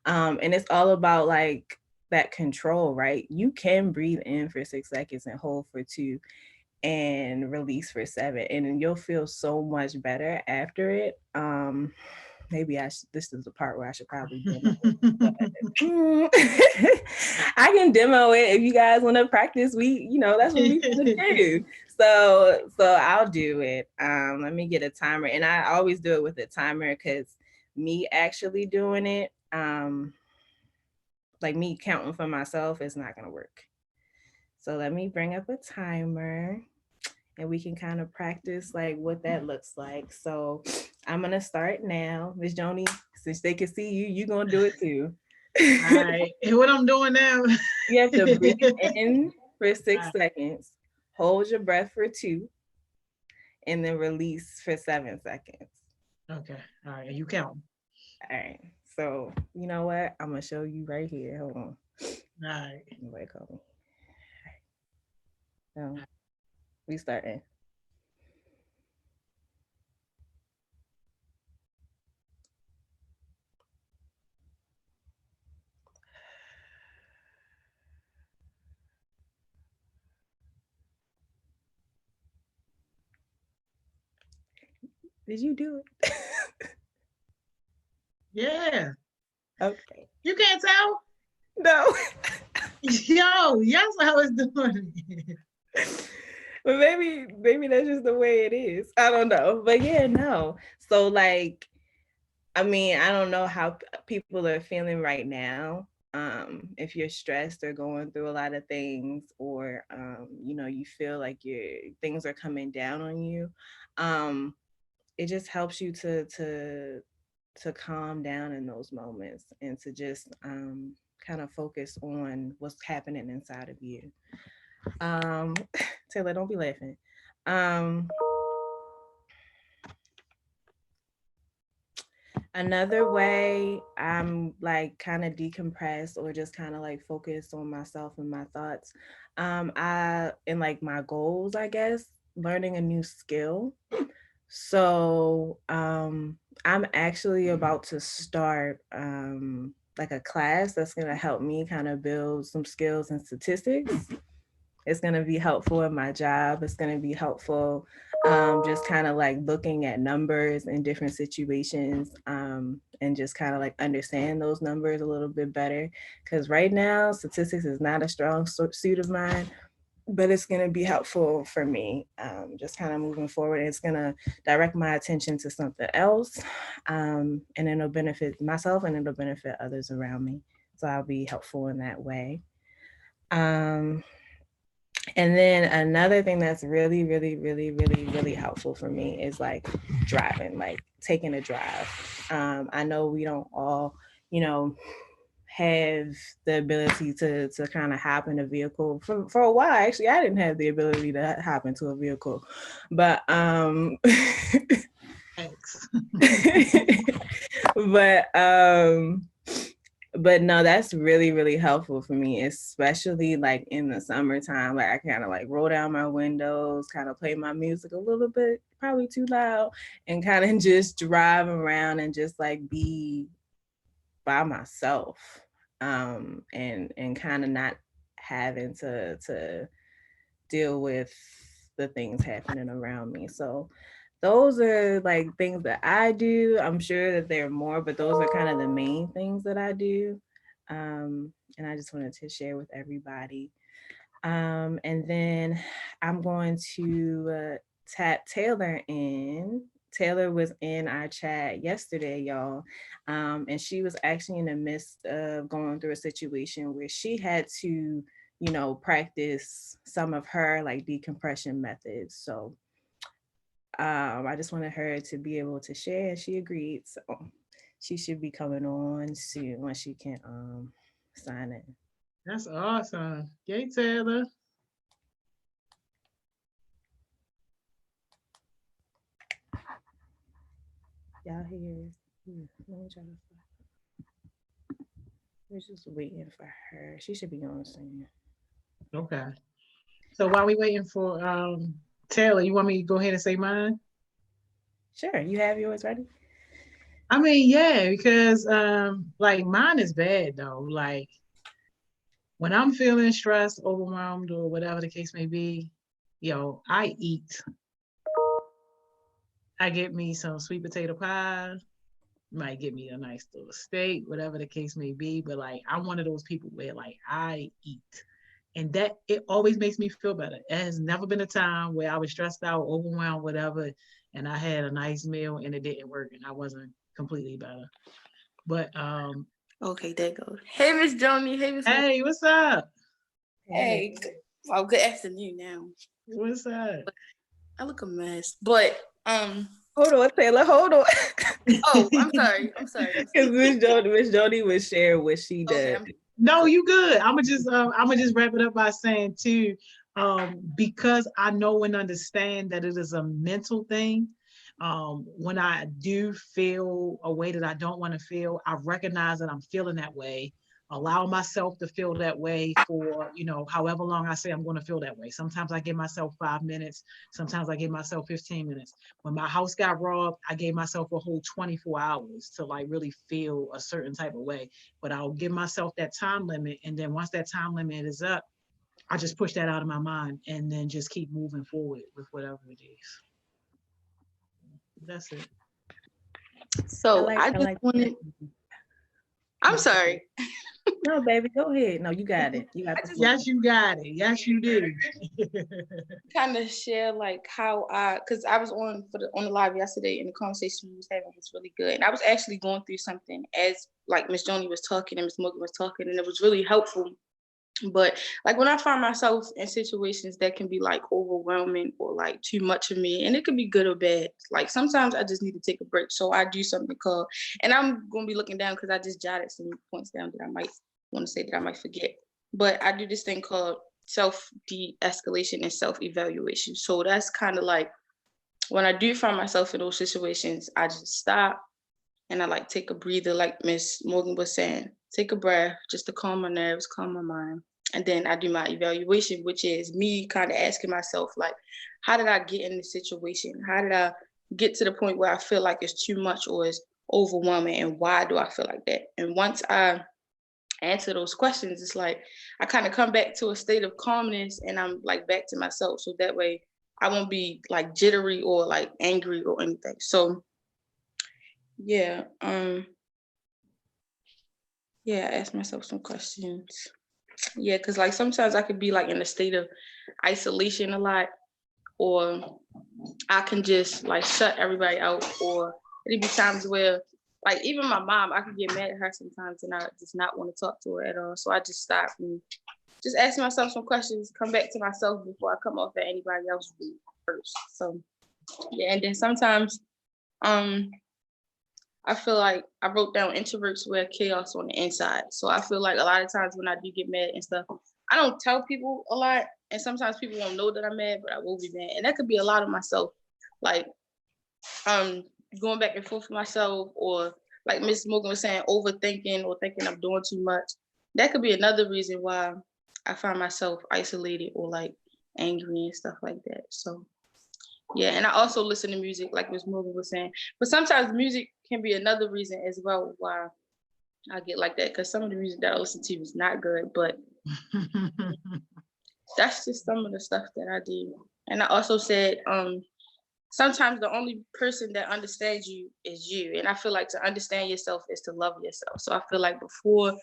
And it's all about like that control, right? You can breathe in for 6 seconds and hold for 2 and release for 7, and you'll feel so much better after it. Maybe this is the part where I should probably demo it. I can demo it if you guys want to practice. That's what we gonna do. So I'll do it. Let me get a timer, and I always do it with a timer because me actually doing it, like me counting for myself, is not gonna work. So let me bring up a timer and we can kind of practice like what that looks like. So I'm gonna start now. Miss Joni, since they can see you, you're gonna do it too. All right. And what I'm doing now? You have to breathe in for 6 seconds, hold your breath for 2, and then release for 7 seconds. Okay. All right. You count. All right. So you know what? I'm gonna show you right here. Hold on. All right. Nobody call me. All right. So we starting. Did you do it? Yeah. Okay. You can't tell? No. Yo, yes, I was doing it. But maybe that's just the way it is. I don't know. But yeah, no. So like, I mean, I don't know how people are feeling right now. If you're stressed or going through a lot of things, or you feel like your things are coming down on you. It just helps you to calm down in those moments and to just kind of focus on what's happening inside of you. Taylor, don't be laughing. Another way I'm like kind of decompressed or just kind of like focus on myself and my thoughts. I in like my goals, I guess, learning a new skill. So I'm actually about to start like a class that's gonna help me kind of build some skills in statistics. It's going to be helpful in my job. It's going to be helpful just kind of like looking at numbers in different situations and just kind of like understand those numbers a little bit better. Because right now, statistics is not a strong suit of mine, but it's going to be helpful for me just kind of moving forward. It's going to direct my attention to something else and it'll benefit myself and it'll benefit others around me. So I'll be helpful in that way. And then another thing that's really, really, really, really, really helpful for me is like driving, like taking a drive. I know we don't all, have the ability to kind of hop in a vehicle. For a while, actually, I didn't have the ability to hop into a vehicle, but Thanks. But no, that's really, really helpful for me, especially like in the summertime. Like I kind of like roll down my windows, kind of play my music a little bit, probably too loud, and kind of just drive around and just like be by myself, and kind of not having to deal with the things happening around me. So those are like things that I do. I'm sure that there are more, but those are kind of the main things that I do. And I just wanted to share with everybody. And then I'm going to tap Taylor in. Taylor was in our chat yesterday, y'all. And she was actually in the midst of going through a situation where she had to, practice some of her like decompression methods. So I just wanted her to be able to share, and she agreed. So she should be coming on soon when she can sign in. That's awesome. Yay, Taylor. Y'all hear? Let me try to. We're just waiting for her. She should be on soon. Okay. So while we waiting for Taylor, you want me to go ahead and say mine? Sure, you have yours ready? I mean, yeah, because like mine is bad though. Like when I'm feeling stressed, overwhelmed, or whatever the case may be, I eat. I get me some sweet potato pie, might get me a nice little steak, whatever the case may be. But like I'm one of those people where like I eat. And that it always makes me feel better. It has never been a time where I was stressed out, overwhelmed, whatever, and I had a nice meal and it didn't work and I wasn't completely better. But Okay, there goes. Hey, Miss Joni. Hey, Miss. hey, what's up? Hey. Well, good afternoon now. What's up? I look a mess, but Hold on, Taylor. Hold on. Oh, I'm sorry. Because Miss Joni was sharing what she did. Okay, No, you good. I'ma just wrap it up by saying too, because I know and understand that it is a mental thing. When I do feel a way that I don't want to feel, I recognize that I'm feeling that way. Allow myself to feel that way for, however long I say I'm going to feel that way. Sometimes I give myself 5 minutes. Sometimes I give myself 15 minutes. When my house got robbed, I gave myself a whole 24 hours to like really feel a certain type of way. But I'll give myself that time limit. And then once that time limit is up, I just push that out of my mind and then just keep moving forward with whatever it is. That's it. so I just wanted. I'm sorry. No, baby, go ahead. No, you got it. You got Yes, you got it. Yes, you do. Kind of share like how because I was on the live yesterday and the conversation we was having was really good, and I was actually going through something as like Miss Joni was talking and Miss Morgan was talking, and it was really helpful. But like when I find myself in situations that can be like overwhelming or like too much of me, and it could be good or bad. Like sometimes I just need to take a break, so I do something called, and I'm gonna be looking down because I just jotted some points down that I might want to say that I might forget. But I do this thing called self de-escalation and self-evaluation. So that's kind of like when I do find myself in those situations, I just stop and I like take a breather, like Miss Morgan was saying, take a breath just to calm my nerves, calm my mind. And then I do my evaluation, which is me kind of asking myself, like, how did I get in this situation? How did I get to the point where I feel like it's too much or it's overwhelming? And why do I feel like that? And once I answer those questions, it's like I kind of come back to a state of calmness and I'm like back to myself. So that way I won't be like jittery or like angry or anything. So yeah, ask myself some questions. Yeah, because like sometimes I could be like in a state of isolation a lot, or I can just like shut everybody out, or it'd be times where like even my mom, I could get mad at her sometimes and I just not want to talk to her at all. So I just stop and just ask myself some questions, come back to myself before I come off at anybody else first. So yeah, and then sometimes I feel like I wrote down introverts wear chaos on the inside. So I feel like a lot of times when I do get mad and stuff, I don't tell people a lot. And sometimes people won't know that I'm mad, but I will be mad. And that could be a lot of myself. Like going back and forth with myself, or like Miss Morgan was saying, overthinking or thinking I'm doing too much. That could be another reason why I find myself isolated or like angry and stuff like that. So yeah, and I also listen to music, like Miss Morgan was saying. But sometimes music can be another reason as well why I get like that, because some of the music that I listen to is not good, but that's just some of the stuff that I do. And I also said, sometimes the only person that understands you is you. And I feel like to understand yourself is to love yourself. So I feel like before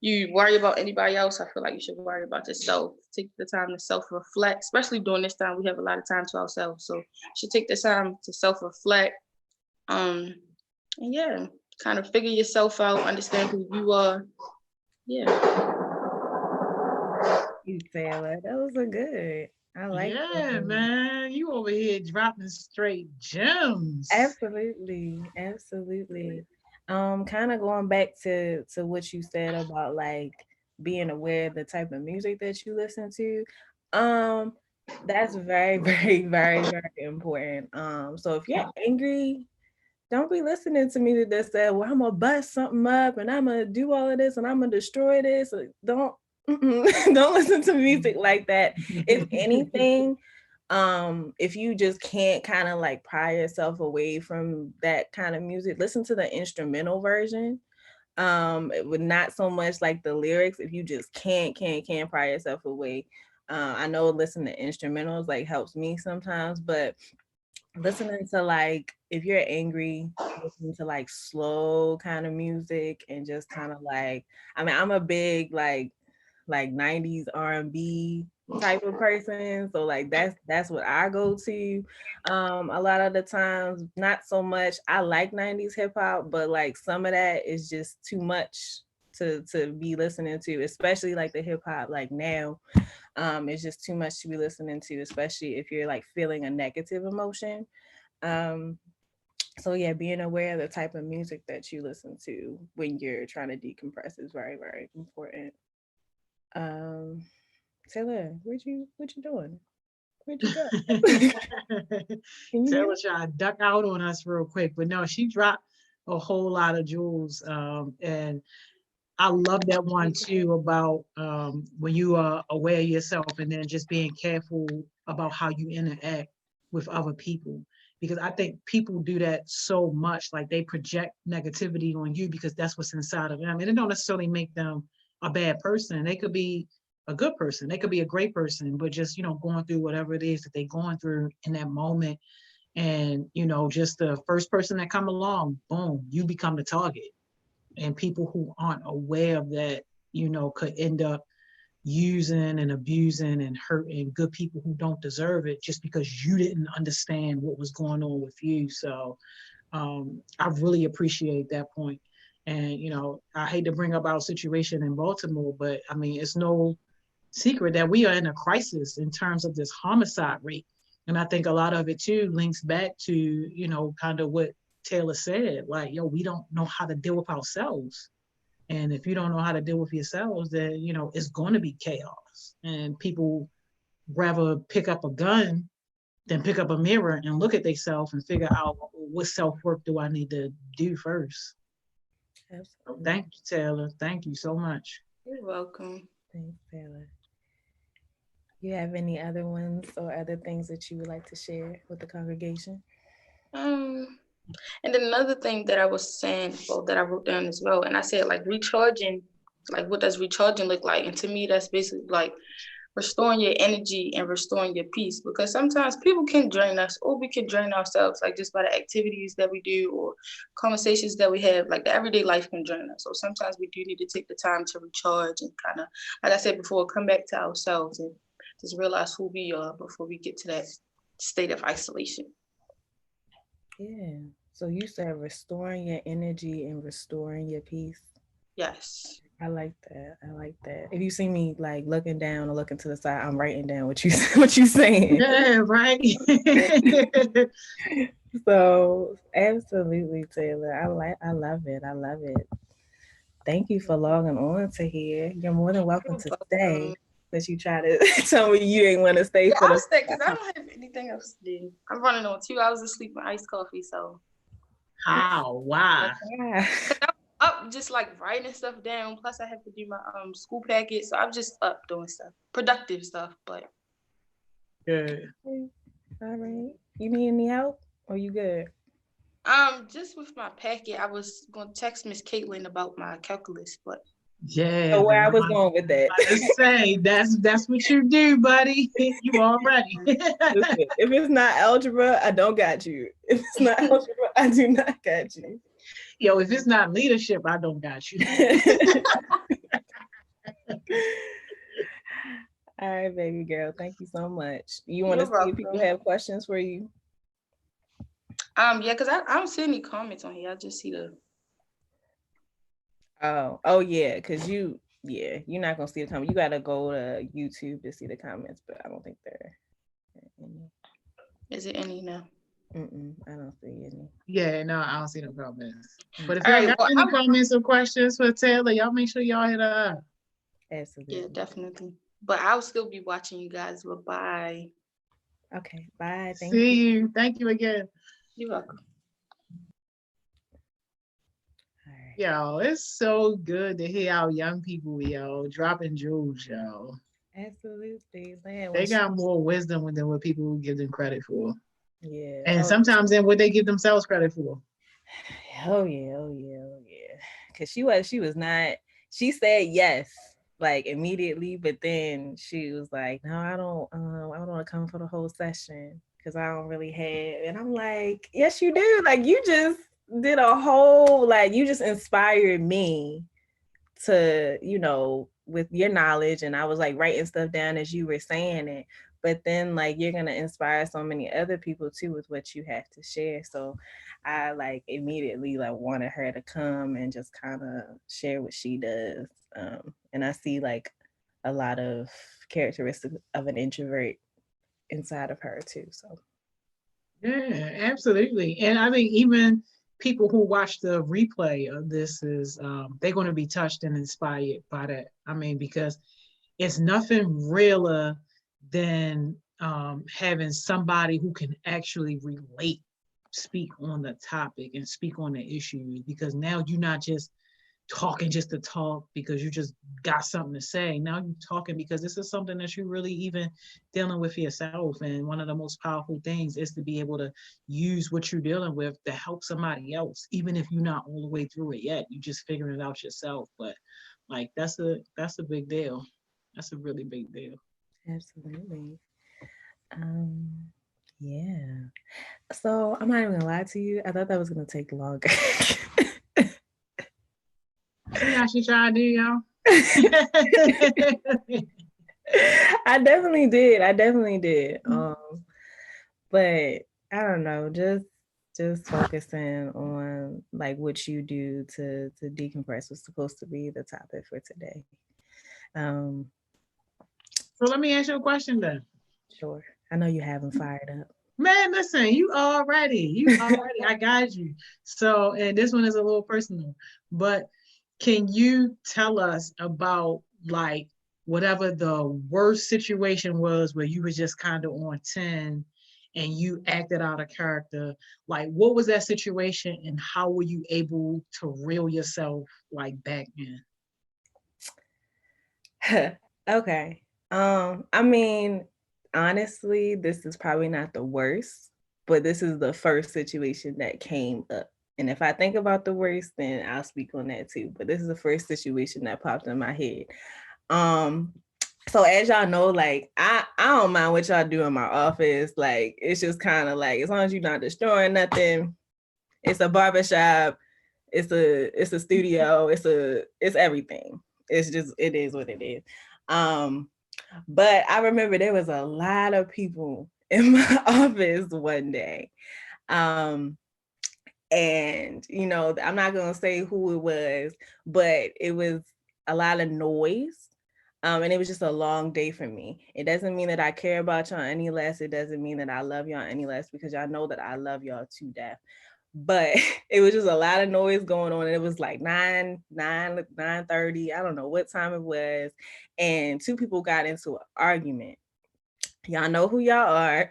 you worry about anybody else, I feel like you should worry about yourself. Take the time to self-reflect, especially during this time. We have a lot of time to ourselves. So you should take the time to self-reflect. And yeah, kind of figure yourself out, understand who you are. Yeah. You, Taylor. That was a good. I like Yeah, that. man. You over here dropping straight gems. Absolutely, absolutely. Kind of going back to what you said about like being aware of the type of music that you listen to. Um, that's very, very, very, very important. So if you're angry, don't be listening to music that said, "Well, I'm gonna bust something up and I'm gonna do all of this and I'm gonna destroy this." Don't don't listen to music like that. If anything, if you just can't kind of like pry yourself away from that kind of music, listen to the instrumental version. It would not so much like the lyrics. If you just can't pry yourself away. I know listening to instrumentals like helps me sometimes, but listening to like if you're angry, listening to like slow kind of music and just kind of like, I mean, I'm a big like 90s R&B type of person, so like that's what I go to. A lot of the times, not so much. I like 90s hip hop, but like some of that is just too much to be listening to, especially like the hip hop like now. It's just too much to be listening to, especially if you're like feeling a negative emotion. um so yeah, being aware of the type of music that you listen to when you're trying to decompress is very, very important. um Taylor, what you doing? Where'd you go? Can you hear Taylor me? tried to duck out on us real quick, but no, she dropped a whole lot of jewels. And I love that one too about when you are aware of yourself and then just being careful about how you interact with other people. Because I think people do that so much, like they project negativity on you because that's what's inside of them. And it don't necessarily make them a bad person. They could be a good person. They could be a great person, but just, going through whatever it is that they're going through in that moment. And, just the first person that come along, boom, you become the target. And people who aren't aware of that, could end up using and abusing and hurting good people who don't deserve it just because you didn't understand what was going on with you. So I really appreciate that point. And, I hate to bring up our situation in Baltimore, but I mean, it's no secret that we are in a crisis in terms of this homicide rate. And I think a lot of it too links back to, kind of what Taylor said, like, we don't know how to deal with ourselves. And if you don't know how to deal with yourselves, then, it's going to be chaos. And people rather pick up a gun than pick up a mirror and look at themselves and figure out what self-work do I need to do first. So Absolutely. thank you, Taylor. Thank you so much. You're welcome. Thanks, Taylor. You have any other ones or other things that you would like to share with the congregation? Um, and then another thing that I was saying, well, that I wrote down as well, and I said like recharging, like what does recharging look like? And to me, that's basically like restoring your energy and restoring your peace, because sometimes people can drain us or we can drain ourselves, like just by the activities that we do or conversations that we have. Like the everyday life can drain us, so sometimes we do need to take the time to recharge and kind of, like I said before, come back to ourselves and just realize who we are before we get to that state of isolation. Yeah. So you said restoring your energy and restoring your peace. Yes. I like that. I like that. If you see me like looking down or looking to the side, I'm writing down what you what you saying. Yeah, right. So absolutely, Taylor. I love it. I love it. Thank you for logging on to here. You're more than welcome to stay. But you try to tell me you didn't want to stay Yeah, for I'll the stay because I don't have anything else to do. I'm running on 2 hours of sleep and iced coffee, so How? Why? yeah. up just like writing stuff down. Plus, I have to do my school packet, so I'm just up doing stuff, productive stuff. But Good. All right. You need any help? Or you good? just with my packet, I was gonna text Miss Kaitlyn about my calculus, but Yeah, So the where I was one going with that. I just say that's what you do, buddy. You already. Listen, if it's not algebra, I don't got you. If it's not algebra, I do not got you. Yo, if it's not leadership, I don't got you. All right, baby girl. Thank you so much. You want to you're see if people welcome. have questions for you? Yeah, because I don't see any comments on here. I just see the. Oh yeah, because you're not gonna see the comment. You gotta go to YouTube to see the comments, but I don't think they're Is it any now? I don't see any. Yeah, no, I don't see no comments. But if All y'all right. got Well, any comments or questions for Taylor, y'all make sure y'all hit her up. Absolutely. yeah, definitely. But I'll still be watching you guys. Bye-bye. Okay, bye. Thank See you. you. Thank you again. You're welcome. All right. Yo, it's so good to hear our young people, yo, dropping jewels, yo. Absolutely. Man, They got more wisdom than what people give them credit for. yeah. And sometimes than what they give themselves credit for. Oh yeah, oh yeah, oh yeah. Cause she was not, she said yes, like immediately, but then she was like, no, I don't want to come for the whole session because I don't really have. And I'm like, yes, you do. Like you just did a whole, like you just inspired me to, with your knowledge. And I was like writing stuff down as you were saying it. But then like you're gonna inspire so many other people too with what you have to share. So I like immediately like wanted her to come and just kind of share what she does. And I see like a lot of characteristics of an introvert inside of her too. So Yeah, absolutely. And I think even people who watch the replay of this is they're going to be touched and inspired by that. I mean, because it's nothing realer than having somebody who can actually relate, speak on the topic and speak on the issues, because now you're not just talking just to talk because you just got something to say. Now you're talking because this is something that you're really even dealing with yourself. And one of the most powerful things is to be able to use what you're dealing with to help somebody else, even if you're not all the way through it yet. You just figuring it out yourself. But like that's a big deal. That's a really big deal. absolutely. Yeah. So I'm not even gonna lie to you. I thought that was gonna take longer. See how she trying to do, y'all? I definitely did. But I don't know, just focusing on like what you do to decompress was supposed to be the topic for today. Um, So let me ask you a question then. sure. I know you have them fired up. Man, listen, you already, I got you. So, and this one is a little personal, but can you tell us about like whatever the worst situation was where you were just kind of on 10 and you acted out of character? Like, what was that situation and how were you able to reel yourself like back in? Okay. I mean, honestly, this is probably not the worst, but this is the first situation that came up. And if I think about the worst, then I'll speak on that too. But this is the first situation that popped in my head. So as y'all know, like I don't mind what y'all do in my office. Like it's just kind of like as long as you're not destroying nothing, it's a barbershop, it's a studio, it's everything. It's just it is what it is. But I remember there was a lot of people in my office one day. And I'm not gonna say who it was, but it was a lot of noise. And it was just a long day for me. It doesn't mean that I care about y'all any less. It doesn't mean that I love y'all any less, because y'all know that I love y'all to death. But it was just a lot of noise going on. And it was like 9:30. I don't know what time it was. And two people got into an argument. Y'all know who y'all are.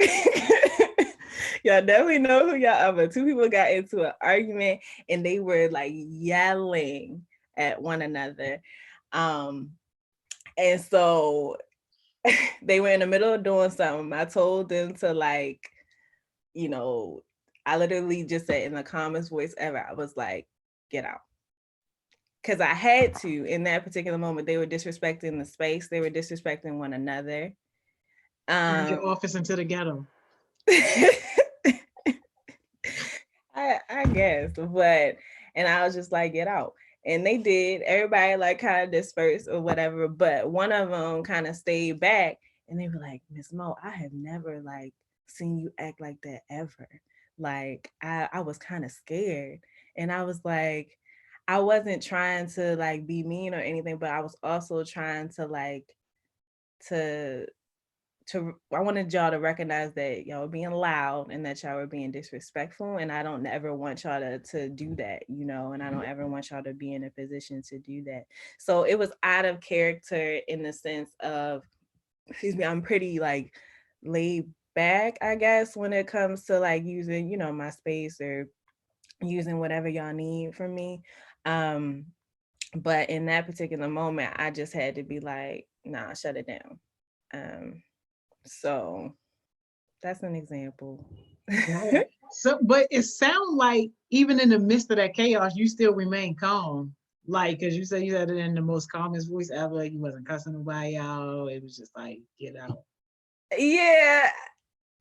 Y'all definitely know who y'all are, but two people got into an argument and they were like yelling at one another. And so they were in the middle of doing something. I told them to like, I literally just said in the calmest voice ever, I was like, get out. Because I had to in that particular moment. They were disrespecting the space. They were disrespecting one another. Turned your office into the ghetto. I guess, and I was just like, get out. And they did. Everybody like kind of dispersed or whatever, but one of them kind of stayed back and they were like, Miss Mo, I have never like seen you act like that ever. Like I was kind of scared. And I was like, I wasn't trying to like be mean or anything, but I was also trying to like to I wanted y'all to recognize that y'all were being loud and that y'all were being disrespectful. And I don't ever want y'all to do that, you know, and I don't ever want y'all to be in a position to do that. So it was out of character in the sense of, excuse me, I'm pretty like laid back, I guess, when it comes to like using, you know, my space or using whatever y'all need from me. But in that particular moment, I just had to be like, nah, shut it down. So that's an example. Right. So, but it sounds like even in the midst of that chaos, you still remain calm. Like, cause you said you had it in the most calmest voice ever. You wasn't cussing nobody out. It was just like, get out. Yeah,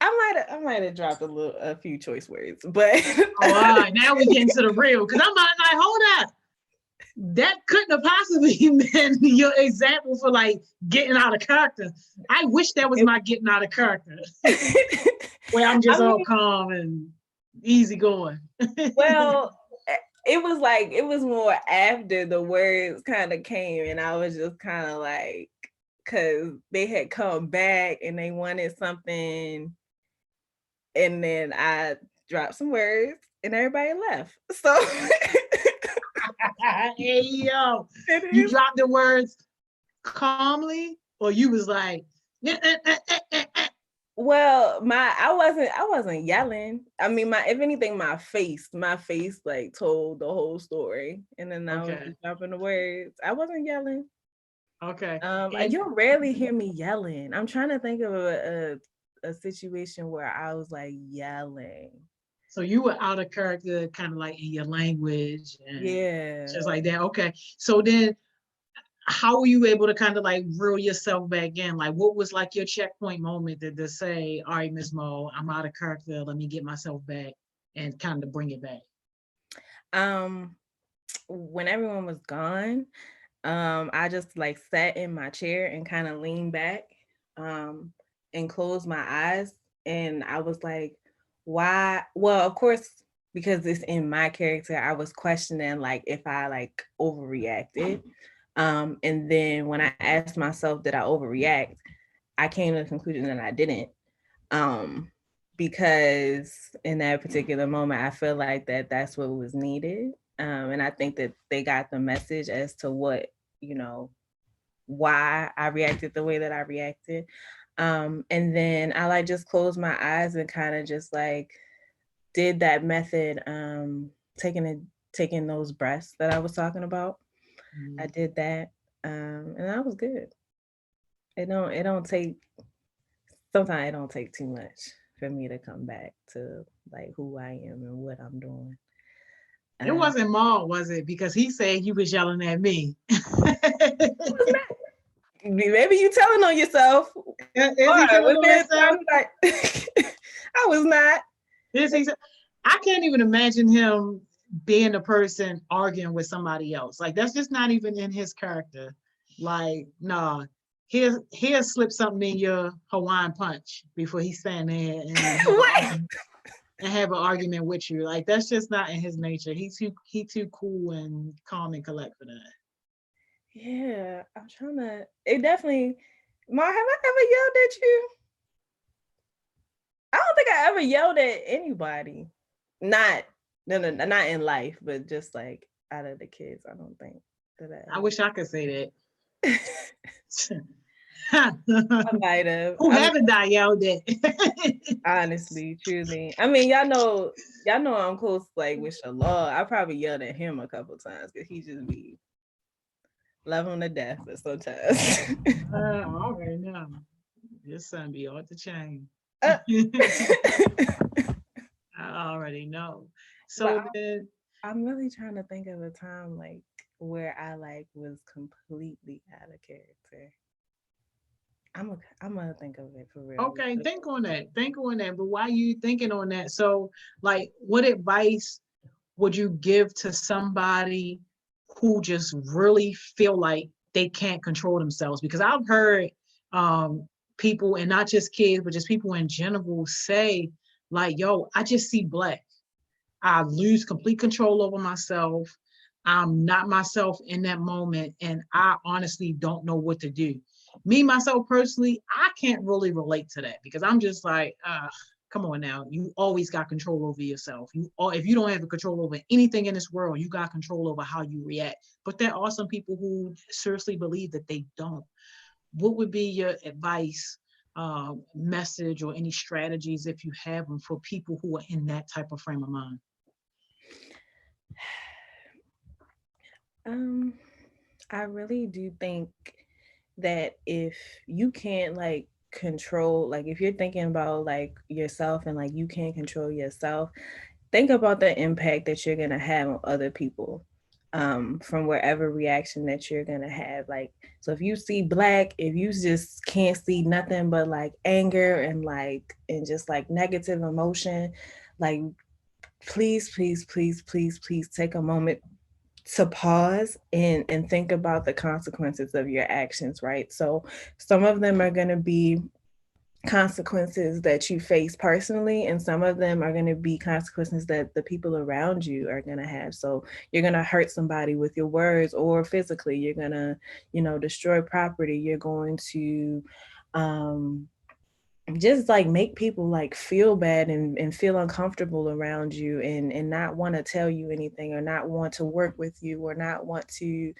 I might have dropped a few choice words, but All right, now we get into the real. Cause I'm like, hold up. That couldn't have possibly been your example for like getting out of character. I wish that was my getting out of character. Where I'm just all calm and easy going. Well, it was more after the words kind of came, and I was just kind of like, because they had come back and they wanted something, and then I dropped some words and everybody left. So hey yo, you dropped the words calmly, or you was like, well, I wasn't yelling. I mean, if anything, my face like told the whole story, and then I was just dropping the words. I wasn't yelling. Okay. You'll rarely hear me yelling. I'm trying to think of a situation where I was like yelling. So you were out of character, kind of like in your language, and just like that. Okay. So then, how were you able to kind of like reel yourself back in? Like, what was like your checkpoint moment to say, all right, Ms. Mo, I'm out of character. Let me get myself back and kind of bring it back. When everyone was gone, I just like sat in my chair and kind of leaned back, and closed my eyes. And I was like, why? Well, of course, because it's in my character, I was questioning like if I like overreacted. And then when I asked myself, did I overreact? I came to the conclusion that I didn't. Because in that particular moment, I feel like that's what was needed. And I think that they got the message as to what, you know, why I reacted the way that I reacted. And then I like just closed my eyes and kind of just like did that method, taking those breaths that I was talking about. I did that, and I was good. Sometimes it don't take too much for me to come back to like who I am and what I'm doing. It wasn't Maul, was it? Because he said you was yelling at me. Maybe you telling on yourself. Is he telling on himself? I was not. I can't even imagine him being the person arguing with somebody else. Like, that's just not even in his character. Like, nah, he'll slip something in your Hawaiian punch before he's standing there and have an argument with you. Like, that's just not in his nature. He too cool and calm and collect for that. Yeah, I'm trying to. It definitely. Ma, have I ever yelled at you? I don't think I ever yelled at anybody. Not in life, but just like out of the kids. I don't think that I wish I could say that. I might have. Who haven't I yelled at? Honestly, truly. I mean, y'all know I'm close like with Shalal. I probably yelled at him a couple times because he just be love him to death, but sometimes. I already know. Your son be off the chain. I already know. So then, I'm really trying to think of a time like where I like was completely out of character. I'm gonna think of it for real. Okay, think on that. But why are you thinking on that? So, like, what advice would you give to somebody who just really feel like they can't control themselves? Because I've heard people, and not just kids, but just people in general say, like, yo, I just see black. I lose complete control over myself. I'm not myself in that moment, and I honestly don't know what to do. Me, myself personally, I can't really relate to that because I'm just like, come on now. You always got control over yourself. If you don't have the control over anything in this world, you got control over how you react. But there are some people who seriously believe that they don't. What would be your advice, message, or any strategies, if you have them, for people who are in that type of frame of mind? I really do think that if you can't like control, like if you're thinking about like yourself and like you can't control yourself, think about the impact that you're gonna have on other people, from wherever reaction that you're gonna have. Like, so if you see black, if you just can't see nothing but like anger and just like negative emotion, like please take a moment to pause and think about the consequences of your actions, right? So some of them are going to be consequences that you face personally, and some of them are going to be consequences that the people around you are going to have. So you're going to hurt somebody with your words, or physically you're going to, destroy property. You're going to just like make people like feel bad and feel uncomfortable around you, and not want to tell you anything, or not want to work with you, or not want to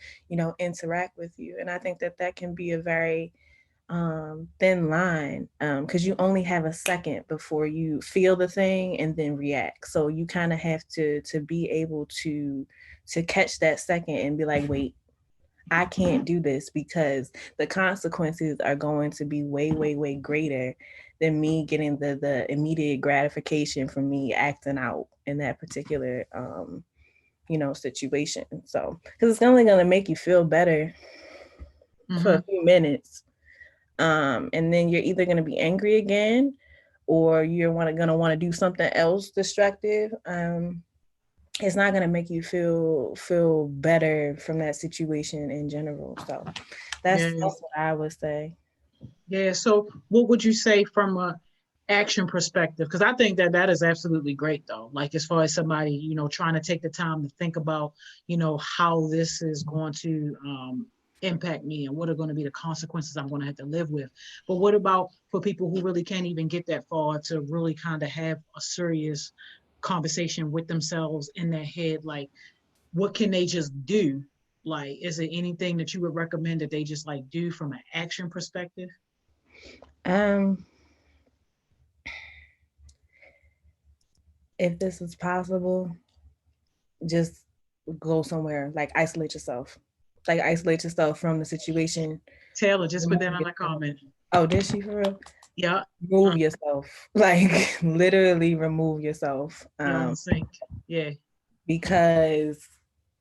interact with you. And I think that can be a very thin line, because you only have a second before you feel the thing and then react. So you kind of have to be able to catch that second and be like, wait, I can't do this, because the consequences are going to be way greater than me getting the immediate gratification from me acting out in that particular situation. So, because it's only going to make you feel better for a few minutes, and then you're either going to be angry again, or you're going to want to do something else destructive. It's not going to make you feel better from that situation in general. So that's what I would say. Yeah. So what would you say from a action perspective? Because I think that is absolutely great, though. Like, as far as somebody, trying to take the time to think about, how this is going to impact me and what are going to be the consequences I'm going to have to live with. But what about for people who really can't even get that far to really kind of have a serious conversation with themselves in their head? Like, what can they just do? Like, is there anything that you would recommend that they just like do from an action perspective? If this is possible, just go somewhere, like isolate yourself from the situation. Taylor just put that on a comment. Oh, did she, for real? Yeah. Remove yourself, like literally remove yourself. Yeah. Because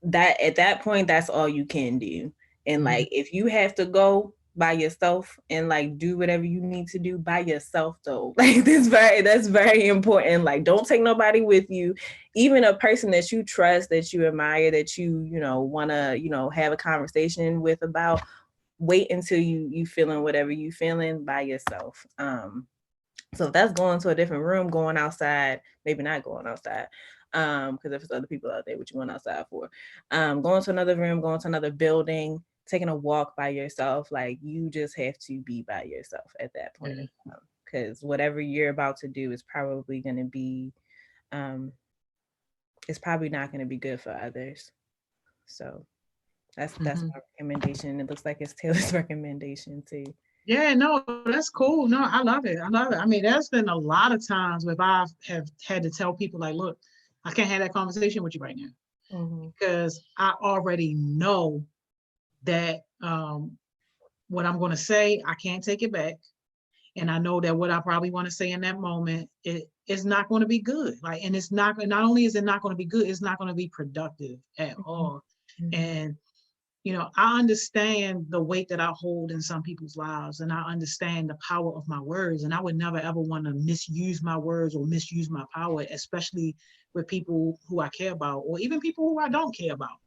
that at that point, that's all you can do. And like, if you have to go by yourself and like do whatever you need to do by yourself, though, like that's very important. Like, don't take nobody with you, even a person that you trust, that you admire, that you want to have a conversation with about. Wait until you feeling whatever you feeling by yourself. So if that's going to a different room, going outside, maybe not going outside, because if it's other people out there, what you going outside for? Going to another room, going to another building, taking a walk by yourself. Like, you just have to be by yourself at that point, because whatever you're about to do is probably going to be, it's probably not going to be good for others. So that's my recommendation. It looks like it's Taylor's recommendation too. Yeah, no, that's cool. No, I love it. I mean, there's been a lot of times where I have had to tell people like, look, I can't have that conversation with you right now, because I already know that what I'm going to say, I can't take it back. And I know that what I probably want to say in that moment, it's not going to be good. Like, and it's not only is it not going to be good, it's not going to be productive at all. And I understand the weight that I hold in some people's lives, and I understand the power of my words. And I would never, ever want to misuse my words or misuse my power, especially with people who I care about, or even people who I don't care about.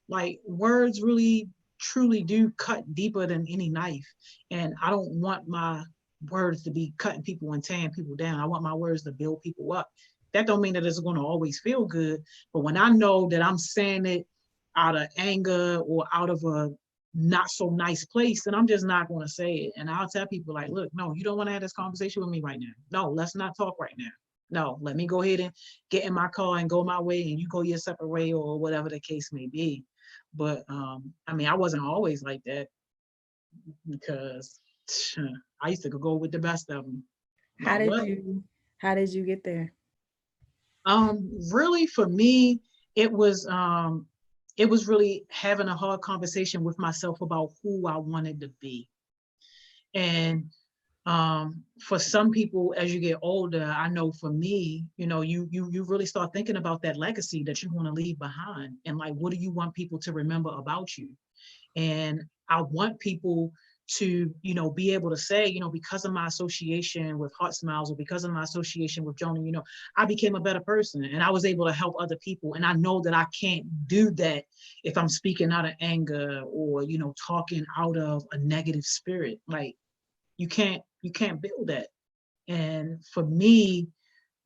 Like, words really, truly do cut deeper than any knife. And I don't want my words to be cutting people and tearing people down. I want my words to build people up. That don't mean that it's going to always feel good. But when I know that I'm saying it out of anger or out of a not so nice place, then I'm just not going to say it. And I'll tell people like, look, no, you don't want to have this conversation with me right now. No, let's not talk right now. No, let me go ahead and get in my car and go my way, and you go your separate way, or whatever the case may be. But I mean, I wasn't always like that, because I used to go with the best of them. How But how did you get there? really for me, it was really having a hard conversation with myself about who I wanted to be. And for some people, as you get older, I know for me, you really start thinking about that legacy that you want to leave behind, and like, what do you want people to remember about you? And I want people to, be able to say, because of my association with HeartSmiles, or because of my association with Joni, I became a better person, and I was able to help other people. And I know that I can't do that if I'm speaking out of anger, or, talking out of a negative spirit. Like, you can't build that. And for me,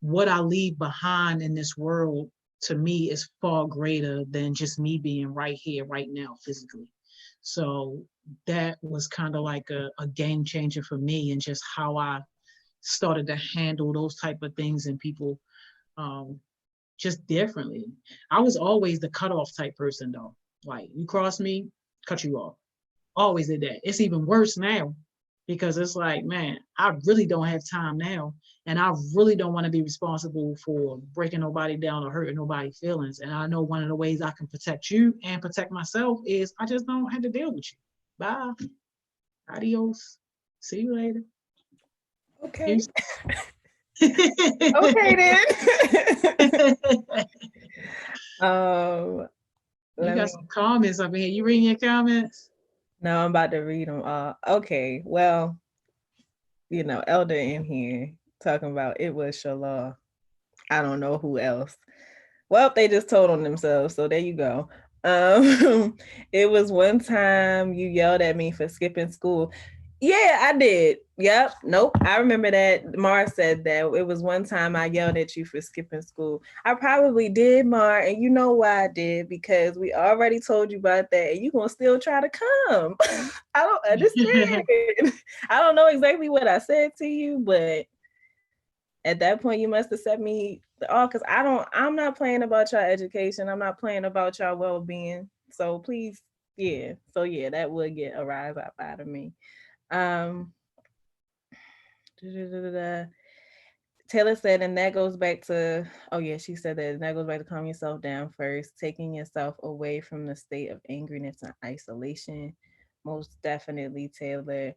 what I leave behind in this world, to me, is far greater than just me being right here, right now, physically. So that was kind of like a game changer for me, and just how I started to handle those type of things in people, just differently. I was always the cutoff type person though. Like, you cross me, cut you off. Always did that. It's even worse now, because it's like, man, I really don't have time now. And I really don't want to be responsible for breaking nobody down or hurting nobody's feelings. And I know one of the ways I can protect you and protect myself is I just don't have to deal with you. Bye. Adios. See you later. Okay. Okay then. You got some comments up in here. You reading your comments? No, I'm about to read them all. Okay, well, Elder in here talking about it was Shallah. I don't know who else. Well, they just told on themselves, so there you go. It was one time you yelled at me for skipping school. Yeah, I did. Yep. Nope. I remember that. Mar said that it was one time I yelled at you for skipping school. I probably did, Mar, and you know why I did, because we already told you about that, and you gonna still try to come. I don't understand. I don't know exactly what I said to you, but at that point you must have set me off, because I'm not playing about your education. I'm not playing about your well-being. So please, yeah. So yeah, that would get a rise up out of me. Taylor said, and that goes back to, she said that goes back to calm yourself down first, taking yourself away from the state of angriness and isolation. Most definitely, Taylor.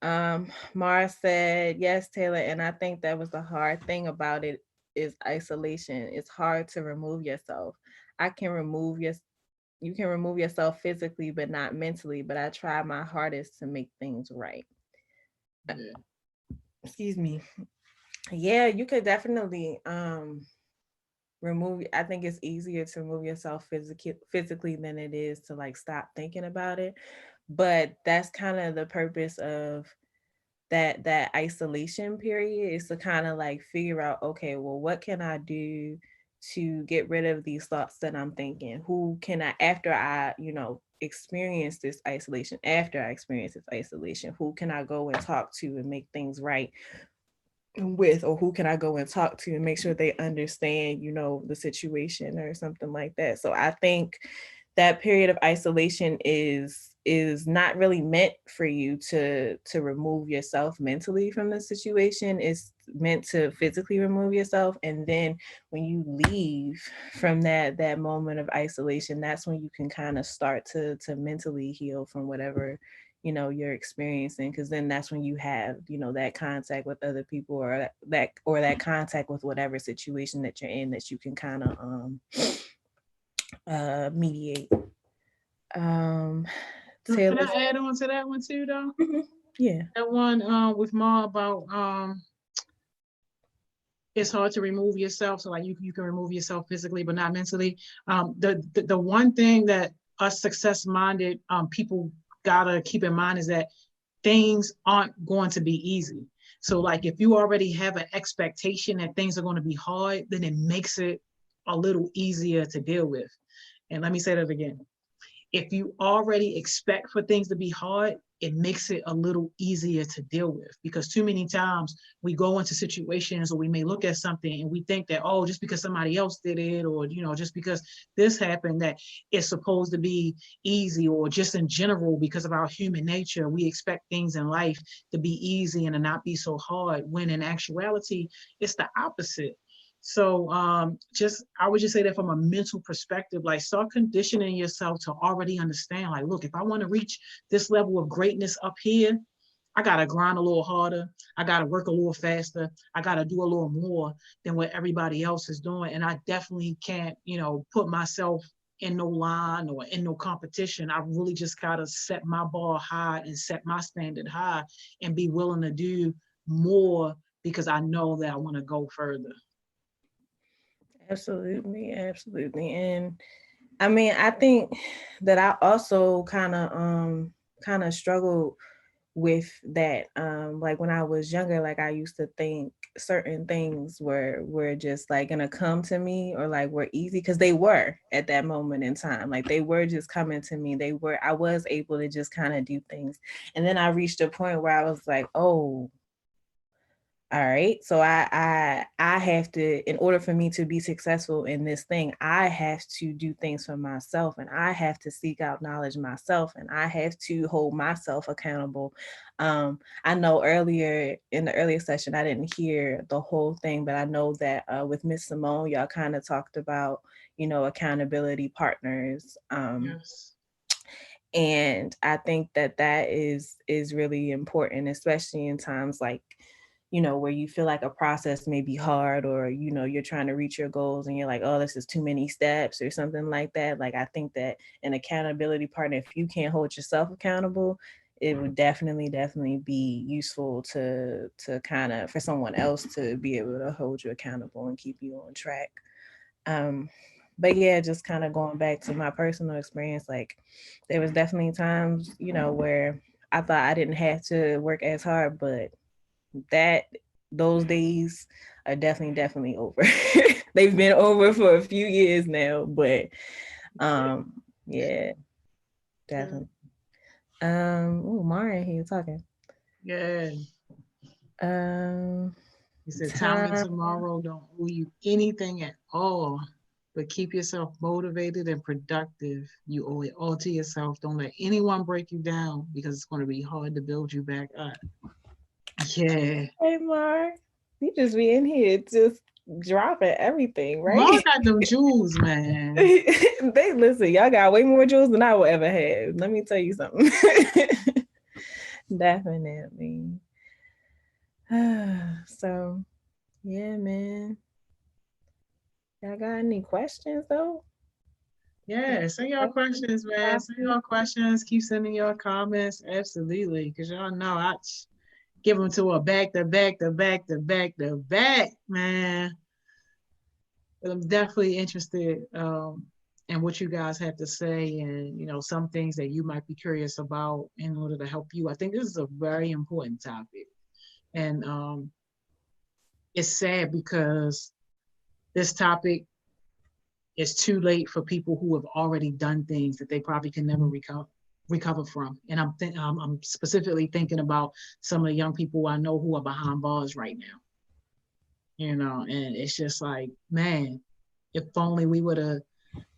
Mara said, yes, Taylor, and I think that was the hard thing about it, is isolation. It's hard to remove yourself. You can remove yourself physically, but not mentally, but I try my hardest to make things right. Yeah. Excuse me. Yeah, you could definitely remove. I think it's easier to remove yourself physically than it is to like stop thinking about it. But that's kind of the purpose of that isolation period, is to kind of like figure out, okay, well, what can I do to get rid of these thoughts that I'm thinking? Who can I, after I experience this isolation, who can I go and talk to and make things right with, or who can I go and talk to and make sure they understand the situation or something like that. So I think that period of isolation is not really meant for you to remove yourself mentally from the situation. It's meant to physically remove yourself. And then when you leave from that moment of isolation, that's when you can kind of start to mentally heal from whatever you're experiencing, because then that's when you have that contact with other people, or that contact with whatever situation that you're in, that you can kind of mediate. Can I add on to that one too, though? Mm-hmm. Yeah. That one with Ma about it's hard to remove yourself. So like you can remove yourself physically, but not mentally. The one thing that us success-minded people gotta keep in mind is that things aren't going to be easy. So like if you already have an expectation that things are going to be hard, then it makes it a little easier to deal with. And let me say that again. if you already expect for things to be hard, it makes it a little easier to deal with, because too many times we go into situations or we may look at something and we think that, oh, just because somebody else did it, or, you know, just because this happened, that it's supposed to be easy, or just in general, because of our human nature, we expect things in life to be easy and to not be so hard, when in actuality, it's the opposite. So I would just say that from a mental perspective, like, start conditioning yourself to already understand, like, look, if I want to reach this level of greatness up here, I got to grind a little harder. I got to work a little faster. I got to do a little more than what everybody else is doing. And I definitely can't, you know, put myself in no line or in no competition. I really just got to set my bar high and set my standard high and be willing to do more, because I know that I want to go further. Absolutely, absolutely. And I mean, I think that I also kind of struggled with that. Like when I was younger, like I used to think certain things were just like gonna come to me, or like were easy, because they were at that moment in time. Like they were just coming to me. I was able to just kind of do things. And then I reached a point where I was like, oh, all right. So I have to, in order for me to be successful in this thing, I have to do things for myself, and I have to seek out knowledge myself, and I have to hold myself accountable. I know earlier in the earlier session, I didn't hear the whole thing, but I know that with Miss Simone, y'all kind of talked about, you know, accountability partners. Yes. And I think that is really important, especially in times like, you know, where you feel like a process may be hard, or, you know, you're trying to reach your goals and you're like, oh, this is too many steps or something like that. Like, I think that an accountability partner, if you can't hold yourself accountable, it would definitely be useful to kind of, for someone else to be able to hold you accountable and keep you on track. But yeah, just kind of going back to my personal experience, like there was definitely times, you know, where I thought I didn't have to work as hard, but that those days are definitely over. They've been over for a few years now, but yeah, definitely. Oh, Mario here talking. Yeah. Um He said, time and time. tomorrow don't owe you anything at all, but keep yourself motivated and productive. You owe it all to yourself. Don't let anyone break you down, because it's going to be hard to build you back up. Yeah. Hey Mar, you just be in here just dropping everything, right? Mom got them jewels, man. They listen, y'all got way more jewels than I will ever have. Let me tell you something. Definitely. So yeah, man. Y'all got any questions though? Yeah, send your questions, man. Send your questions. Keep sending your comments. Absolutely. Because y'all know I give them to a back to back to back to back to back, man. But I'm definitely interested in what you guys have to say, and, you know, some things that you might be curious about in order to help you. I think this is a very important topic. And it's sad because this topic is too late for people who have already done things that they probably can never recover from. And I'm specifically thinking about some of the young people I know who are behind bars right now. You know, and it's just like, man, if only we would have,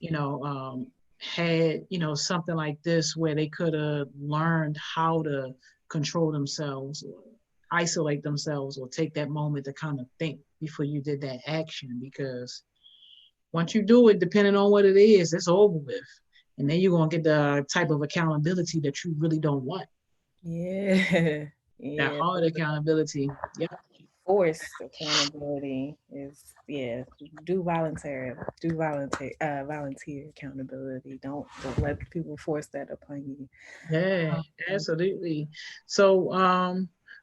you know, had, you know, something like this where they could have learned how to control themselves, or isolate themselves, or take that moment to kind of think before you did that action. Because once you do it, depending on what it is, it's over with. And then you're going to get the type of accountability that you really don't want. Yeah. That Yeah. hard accountability. Yeah. Forced accountability is, yeah, volunteer accountability. Don't let people force that upon you. Yeah, absolutely. So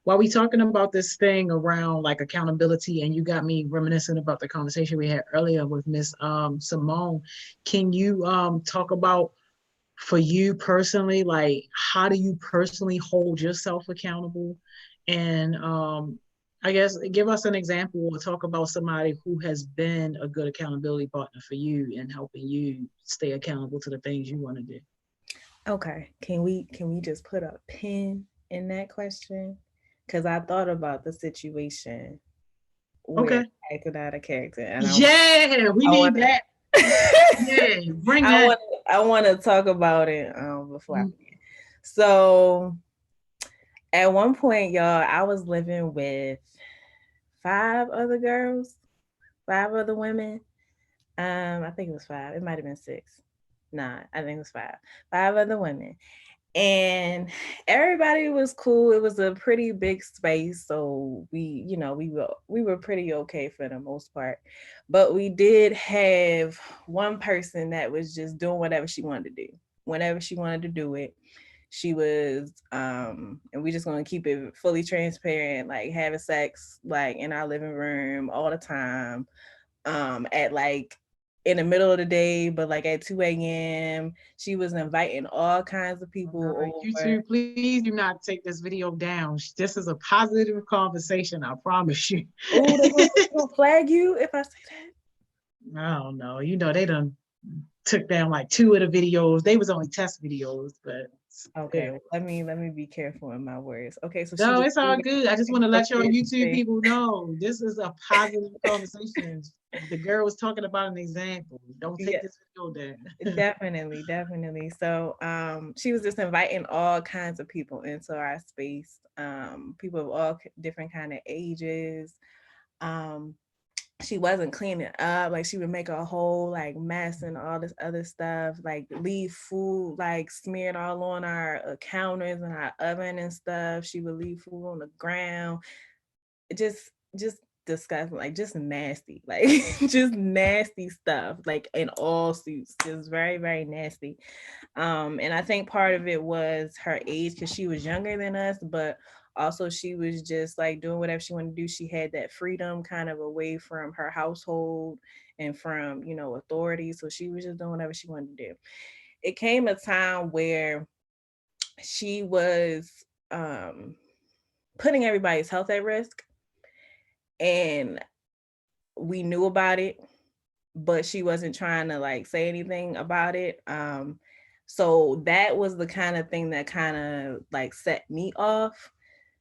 while we talking about this thing around like accountability, and you got me reminiscing about the conversation we had earlier with Miss Simone, can you talk about, for you personally, like, how do you personally hold yourself accountable? And I guess give us an example, or talk about somebody who has been a good accountability partner for you and helping you stay accountable to the things you want to do. Okay. Can we just put a pin in that question? Because I thought about the situation where Okay. I acted out of character, and Yeah, we I need want that. Yeah, bring I that. want I want to talk about it before I Mm. forget. So at one point, y'all, I was living with 5 other girls, 5 other women. I think it was 5. It might have been 6. Nah, I think it was 5. 5 other women. And everybody was cool. It was a pretty big space, so we were pretty okay for the most part. But we did have one person that was just doing whatever she wanted to do. Whenever she wanted to do it, she was and we just gonna keep it fully transparent, like having sex like in our living room all the time, at like in the middle of the day, but like at 2 a.m. She was inviting all kinds of people over. YouTube, please do not take this video down. This is a positive conversation, I promise you. Oh, they gonna flag you if I say that? I don't know. You know, they done took down like 2 of the videos. They was only test videos, but Okay, still. let me be careful in my words. Okay, so she No, just it's all good. I just want to let your appropriate YouTube thing. people know this is a positive conversation. The girl was talking about an example. Don't take Yeah, this video down. definitely. So she was just inviting all kinds of people into our space, people of all different kind of ages. Um, she wasn't cleaning up, like she would make a whole like mess and all this other stuff, like leave food like smeared all on our counters and our oven and stuff. She would leave food on the ground. Just disgusting, like just nasty, like just nasty stuff, like in all suits, just very, very nasty. And I think part of it was her age, because she was younger than us, but also she was just like doing whatever she wanted to do. She had that freedom kind of away from her household and from, authority. So she was just doing whatever she wanted to do. It came a time where she was putting everybody's health at risk, and we knew about it, but she wasn't trying to like say anything about it. So that was the kind of thing that kind of like set me off.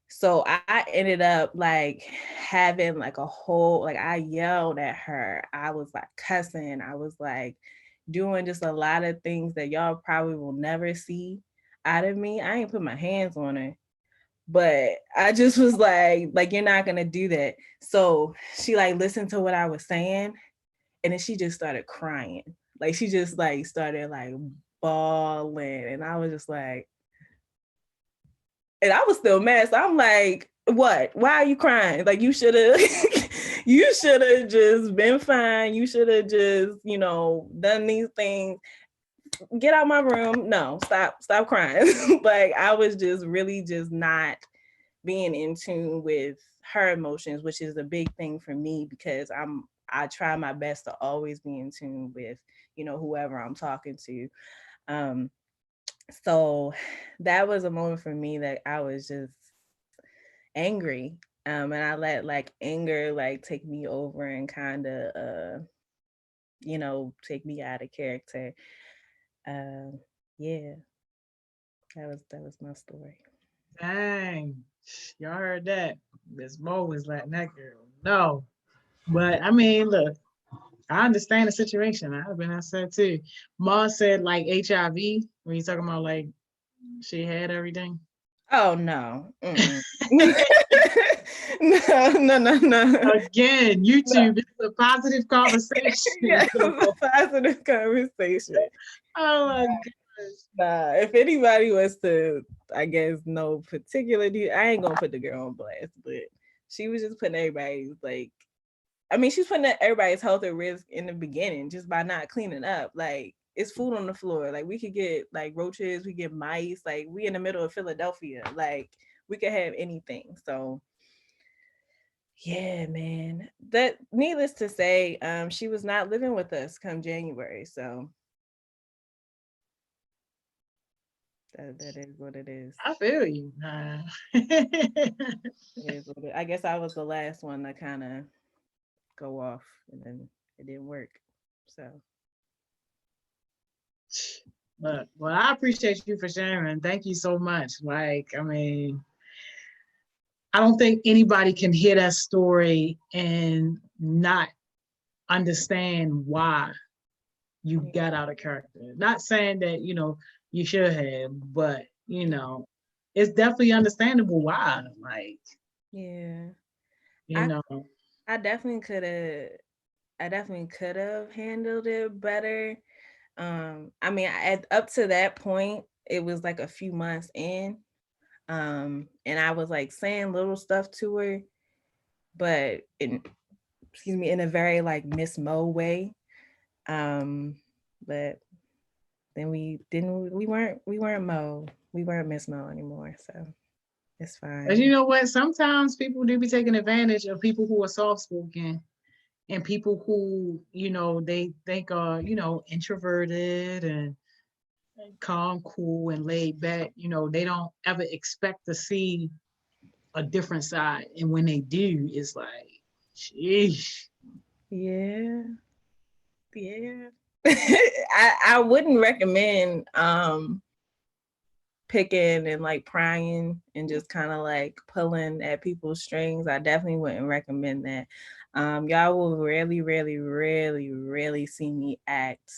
So I ended up like having like a whole, like I yelled at her. I was like cussing. I was like doing just a lot of things that y'all probably will never see out of me. I ain't put my hands on her, but I just was like, you're not gonna do that. So she like listened to what I was saying, and then she just started crying. Like she just like started like bawling, and I was just like, and I was still mad. So I'm like, what? Why are you crying? Like you should have, you should have just been fine. You should have just, done these things. Get out my room. No, stop crying. Like I was just really just not being in tune with her emotions, which is a big thing for me, because I try my best to always be in tune with, whoever I'm talking to. So that was a moment for me that I was just angry. And I let like anger like take me over and kind of take me out of character. Yeah, that was my story. Dang, y'all heard that? Miss Mo was letting that girl know. But I mean, look, I understand the situation. I've been upset too. Ma said like HIV when you talking about like she had everything. Oh no. No. Again, YouTube is a positive conversation. Yeah, it was a positive conversation. Oh my gosh. Nah, if anybody was to, I guess, no particular, I ain't gonna put the girl on blast, but she was just putting everybody's like, I mean, she's putting everybody's health at risk in the beginning just by not cleaning up. Like, it's food on the floor. Like, we could get like roaches, we get mice. Like, we in the middle of Philadelphia. Like, we could have anything. So, yeah, man. That needless to say, she was not living with us come January. So that is what it is. I feel you. It is what I guess I was the last one to kind of go off, and then it didn't work. So But well, I appreciate you for sharing. Thank you so much. Like, I mean, I don't think anybody can hear that story and not understand why you got out of character. Not saying that, you should have, but it's definitely understandable why. Like, Yeah. you I know, I definitely could have handled it better. I mean, up to that point, it was like a few months in. And I was like saying little stuff to her, but in a very like Miss Mo way. But then we weren't Mo. We weren't Miss Mo anymore. So it's but you fine. know what? Sometimes people do be taking advantage of people who are soft spoken and people who, they think are, introverted and calm, cool, and laid back. They don't ever expect to see a different side. And when they do, it's like, sheesh. Yeah. Yeah. I wouldn't recommend picking and like prying and just kind of like pulling at people's strings. I definitely wouldn't recommend that. Y'all will really, really, really, really see me act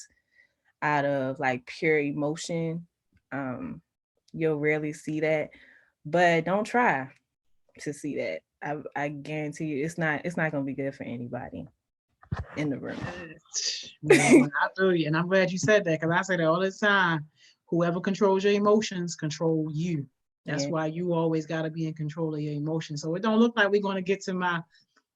out of like pure emotion. You'll rarely see that, but don't try to see that. I guarantee you, it's not gonna be good for anybody in the room. Man, I feel you. And I'm glad you said that because I say that all the time. Whoever controls your emotions control you. That's Yeah. why you always got to be in control of your emotions. So it don't look like we're going to get to my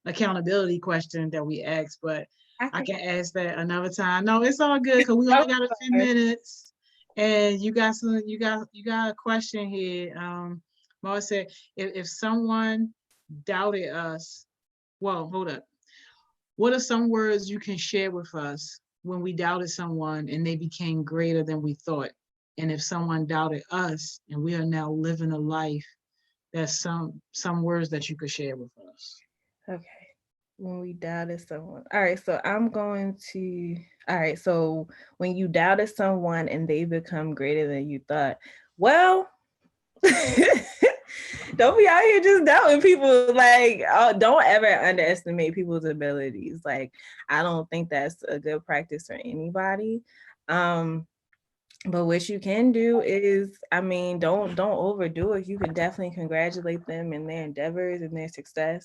accountability question that we asked, but I can ask that another time. No, it's all good because we only got a few minutes. And you got a question here. Mo said, if someone doubted us, well, hold up. What are some words you can share with us when we doubted someone and they became greater than we thought? And if someone doubted us and we are now living a life, that's some words that you could share with us. Okay. When we doubted someone. All right. So I'm going to. All right. So when you doubted someone and they become greater than you thought, well, don't be out here just doubting people. Like, don't ever underestimate people's abilities. Like, I don't think that's a good practice for anybody. But what you can do is, I mean, don't overdo it. You can definitely congratulate them in their endeavors and their success.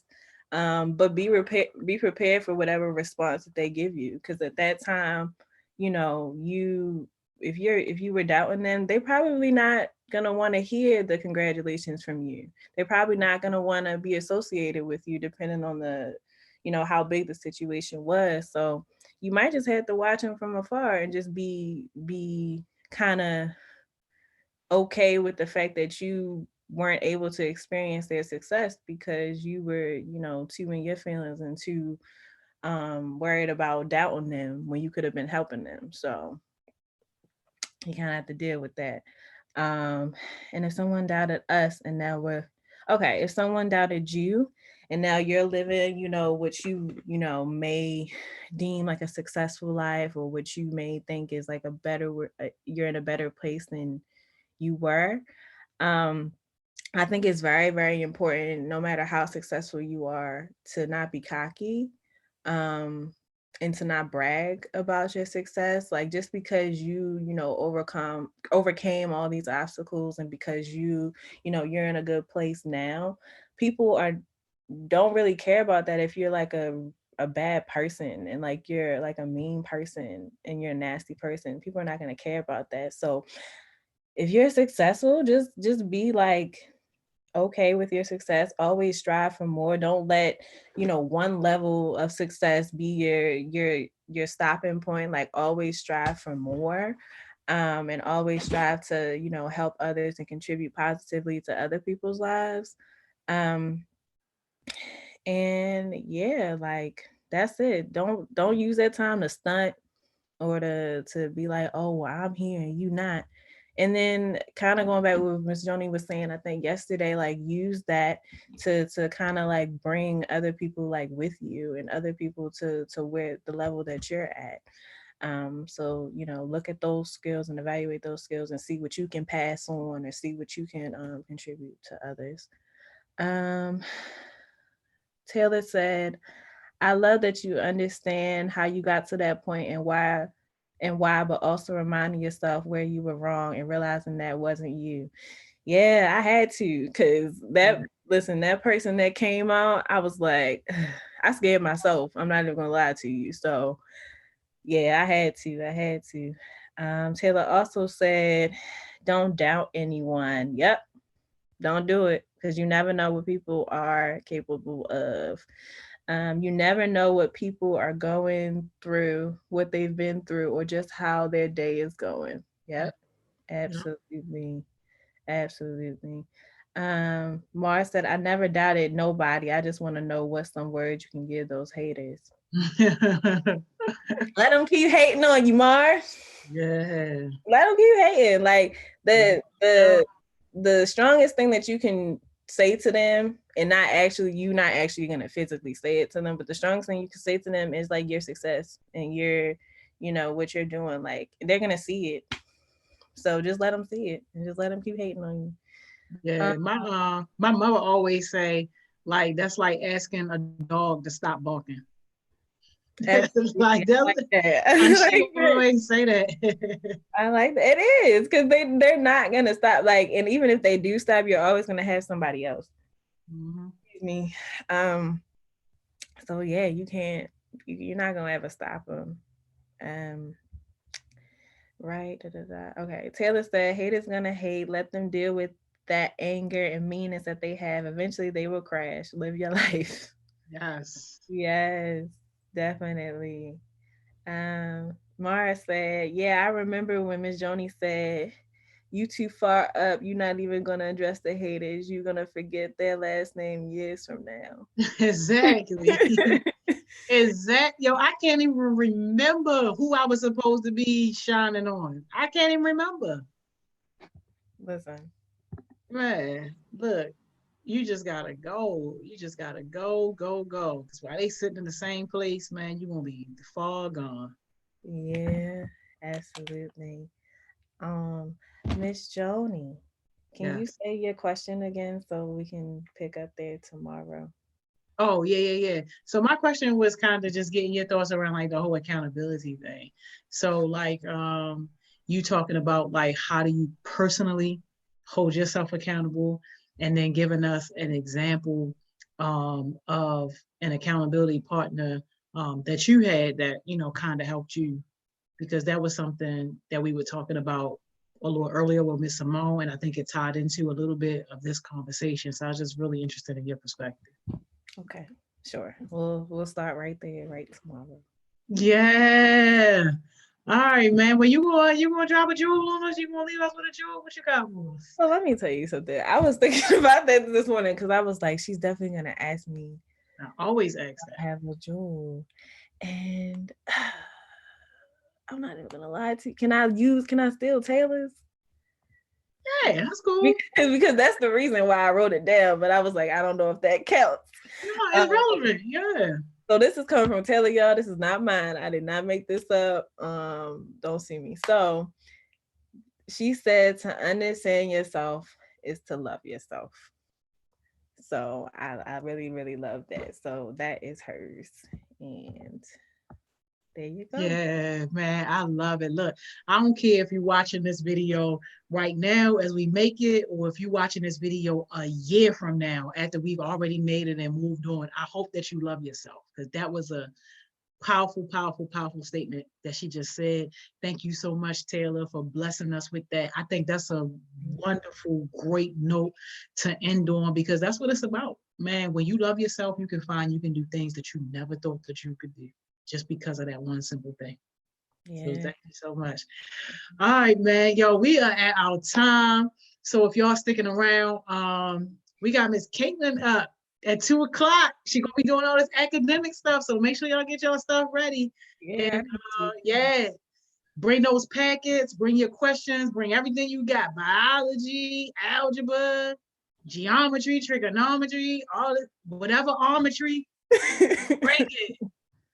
But be prepared for whatever response that they give you. Because at that time, if you were doubting them, they probably not gonna want to hear the congratulations from you. They're probably not gonna want to be associated with you, depending on how big the situation was. So you might just have to watch them from afar and just be kind of okay with the fact that you weren't able to experience their success because you were, too in your feelings and too worried about doubting them when you could have been helping them. So you kind of have to deal with that. And if someone doubted us and now if someone doubted you and now you're living, what may deem like a successful life or what you may think is like you're in a better place than you were. I think it's very, very important, no matter how successful you are, to not be cocky. And to not brag about your success. Like, just because you overcame all these obstacles and because you're in a good place now, people don't really care about that if you're like a bad person and like you're like a mean person and you're a nasty person. People are not going to care about that. So if you're successful, just be like okay with your success. Always strive for more. Don't let one level of success be your stopping point. Like, always strive for more, and always strive to help others and contribute positively to other people's lives. And yeah, like, that's it. Don't use that time to stunt or to be like, oh, well, I'm here and you not. And then kind of going back to what Miss Joni was saying, I think yesterday, like, use that to kind of like bring other people like with you and other people to where the level that you're at. So, you know, look at those skills and evaluate those skills and see what you can pass on or see what you can contribute to others. Taylor said, I love that you understand how you got to that point and why, but also reminding yourself where you were wrong and realizing that wasn't you. Yeah, I had to, because that person that came out, I was like, I scared myself. I'm not even gonna lie to you. So yeah, I had to. Taylor also said, don't doubt anyone. Yep, don't do it, because you never know what people are capable of. You never know what people are going through, what they've been through, or just how their day is going. Yep, absolutely. Absolutely. Mars said, I never doubted nobody. I just want to know what some words you can give those haters. Let them keep hating on you, Mars. Yeah. Let them keep hating. Like the strongest thing that you can say to them, and you're not actually gonna physically say it to them, but the strongest thing you can say to them is like your success and your, you know, what you're doing. Like they're gonna see it. So just let them see it and just let them keep hating on you. Yeah, my mother always say, like, that's like asking a dog to stop barking. Like that. She always say that. I like that. It is, because they're not gonna stop. Like, and even if they do stop, you're always gonna have somebody else. Mm-hmm. Excuse me. So yeah, you're not gonna ever stop them. Right. Okay. Taylor said, haters gonna hate. Let them deal with that anger and meanness that they have. Eventually they will crash. Live your life. Yes. Yes, definitely. Mara said, yeah, I remember when Miss Joni said, you too far up, you're not even gonna address the haters. You're gonna forget their last name years from now. Exactly. Yo, I can't even remember who I was supposed to be shining on. I can't even remember. Listen. Man, look, you just gotta go. You just gotta go. Because while they sitting in the same place, man, you're gonna be far gone. Yeah, absolutely. Miss Joni, can you say your question again so we can pick up there tomorrow? Oh, yeah. So my question was kind of just getting your thoughts around like the whole accountability thing. So like you talking about like how do you personally hold yourself accountable, and then giving us an example of an accountability partner that you had that, you know, kind of helped you, because that was something that we were talking about a little earlier with Miss Simone, and I think it tied into a little bit of this conversation. So I was just really interested in your perspective. Okay, sure. We'll start right there, right tomorrow. Yeah. All right, man. Well, you gonna drop a jewel on us? You gonna leave us with a jewel? What you got for us? Well, let me tell you something. I was thinking about that this morning because I was like, she's definitely gonna ask me. I always ask that. I have a jewel, and I'm not even gonna lie to you. Can I steal Taylor's? Yeah, that's cool. Because that's the reason why I wrote it down. But I was like, I don't know if that counts. No, it's relevant. Yeah. So this is coming from Taylor, y'all. This is not mine. I did not make this up. Don't see me. So she said to understand yourself is to love yourself. So I really, really love that. So that is hers. And there you go. Yeah, man, I love it. Look, I don't care if you're watching this video right now as we make it, or if you're watching this video a year from now after we've already made it and moved on. I hope that you love yourself, because that was a powerful, powerful, powerful statement that she just said. Thank you so much, Taylor, for blessing us with that. I think that's a wonderful, great note to end on, because that's what it's about. Man, when you love yourself, you can do things that you never thought that you could do, just because of that one simple thing. Yeah. So thank you so much. All right, man. Yo, we are at our time. So if y'all sticking around, we got Miss Kaitlyn up at 2:00. She gonna be doing all this academic stuff. So make sure y'all get y'all stuff ready. Yeah. And bring those packets, bring your questions, bring everything you got. Biology, algebra, geometry, trigonometry, all this, whatever armetry, bring it.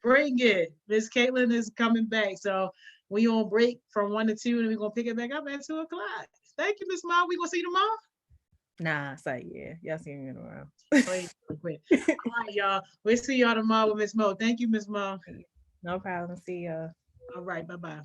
Bring it. Miss Kaitlyn is coming back. So we on break from 1 to 2, and we're gonna pick it back up at 2 o'clock. Thank you, Miss Ma. We gonna see you tomorrow. Nah, so yeah, y'all see me tomorrow. Wait, quick. All right, y'all. We'll see y'all tomorrow with Miss Mo. Thank you, Miss Mo. No problem. See y'all. All right, bye-bye.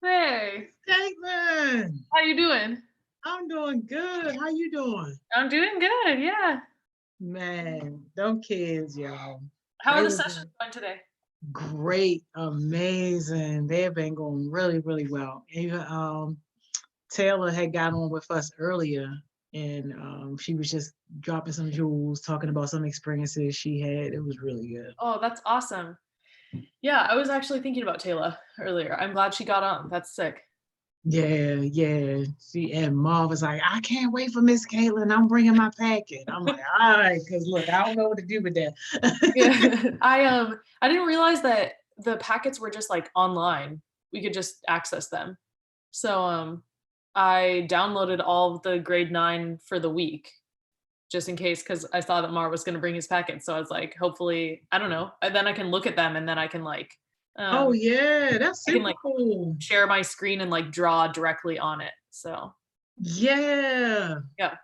Hey, Kaitlyn, how you doing? I'm doing good. How you doing? I'm doing good, yeah. Man, them kids, y'all. How They are the was sessions going today? great, amazing. They have been going really, really well. Even Taylor had got on with us earlier, and she was just dropping some jewels, talking about some experiences she had. It was really good. Oh, that's awesome. Yeah, I was actually thinking about Taylor earlier. I'm glad she got on. That's sick. Yeah, yeah. And Marv was like, I can't wait for Miss Kaitlyn. I'm bringing my packet. I'm like, all right, because look, I don't know what to do with that. Yeah. I didn't realize that the packets were just like online. We could just access them. So I downloaded all of the grade 9 for the week just in case, because I saw that Mar was going to bring his packets. So I was like, hopefully, I don't know. And then I can look at them and then I can like Oh yeah, that's I can super like cool. share my screen and like draw directly on it. So Yeah. yeah.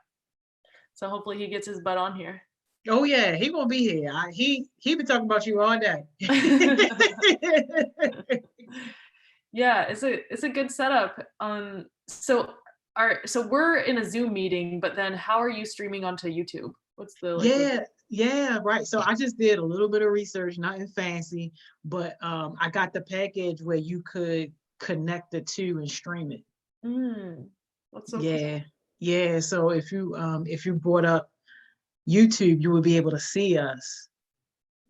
So hopefully he gets his butt on here. Oh yeah, he gonna be here. He been talking about you all day. Yeah, it's a good setup. So we're in a Zoom meeting, but then how are you streaming onto YouTube? What's the like? Yeah, right. So I just did a little bit of research, nothing fancy, but I got the package where you could connect the two and stream it. That's so cool. Yeah, yeah. So if you brought up YouTube, you would be able to see us.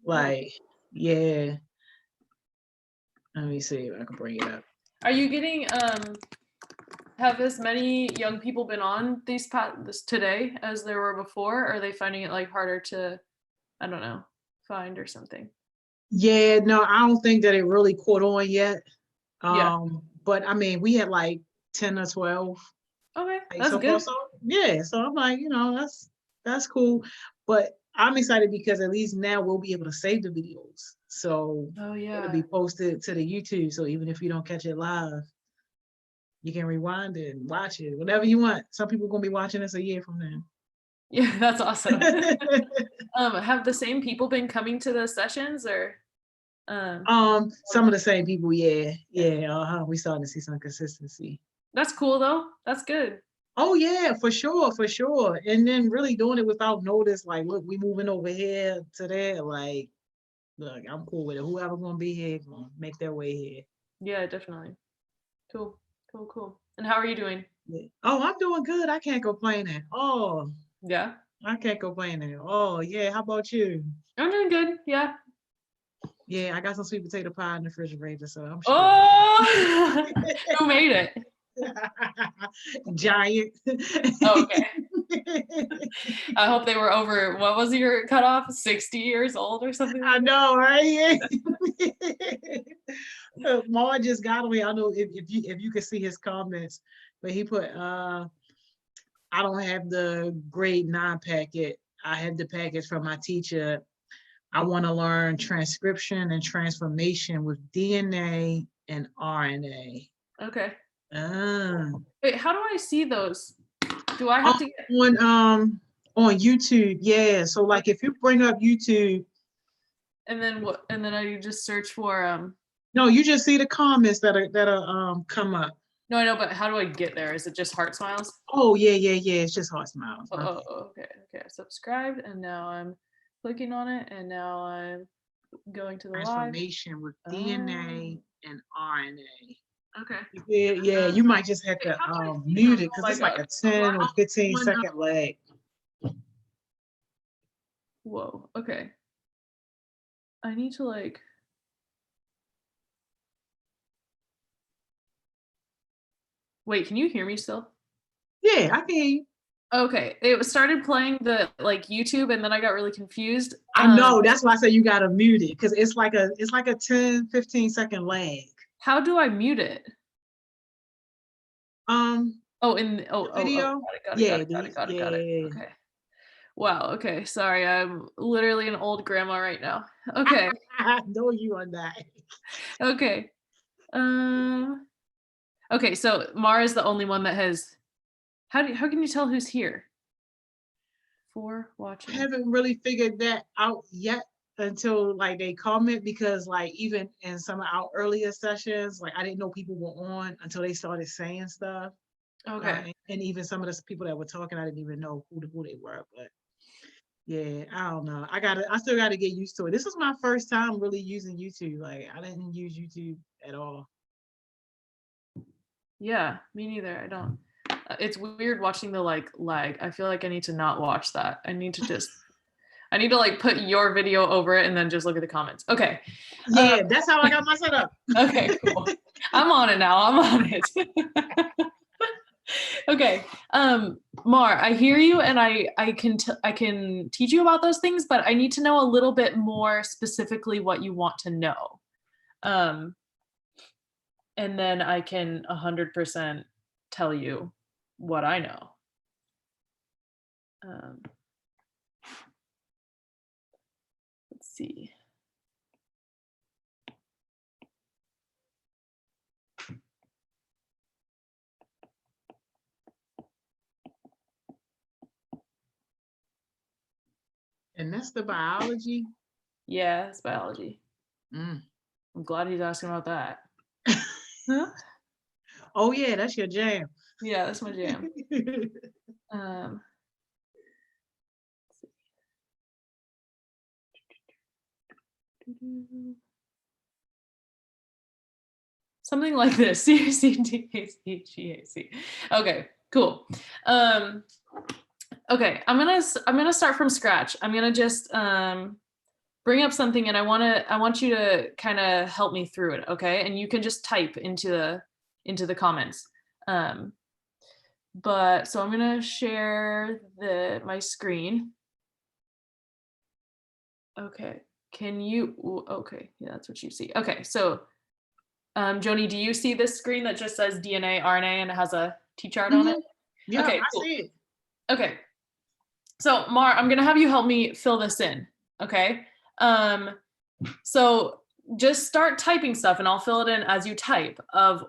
Like, yeah. Let me see if I can bring it up. Are you getting have as many young people been on this today as there were before? Or are they finding it like harder to, I don't know, find or something? Yeah, no, I don't think that it really caught on yet. Yeah. But I mean, we had like 10 or 12. Okay, Like, that's so good. so yeah, so I'm like, that's cool. But I'm excited because at least now we'll be able to save the videos. So Oh it'll yeah. be posted to the YouTube. So even if you don't catch it live, you can rewind it and watch it, whatever you want. Some people are gonna be watching this a year from now. Yeah, that's awesome. Have the same people been coming to the sessions or? Some of the same people, yeah. We starting to see some consistency. That's cool though. That's good. Oh yeah, for sure, for sure. And then really doing it without notice, like, look, we moving over here to there. Like, look, I'm cool with it. Whoever gonna be here, gonna make their way here. Yeah, definitely. Cool. And how are you doing? Yeah. Oh, I'm doing good. I can't complain at all. Yeah. I can't complain at all. Yeah, how about you? I'm doing good. Yeah. Yeah, I got some sweet potato pie in the refrigerator, so I'm sure. Oh, who made it? Giant. Oh, okay. I hope they were over, what was your cutoff? 60 years old or something? I know, right? Ma just got away. I know if you could see his comments, but he put I don't have the grade 9 packet. I have the package from my teacher. I want to learn transcription and transformation with DNA and RNA. Okay. Ah. Wait, how do I see those? Do I have to get on YouTube? Yeah. So like if you bring up YouTube, and then what? And then I just search for no, you just see the comments that are come up. No, I know, but how do I get there? Is it just HeartSmiles? Oh yeah. It's just HeartSmiles. Okay. I subscribed and now I'm clicking on it and now I'm going to the Transformation with DNA and RNA. Okay. Yeah, you might just have to mute it because it's like a 10 or 15 One second lag. Whoa, okay. I need to like. Wait, can you hear me still? Yeah, I can hear you. Okay, it started playing the like YouTube and then I got really confused. I know, that's why I say you gotta mute it because it's like a 10, 15 second lag. How do I mute it? Video. Got it. Okay. Wow. Okay. Sorry, I'm literally an old grandma right now. Okay. No, you are not. Okay. Okay. So Mara is the only one that has. How can you tell who's here? For watching. I haven't really figured that out yet. until like they comment, because like even in some of our earlier sessions, like I didn't know people were on until they started saying stuff. Okay. And even some of the people that were talking, I didn't even know who they were. But yeah, I don't know. I still gotta get used to it. This is my first time really using YouTube. Like I didn't use YouTube at all. Yeah, me neither. I don't. It's weird watching the like lag. I feel like I need to not watch that. I need to like put your video over it and then just look at the comments. Okay. Yeah, that's how I got my setup. Okay, cool. I'm on it now. I'm on it. Okay. Mar, I hear you and I can teach you about those things, but I need to know a little bit more specifically what you want to know. And then I can 100% tell you what I know. Let's see. And that's the biology. Yeah, it's biology. Mm. I'm glad he's asking about that. Huh? Oh yeah, that's your jam. Yeah, that's my jam. Something like this. CRCDACGAC. Okay, cool. Okay, I'm gonna start from scratch. I'm gonna just bring up something, and I want you to kind of help me through it. Okay, and you can just type into the comments. But so I'm gonna share my screen. Okay, can you? Okay, yeah, that's what you see. Okay, so Joni, do you see this screen that just says DNA, RNA, and it has a T-chart on it? Yeah, Okay, I cool. see it. Okay, so Mar, I'm gonna have you help me fill this in. Okay, so just start typing stuff, and I'll fill it in as you type. Of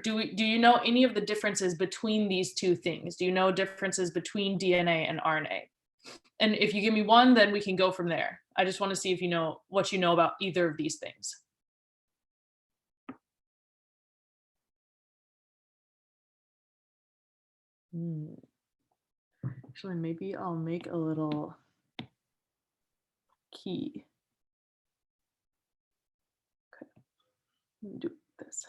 do you know any of the differences between these two things? Do you know differences between DNA and RNA? And if you give me one, then we can go from there. I just want to see if you know what you know about either of these things. Actually, maybe I'll make a little key. Okay, let me do this.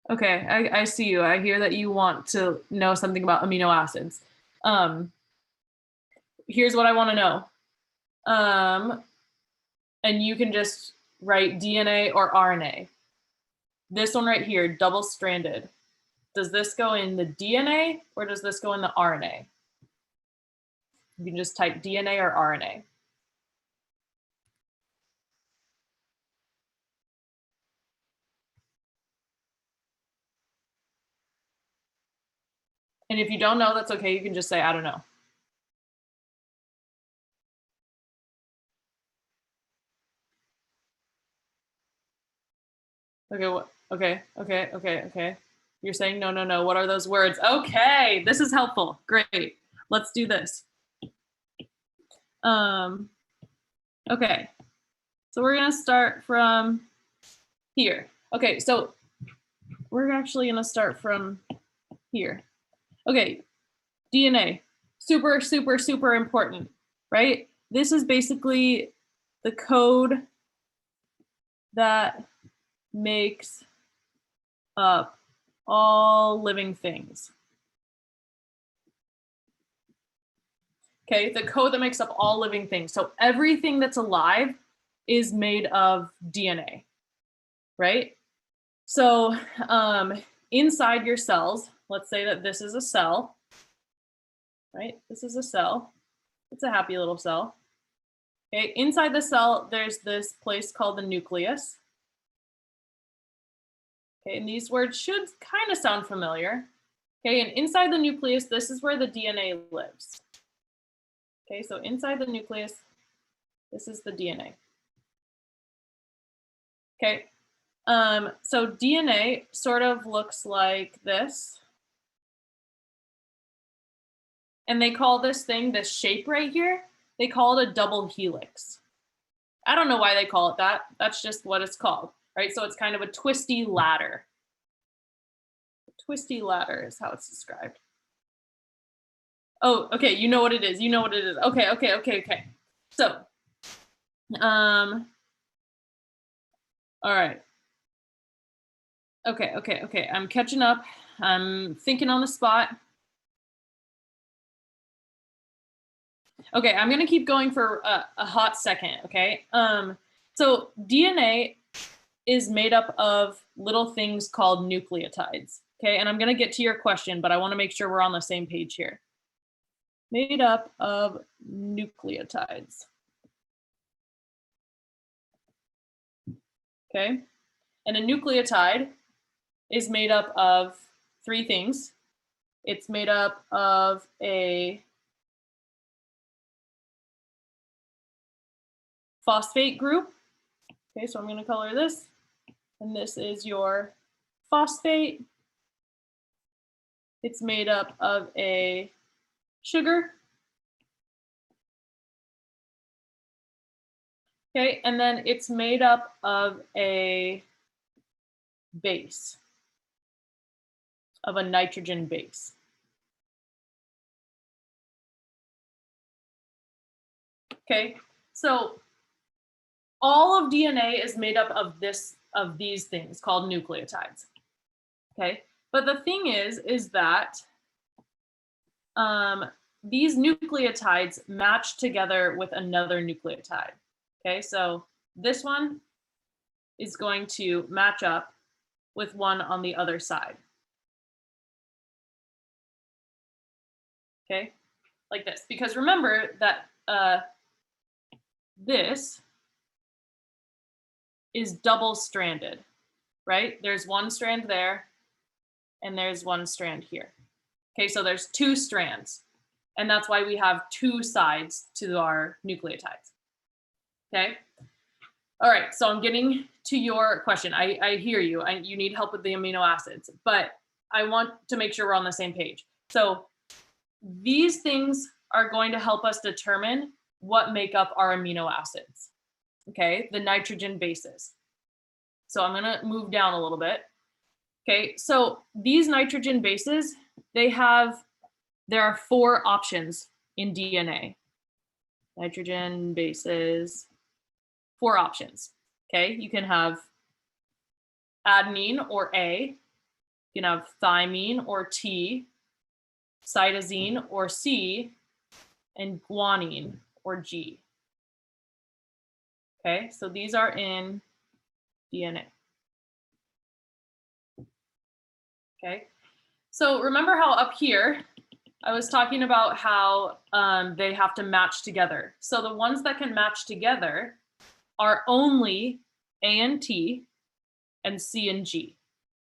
Okay, I see you. I hear that you want to know something about amino acids. Here's what I want to know. And you can just write DNA or RNA. This one right here, double-stranded. Does this go in the DNA or does this go in the RNA? You can just type DNA or RNA. And if you don't know, that's okay. You can just say, I don't know. Okay. You're saying no. What are those words? Okay, this is helpful. Great. Let's do this. Okay. So we're gonna start from here. Okay, so we're actually gonna start from here. Okay, DNA, super important, right? This is basically the code that makes up all living things. Okay, the code that makes up all living things. So everything that's alive is made of DNA, right? So inside your cells, let's say that this is a cell, right? This is a cell. It's a happy little cell. Okay, inside the cell, there's this place called the nucleus. Okay, and these words should kind of sound familiar. Okay, and inside the nucleus, this is where the DNA lives. Okay, so inside the nucleus, this is the DNA. Okay, so DNA sort of looks like this. And they call this thing, this shape right here, they call it a double helix. I don't know why they call it that. That's just what it's called, right? So it's kind of a twisty ladder. A twisty ladder is how it's described. Oh, okay, you know what it is. You know what it is. Okay. So, all right. Okay. I'm catching up. I'm thinking on the spot. Okay, I'm gonna keep going for a hot second, okay? So DNA is made up of little things called nucleotides, okay? And I'm gonna get to your question, but I wanna make sure we're on the same page here. Made up of nucleotides. Okay, and a nucleotide is made up of 3 things. It's made up of a phosphate group. Okay, so I'm going to color this, and this is your phosphate. It's made up of a sugar. Okay, and then it's made up of a base, of a nitrogen base. Okay, so all of DNA is made up of these things called nucleotides. Okay, but the thing is that these nucleotides match together with another nucleotide. Okay, so this one is going to match up with one on the other side. Okay, like this, because remember that this is double-stranded, right? There's one strand there, and there's one strand here. Okay, so there's 2 strands, and that's why we have 2 sides to our nucleotides. Okay, all right, so I'm getting to your question. I hear you, and you need help with the amino acids, but I want to make sure we're on the same page. So these things are going to help us determine what make up our amino acids. Okay, the nitrogen bases. So I'm gonna move down a little bit. Okay, so these nitrogen bases, there are 4 options in DNA. Nitrogen bases, 4 options. Okay, you can have adenine or A, you can have thymine or T, cytosine or C, and guanine or G. Okay, so these are in DNA. Okay, so remember how up here I was talking about how they have to match together. So the ones that can match together are only A and T and C and G.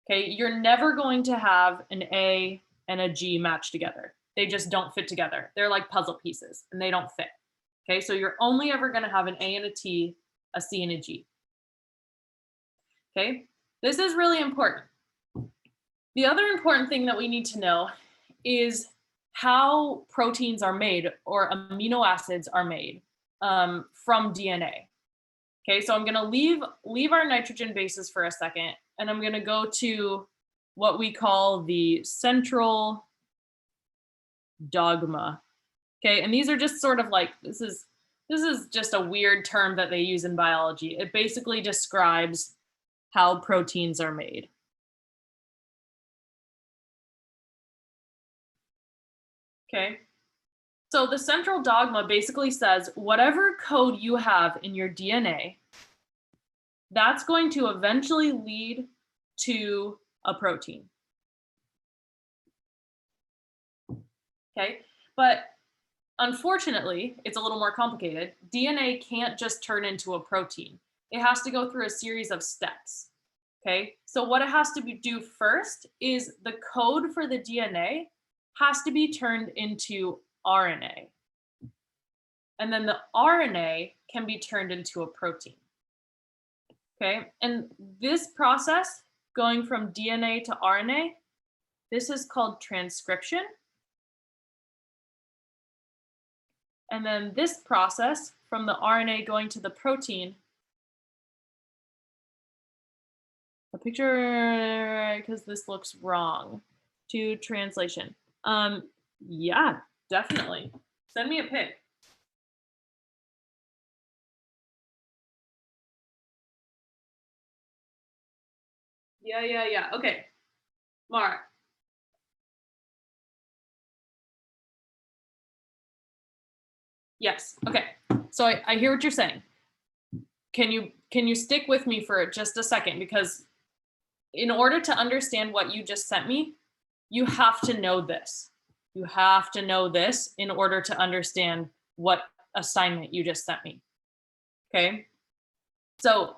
Okay, you're never going to have an A and a G match together. They just don't fit together. They're like puzzle pieces and they don't fit. Okay, so you're only ever going to have an A and a T, a C and a G. Okay, this is really important. The other important thing that we need to know is how proteins are made or amino acids are made from DNA. Okay, so I'm going to leave our nitrogen bases for a second, and I'm going to go to what we call the central dogma. Okay, and these are just sort of like, this is just a weird term that they use in biology. It basically describes how proteins are made. Okay, So the central dogma basically says whatever code you have in your DNA, that's going to eventually lead to a protein. Okay, but unfortunately, it's a little more complicated. DNA can't just turn into a protein. It has to go through a series of steps. Okay, so what it has to do first is the code for the DNA has to be turned into RNA. And then the RNA can be turned into a protein. Okay, and this process going from DNA to RNA, this is called transcription. And then this process from the RNA going to the protein, a picture, because this looks wrong, to translation. Yeah, definitely. Send me a pic. Yeah. Okay. Mara. Yes. Okay. So I hear what you're saying. Can you stick with me for just a second? Because in order to understand what you just sent me, you have to know this. You have to know this in order to understand what assignment you just sent me. Okay. So,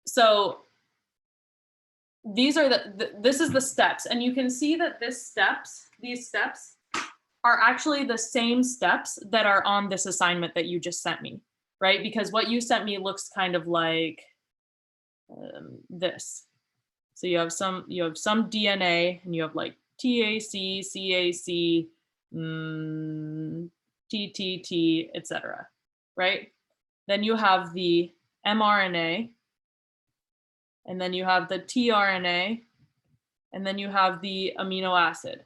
so these are this is the steps, and you can see that these steps are actually the same steps that are on this assignment that you just sent me, right? Because what you sent me looks kind of like this. So you have some DNA, and you have like TAC, CAC, TTT, etc. Right? Then you have the mRNA, and then you have the tRNA, and then you have the amino acid,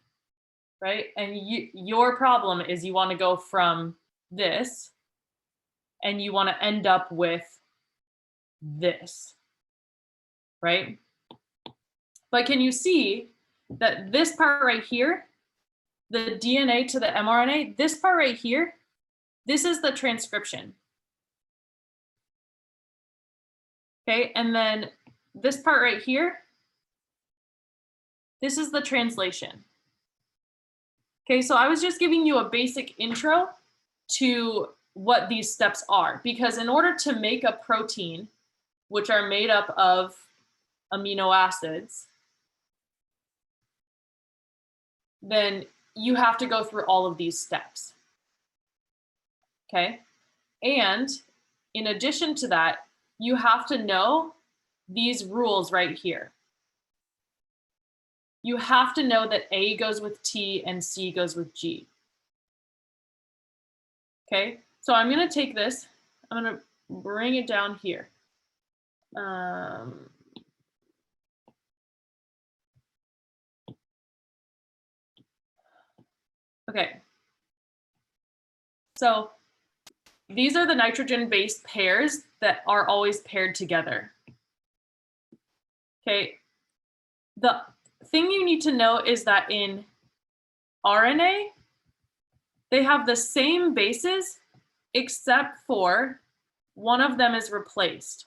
right? And your problem is you want to go from this, and you want to end up with this, right? But can you see that this part right here, the DNA to the mRNA, this part right here, this is the transcription. Okay, and then this part right here, this is the translation. Okay, so I was just giving you a basic intro to what these steps are, because in order to make a protein, which are made up of amino acids, then you have to go through all of these steps. Okay, and in addition to that, you have to know these rules right here. You have to know that A goes with T and C goes with G. Okay, so I'm going to take this, I'm going to bring it down here. Okay, so these are the nitrogen-based pairs that are always paired together. Okay, the thing you need to know is that in RNA, they have the same bases except for one of them is replaced.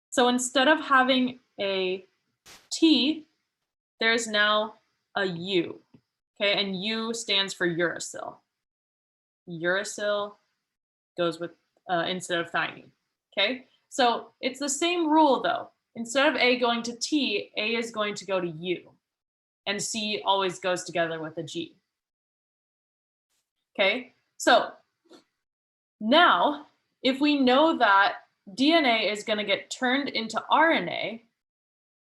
So instead of having a T, there's now a U. Okay, and U stands for uracil. Uracil goes with instead of thymine. Okay, so it's the same rule though. Instead of A going to T, A is going to go to U, and C always goes together with a G. Okay, so now if we know that DNA is going to get turned into RNA,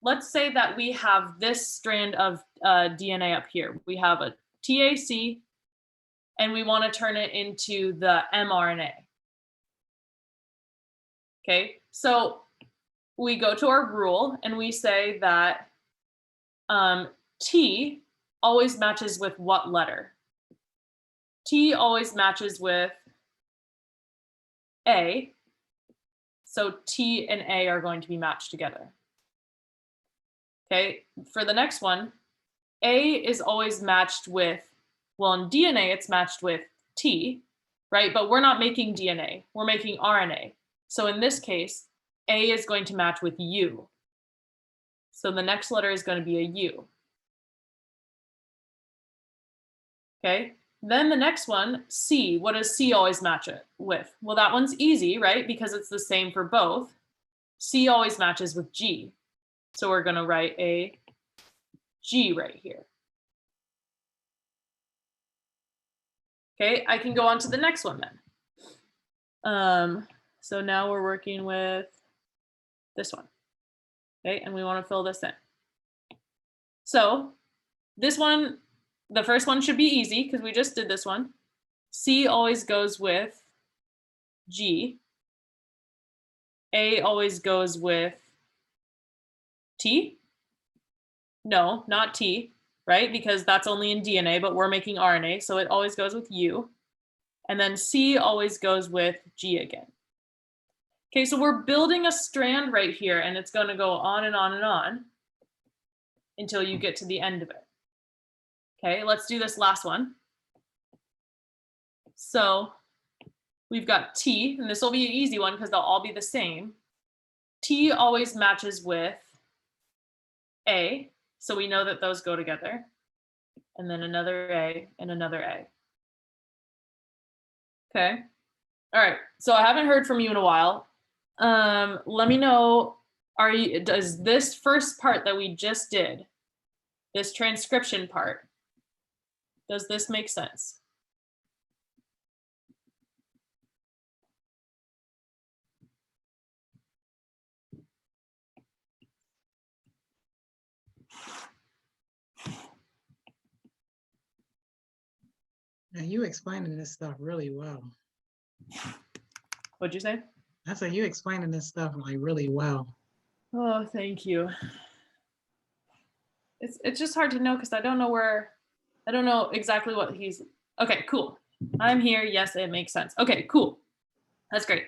let's say that we have this strand of DNA up here. We have a TAC, and we want to turn it into the mRNA. Okay, so we go to our rule and we say that T always matches with what letter? T always matches with A. So T and A are going to be matched together. Okay, for the next one, A is always matched with, well, in DNA, it's matched with T, right? But we're not making DNA, we're making RNA. So in this case, A is going to match with U. So the next letter is going to be a U. Okay, then the next one, C, what does C always match it with? Well, that one's easy, right? Because it's the same for both. C always matches with G. So we're going to write a G right here. Okay, I can go on to the next one then. So now we're working with this one. Okay, and we want to fill this in. So this one, the first one should be easy because we just did this one. C always goes with G. A always goes with T. No, not T, right? Because that's only in DNA, but we're making RNA, so it always goes with U. And then C always goes with G again. Okay, so we're building a strand right here, and it's going to go on and on and on until you get to the end of it. Okay, let's do this last one. So we've got T, and this will be an easy one because they'll all be the same. T always matches with A, so we know that those go together. And then another A and another A. Okay. All right. So I haven't heard from you in a while. Let me know, does this first part that we just did, this transcription part, does this make sense? Now you explaining this stuff really well. What'd you say? I said you explaining this stuff like really well. Oh, thank you. It's just hard to know because I don't know exactly what he's, okay, cool. I'm here, yes, it makes sense. Okay, cool. That's great.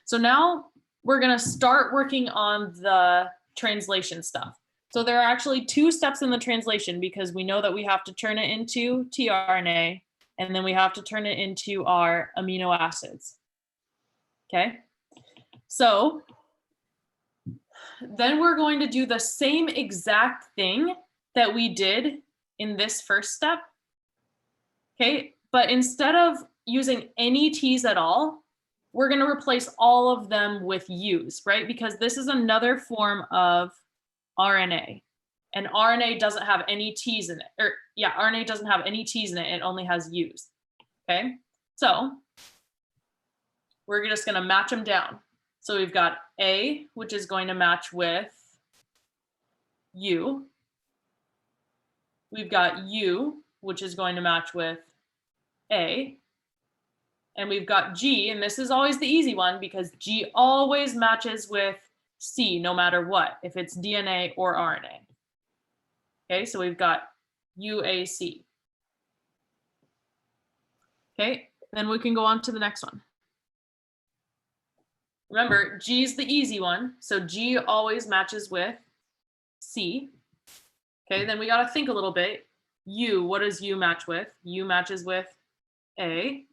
So now we're gonna start working on the translation stuff. So there are actually 2 steps in the translation because we know that we have to turn it into tRNA and then we have to turn it into our amino acids. Okay, so then we're going to do the same exact thing that we did in this first step. Okay, but instead of using any T's at all, we're going to replace all of them with U's, right? Because this is another form of RNA. And RNA doesn't have any T's in it. Or yeah, RNA doesn't have any T's in it. It only has U's. Okay, so we're just going to match them down. So we've got A, which is going to match with U. We've got U, which is going to match with A. And we've got G, and this is always the easy one because G always matches with C no matter what, if it's DNA or RNA. Okay, so we've got UAC. Okay, then we can go on to the next one. Remember, G is the easy one, so G always matches with C. Okay, then we got to think a little bit. U, what does U match with? U matches with A.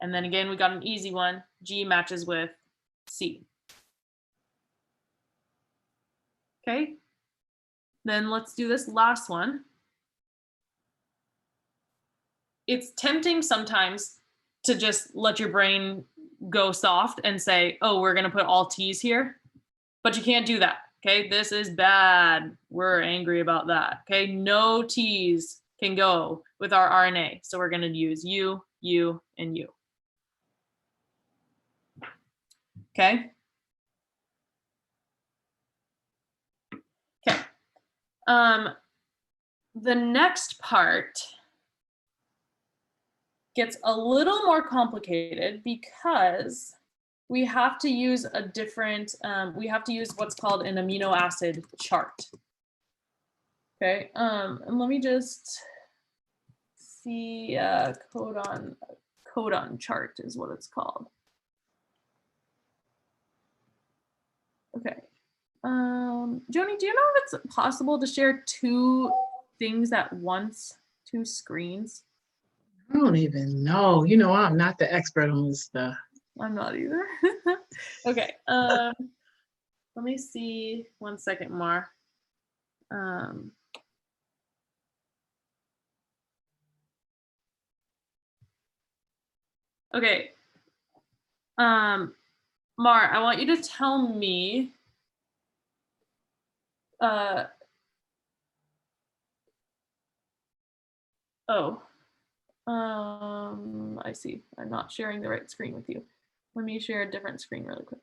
And then again, we got an easy one. G matches with C. Okay, then let's do this last one. It's tempting sometimes to just let your brain go soft and say, oh, we're going to put all T's here, but you can't do that. Okay, this is bad. We're angry about that. Okay, no T's can go with our RNA. So we're going to use U, U, and U. Okay. Okay. The next part gets a little more complicated because we have to use a different, we have to use what's called an amino acid chart. Okay, and let me just see, codon chart is what it's called. Okay, Joni, do you know if it's possible to share two things at once, two screens? I don't even know. You know, I'm not the expert on this stuff. I'm not either. Okay. Let me see. 1 second, Mar. Okay. Mar, I want you to tell me. Oh. I see. I'm not sharing the right screen with you. Let me share a different screen really quick.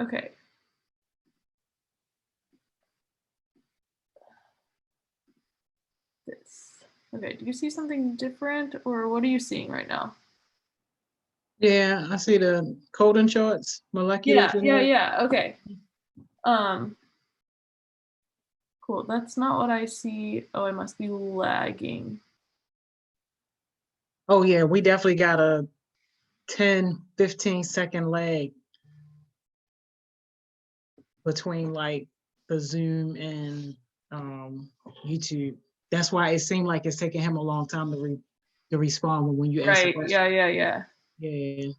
Okay. This. Okay, do you see something different, or what are you seeing right now? Yeah, I see the coding charts, molecular genetics. Yeah. Okay. Cool. That's not what I see. Oh, I must be lagging. Oh yeah, we definitely got a 10, 15-second lag between like the Zoom and YouTube. That's why it seemed like it's taking him a long time to respond when you ask a Right. question. Yeah. Yeah.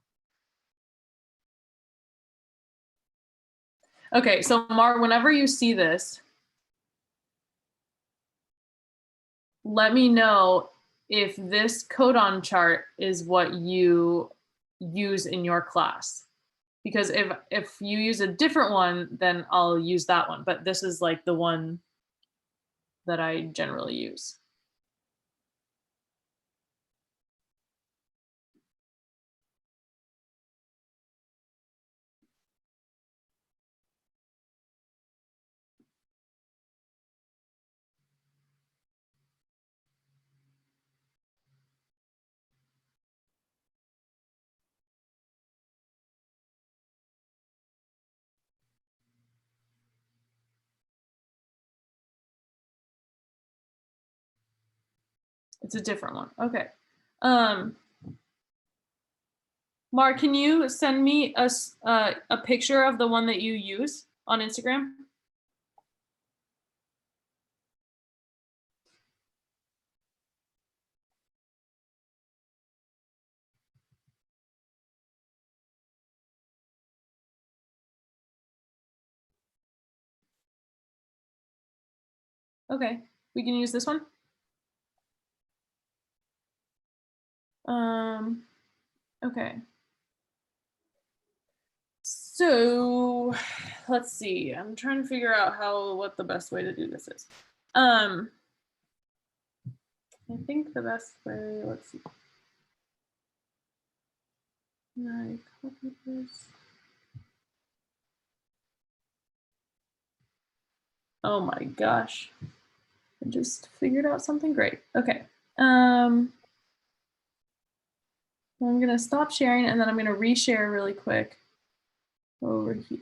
Okay, so Mar, whenever you see this, let me know if this codon chart is what you use in your class. Because if you use a different one, then I'll use that one. But this is like the one that I generally use. It's a different one. Okay. Mark, can you send me a picture of the one that you use on Instagram? Okay, we can use this one. Okay. So let's see. I'm trying to figure out what the best way to do this is. I think the best way, let's see. Can I copy this? Oh my gosh. I just figured out something great. Okay. I'm gonna stop sharing and then I'm gonna reshare really quick over here.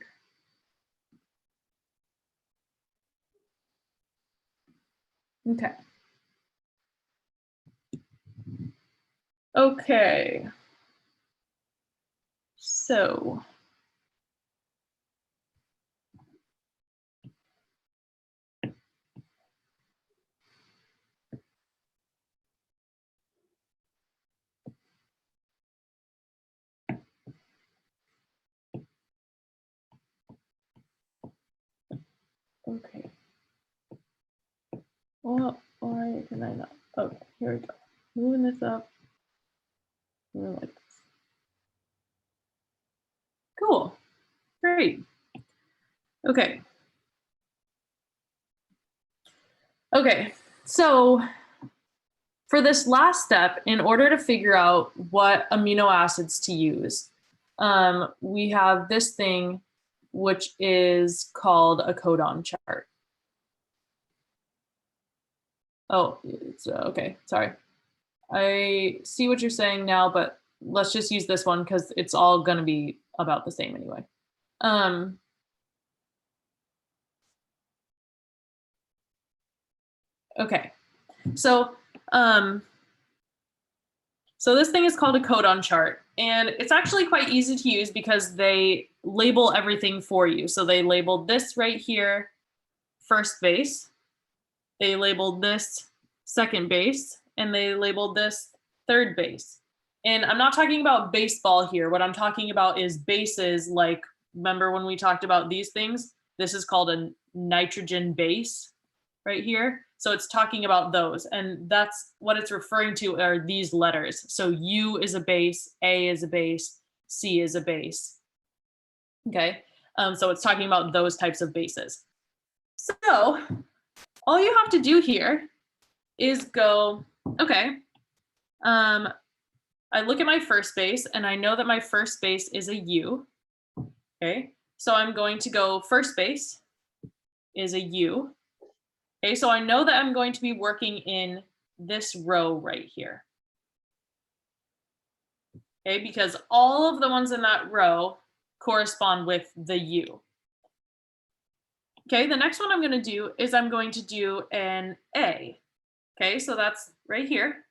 Okay. Okay. So. Okay. Well, why can I not? Okay, here we go. Moving this up. Like this. Cool. Great. Okay. Okay. So for this last step, in order to figure out what amino acids to use, we have this thing, which is called a codon chart. Oh, it's okay. Sorry. I see what you're saying now, but let's just use this one because it's all going to be about the same anyway. Okay. So So this thing is called a codon chart, and it's actually quite easy to use because they label everything for you. So they labeled this right here, first base. They labeled this second base, and they labeled this third base. And I'm not talking about baseball here. What I'm talking about is bases like, remember when we talked about these things? This is called a nitrogen base right here. So it's talking about those, and that's what it's referring to are these letters. So U is a base, A is a base, C is a base. Okay, so it's talking about those types of bases. So all you have to do here is go, okay, I look at my first base and I know that my first base is a U. Okay, so I'm going to go first base is a U. Okay, so I know that I'm going to be working in this row right here. Okay, because all of the ones in that row correspond with the U. Okay, the next one I'm going to do is I'm going to do an A. Okay, so that's right here.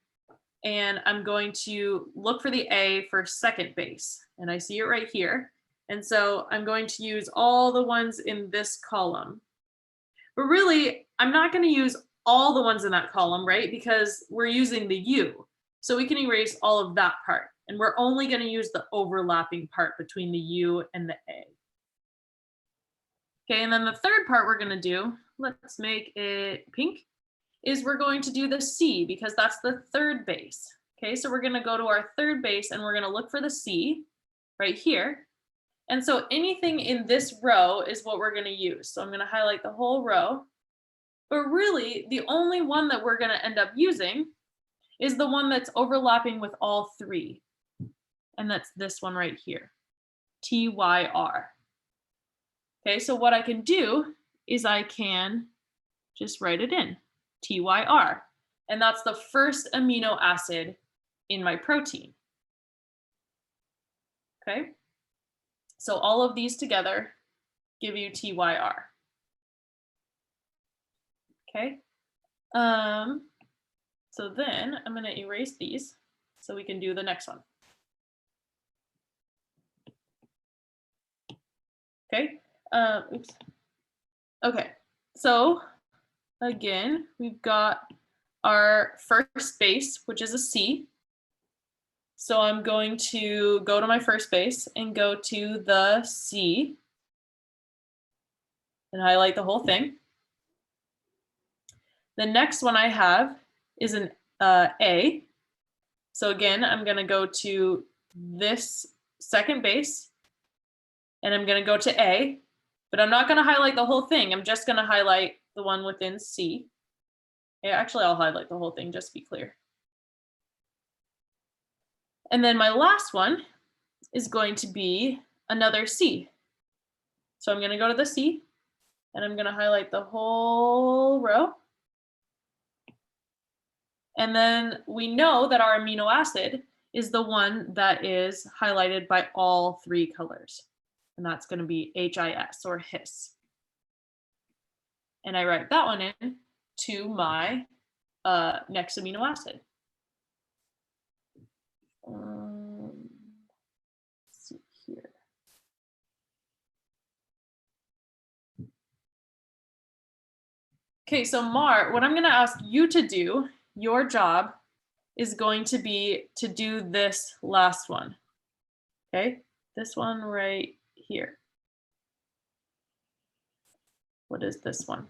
And I'm going to look for the A for second base. And I see it right here. And so I'm going to use all the ones in this column. But really, I'm not going to use all the ones in that column, right? Because we're using the U. So we can erase all of that part. And we're only going to use the overlapping part between the U and the A. Okay, and then the third part we're going to do, let's make it pink, is we're going to do the C because that's the third base. Okay, so we're going to go to our third base and we're going to look for the C right here. And so anything in this row is what we're going to use. So I'm going to highlight the whole row. But really, the only one that we're going to end up using is the one that's overlapping with all three. And that's this one right here, TYR. Okay, so what I can do is I can just write it in, TYR. And that's the first amino acid in my protein. Okay. So all of these together give you TYR. Okay. So then I'm going to erase these so we can do the next one. Okay. Oops. Okay. So again, we've got our first base, which is a C. So I'm going to go to my first base and go to the C and highlight the whole thing. The next one I have is an A. So again, I'm going to go to this second base and I'm going to go to A, but I'm not going to highlight the whole thing. I'm just going to highlight the one within C. Yeah, actually, I'll highlight the whole thing just to be clear. And then my last one is going to be another C. So I'm going to go to the C and I'm going to highlight the whole row. And then we know that our amino acid is the one that is highlighted by all three colors. And that's going to be HIS or HIS. And I write that one in to my next amino acid. Let's see here. Okay, so Mar, what I'm going to ask you to do, your job is going to be to do this last one. Okay, this one right here. What is this one?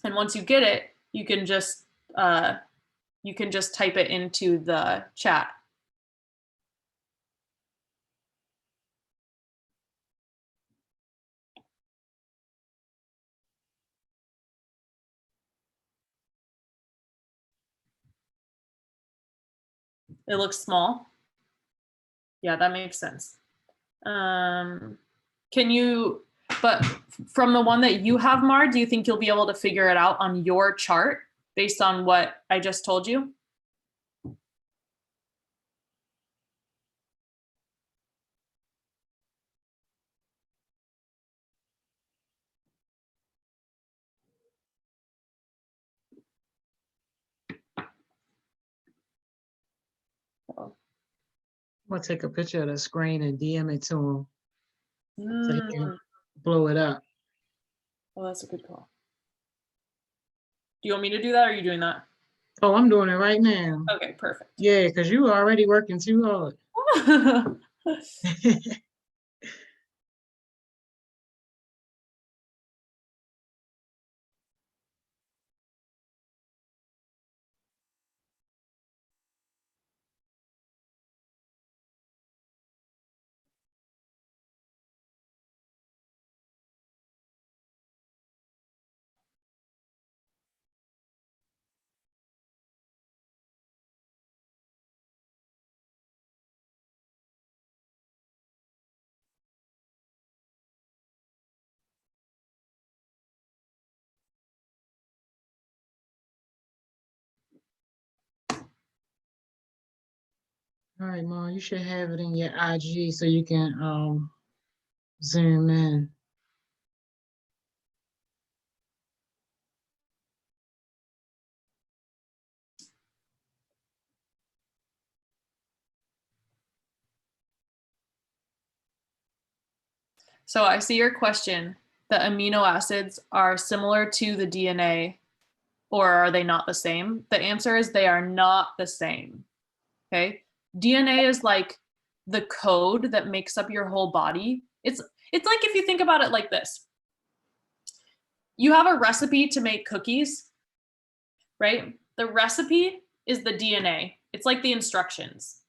And once you get it, you can just type it into the chat. It looks small. Yeah, that makes sense. Can you, but from the one that you have, Mar, do you think you'll be able to figure it out on your chart based on what I just told you? I'm gonna take a picture of the screen and DM it to him so he can Mm. blow it up. Oh, that's a good call. Do you want me to do that, or are you doing that? Oh, I'm doing it right now. Okay, perfect. Yeah, because you were already working too hard. All right, Mom, you should have it in your IG so you can zoom in. So I see your question. The amino acids are similar to the DNA, or are they not the same? The answer is they are not the same. Okay. DNA is like the code that makes up your whole body. It's like if you think about it like this. You have a recipe to make cookies, right? The recipe is the DNA. It's like the instructions.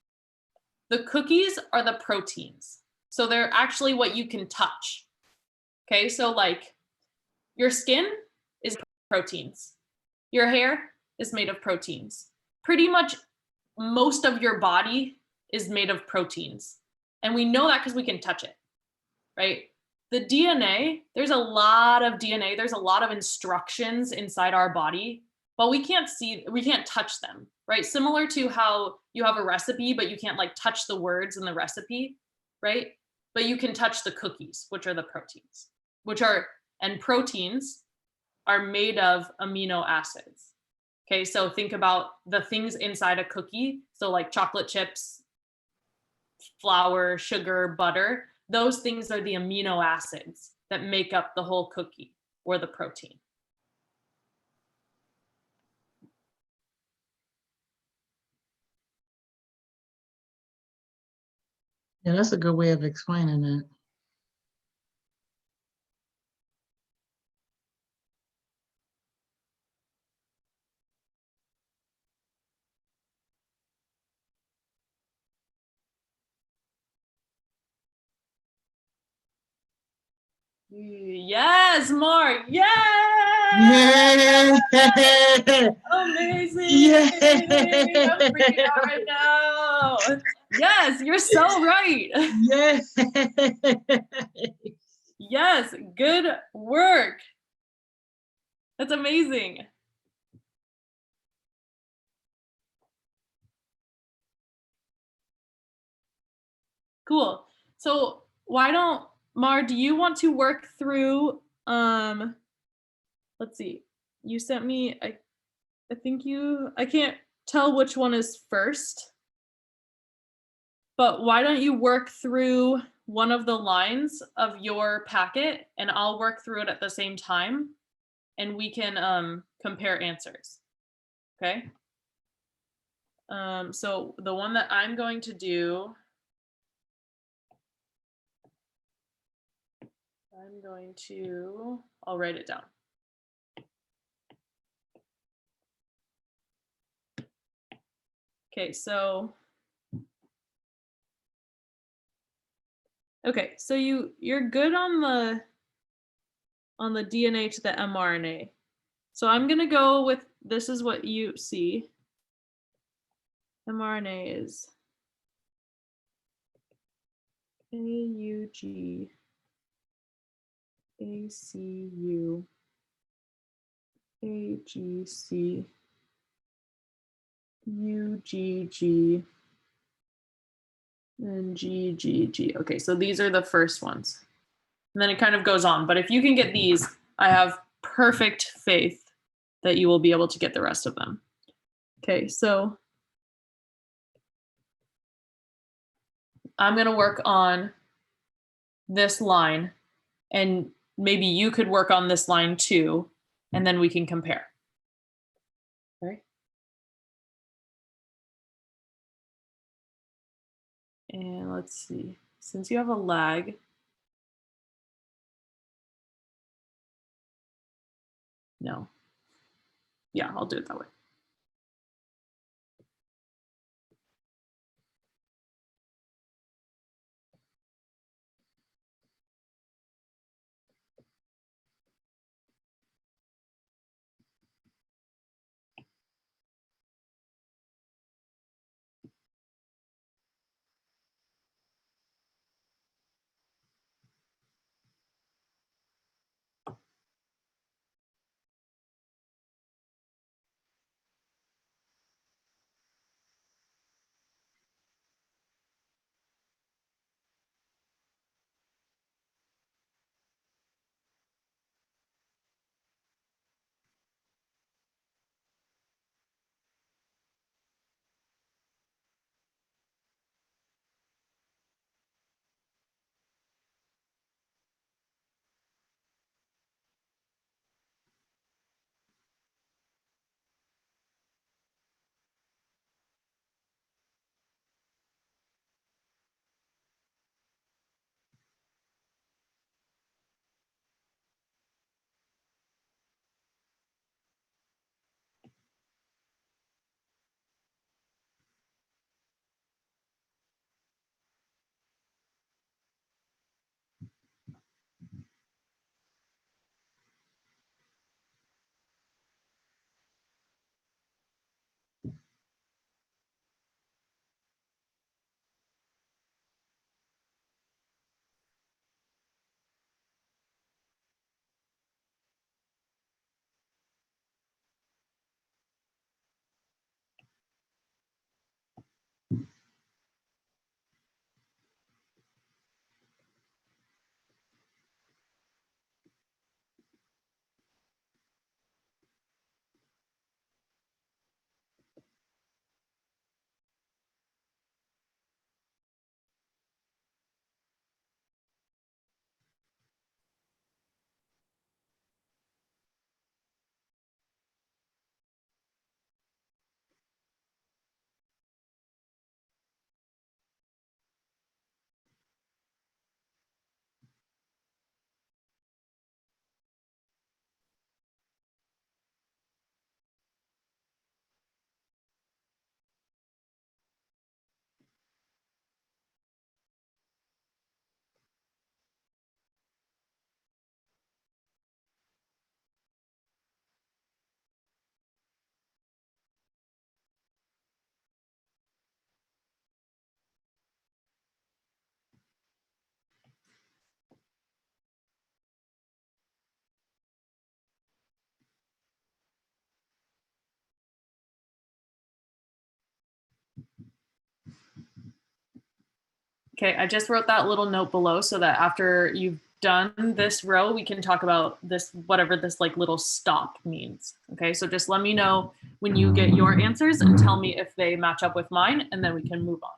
The cookies are the proteins. So they're actually what you can touch. Okay, so like your skin is proteins. Your hair is made of proteins. Pretty much most of your body is made of proteins. And we know that because we can touch it, right? The DNA, there's a lot of DNA, there's a lot of instructions inside our body, but we can't touch them, right? Similar to how you have a recipe, but you can't like touch the words in the recipe, right? But you can touch the cookies, which are the proteins, and proteins are made of amino acids. Okay, so think about the things inside a cookie. So like chocolate chips, flour, sugar, butter, those things are the amino acids that make up the whole cookie or the protein. Yeah, that's a good way of explaining it. Yes, Mark. Yes. Yeah. Amazing. Yeah. I'm freaking out right now. Yes, you're so right. Yeah. Yes, good work. That's amazing. Cool. So why don't, Mar, do you want to work through, let's see, you sent me, I think I can't tell which one is first, but why don't you work through one of the lines of your packet and I'll work through it at the same time and we can compare answers, okay? So the one that I'm going to do, I'll write it down. Okay, so you're good on the DNA to the mRNA. So I'm gonna go with, this is what you see. mRNA is AUG ACU AGC UGG and GGG. Okay, so these are the first ones. And then it kind of goes on. But if you can get these, I have perfect faith that you will be able to get the rest of them. Okay, so I'm going to work on this line, and maybe you could work on this line too, and then we can compare. Okay. And let's see, since you have a lag, no. Yeah, I'll do it that way. Okay, I just wrote that little note below so that after you've done this row, we can talk about this, whatever this like little stop means. Okay, so just let me know when you get your answers and tell me if they match up with mine, and then we can move on.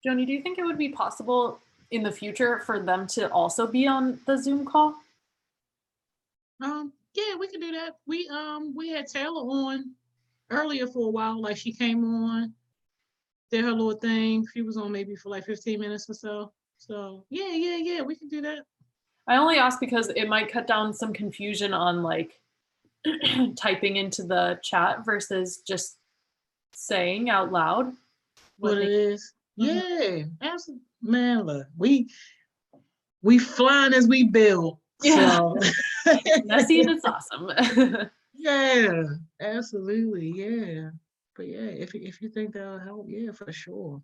Joni, do you think it would be possible in the future for them to also be on the Zoom call? Yeah, we could do that. We had Taylor on earlier for a while. Like she came on, did her little thing. She was on maybe for like 15 minutes or so. So yeah, we can do that. I only ask because it might cut down some confusion on like typing into the chat versus just saying out loud What it they. is. Mhm. Yeah, absolutely. Man, look, we flying as we build. Yeah. So It's messy and it's awesome. yeah, absolutely, yeah. But yeah, if you think that'll help, yeah, for sure.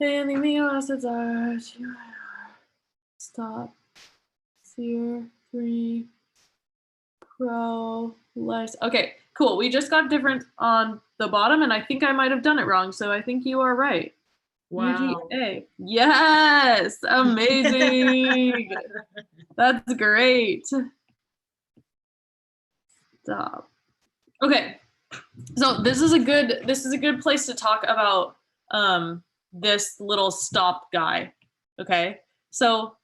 And the amino acids are stop, sear, 3, pro, less. Okay, cool. We just got different on the bottom, and I think I might have done it wrong. So I think you are right. Wow. UGA. Yes, amazing. That's great. Stop. Okay, so this is a good place to talk about this little stop guy. Okay, so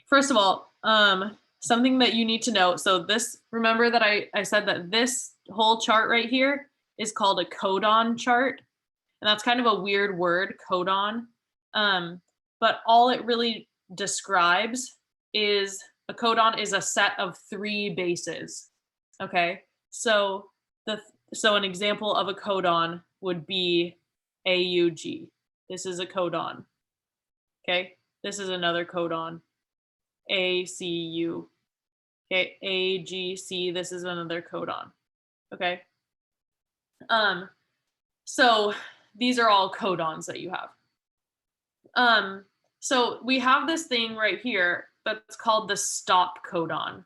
first of all, something that you need to know. So this, remember that I said that this whole chart right here is called a codon chart, and that's kind of a weird word, codon. But all it really describes is a codon is a set of 3 bases. Okay, so an example of a codon would be AUG. This is a codon. Okay, this is another codon. ACU. Okay, AGC. This is another codon. Okay. So these are all codons that you have. So we have this thing right here that's called the stop codon.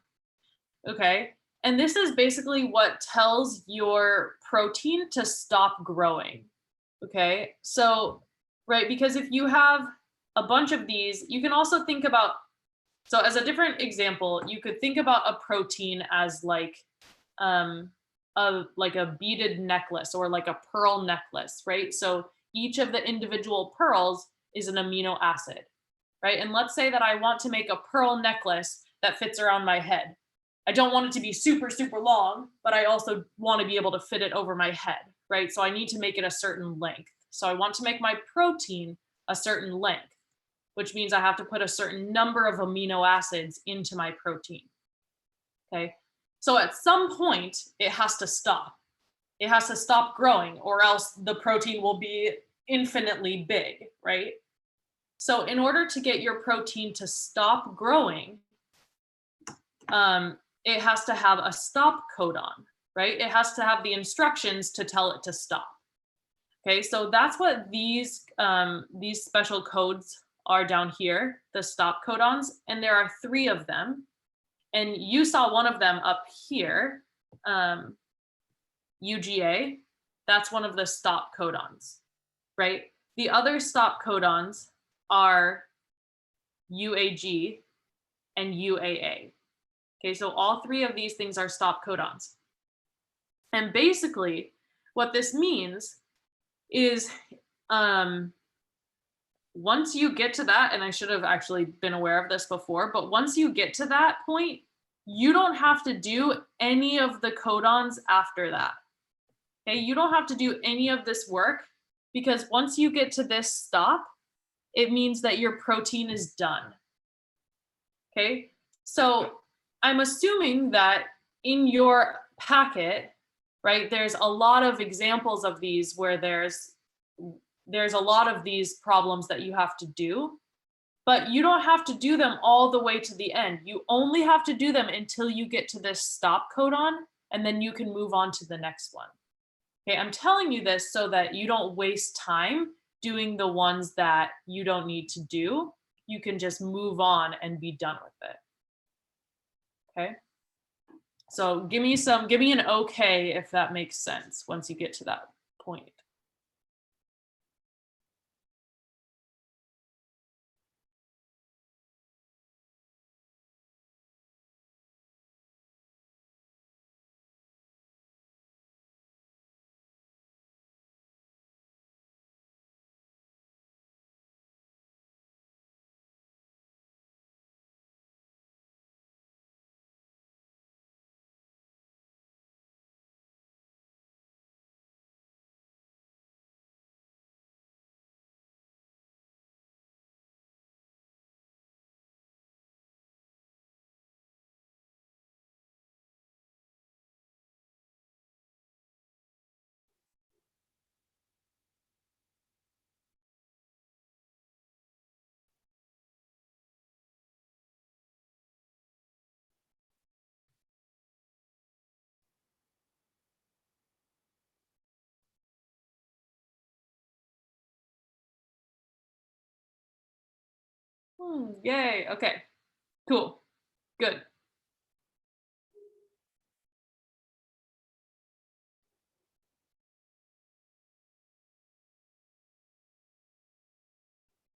Okay. And this is basically what tells your protein to stop growing. Okay. So, right, because if you have a bunch of these, you can also think about, so as a different example, you could think about a protein as like a beaded necklace or like a pearl necklace, right? So each of the individual pearls is an amino acid, right? And let's say that I want to make a pearl necklace that fits around my head. I don't want it to be super, super long, but I also want to be able to fit it over my head, right? So I need to make it a certain length. So I want to make my protein a certain length, which means I have to put a certain number of amino acids into my protein. Okay. So at some point, it has to stop. It has to stop growing, or else the protein will be infinitely big, right? So in order to get your protein to stop growing, it has to have a stop codon, right? It has to have the instructions to tell it to stop. Okay, so that's what these special codes are down here, the stop codons, and there are 3 of them. And you saw one of them up here, UGA, that's one of the stop codons, right? The other stop codons are UAG and UAA. Okay, so all 3 of these things are stop codons. And basically, what this means is once you get to that, and I should have actually been aware of this before, but once you get to that point, you don't have to do any of the codons after that. Okay, you don't have to do any of this work, because once you get to this stop, it means that your protein is done. Okay, so I'm assuming that in your packet, right, there's a lot of examples of these where there's a lot of these problems that you have to do, but you don't have to do them all the way to the end. You only have to do them until you get to this stop codon, and then you can move on to the next one. Okay, I'm telling you this so that you don't waste time doing the ones that you don't need to do. You can just move on and be done with it. Okay. So give me an okay if that makes sense once you get to that point. Yay. Okay. Cool. Good.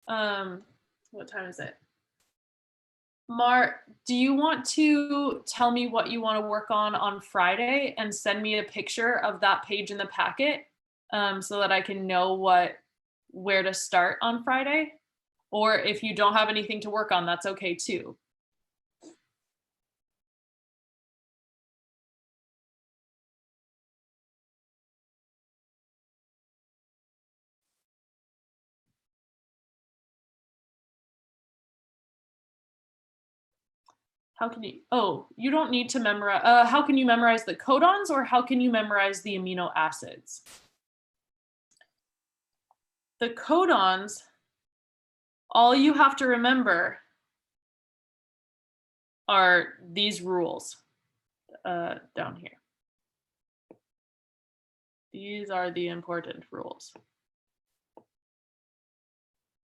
What time is it? Mar, do you want to tell me what you want to work on Friday and send me a picture of that page in the packet, so that I can know where to start on Friday? Or if you don't have anything to work on, that's okay too. How can you, oh, you don't need to memorize, how can you memorize the codons, or how can you memorize the amino acids? The codons, all you have to remember are these rules down here. These are the important rules.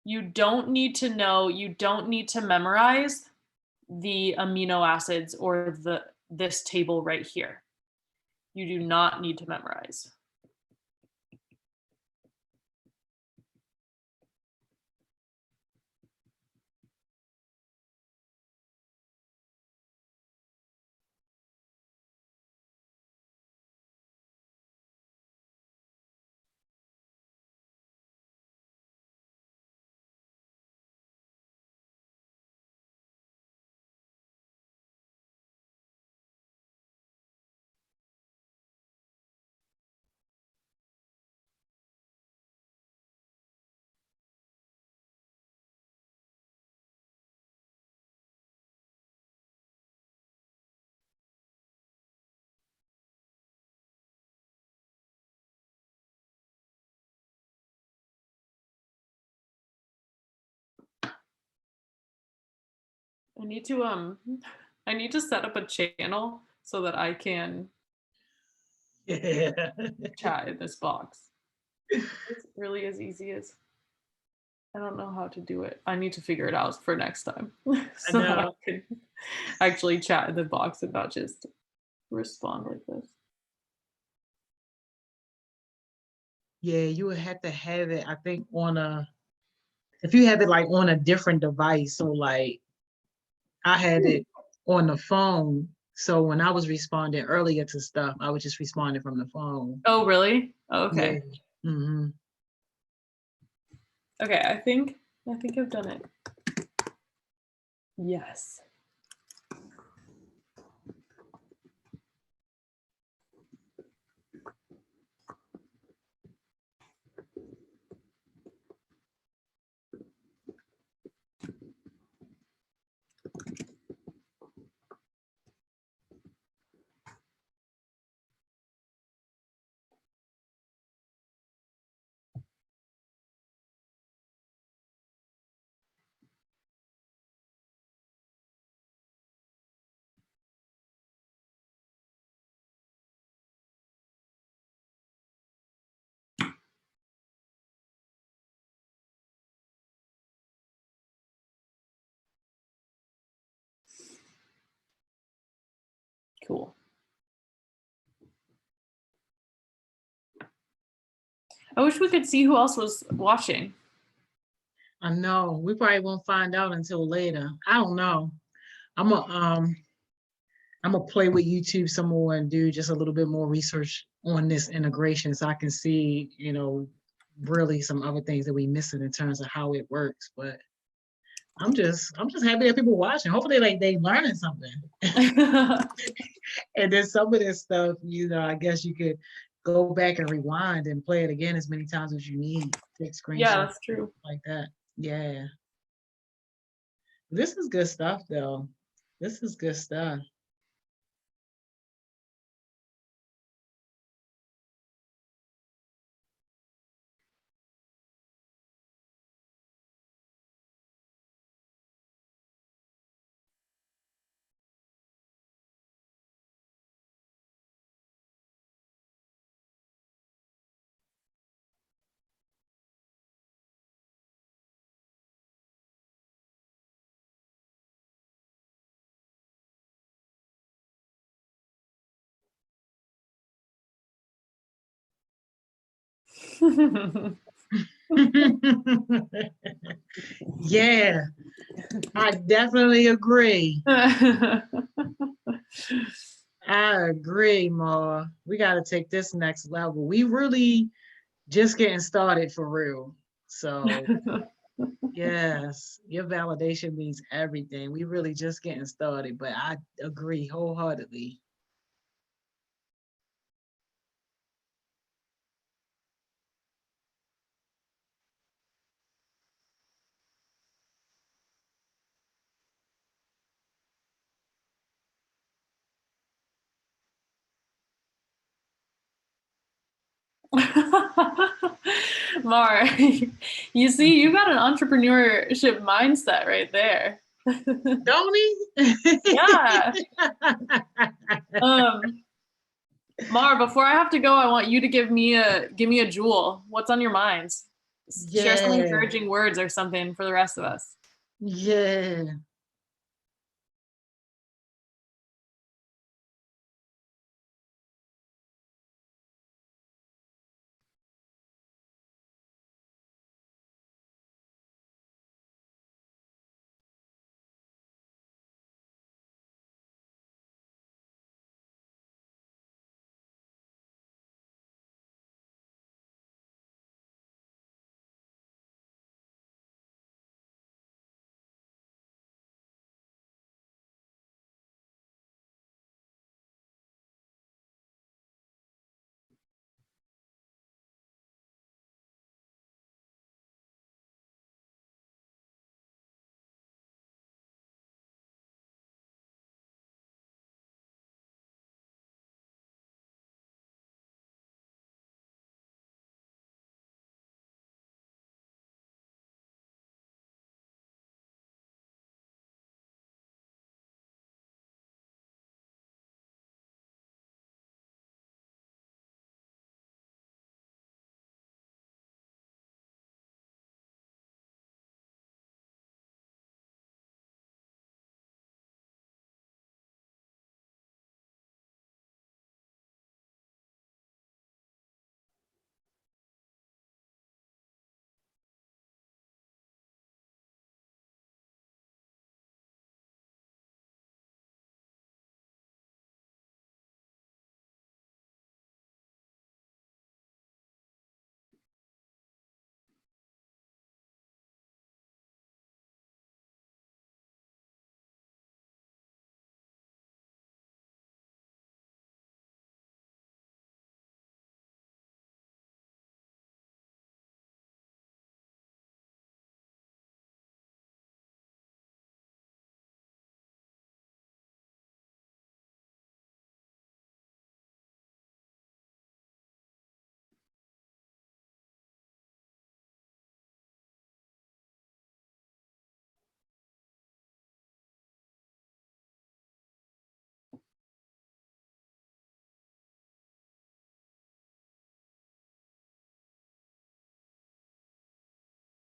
You don't need to know, you don't need to memorize the amino acids or this table right here. You do not need to memorize. I need to set up a channel so that I can chat in this box. It's really as easy as, I don't know how to do it. I need to figure it out for next time. So that I can actually chat in the box and not just respond like this. Yeah, you would have to have it, I think, if you have it like on a different device. So like I had it on the phone. So when I was responding earlier to stuff, I was just responding from the phone. Oh, really? Oh, okay. Yeah. Mm-hmm. Okay, I think I've done it. Yes. Cool. I wish we could see who else was watching. I know. We probably won't find out until later. I don't know. I'm gonna play with YouTube some more and do just a little bit more research on this integration so I can see, really some other things that we missing in terms of how it works. But I'm just happy that people watching. Hopefully they learning something. And then some of this stuff, I guess you could go back and rewind and play it again as many times as you need. Take screenshots. Yeah, that's true. Like that. Yeah. This is good stuff though. This is good stuff. Yeah, I definitely agree. I agree, Ma. We got to take this next level. We really just getting started for real. So, yes, your validation means everything. We really just getting started, but I agree wholeheartedly. Mar, you see, you got an entrepreneurship mindset right there. Don't he? Yeah. Mar, before I have to go, I want you to give me a jewel. What's on your minds? Share some Yeah. encouraging words or something for the rest of us. Yeah.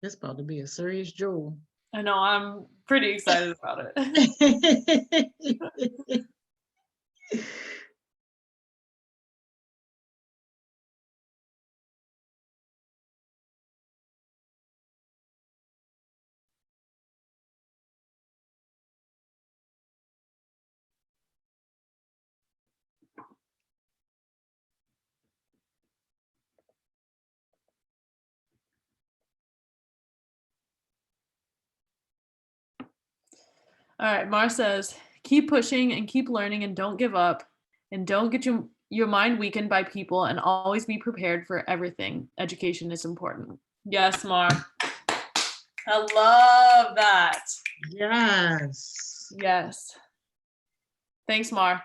This about to be a serious jewel. I know, I'm pretty excited about it. All right, Mar says, keep pushing and keep learning and don't give up and don't get your mind weakened by people and always be prepared for everything. Education is important. Yes, Mar. I love that. Yes. Yes. Thanks, Mar.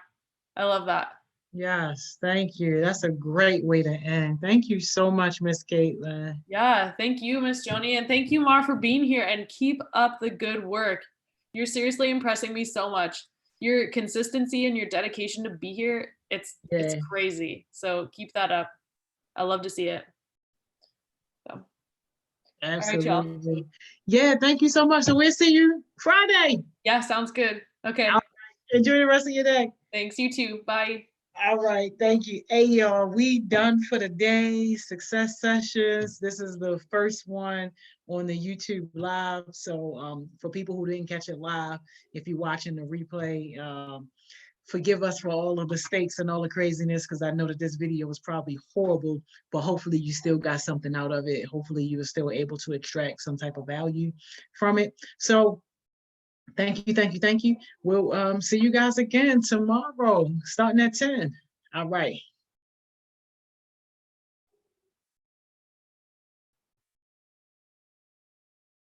I love that. Yes, thank you. That's a great way to end. Thank you so much, Miss Kaitlyn. Yeah, thank you, Miss Joni, and thank you, Mar, for being here, and keep up the good work. You're seriously impressing me so much. Your consistency and your dedication to be here, it's crazy. So keep that up. I love to see it. So. Absolutely. All right, y'all. Yeah, thank you so much. So we'll see you Friday. Yeah, sounds good. Okay. Enjoy the rest of your day. Thanks, you too. Bye. All right, thank you. Hey, y'all, we done for the day. Success sessions. This is the first one on the YouTube live. So for people who didn't catch it live, if you're watching the replay, forgive us for all the mistakes and all the craziness, because I know that this video was probably horrible, but hopefully you still got something out of it. Hopefully you were still able to extract some type of value from it. So thank you, thank you, thank you. We'll see you guys again tomorrow, starting at 10. All right.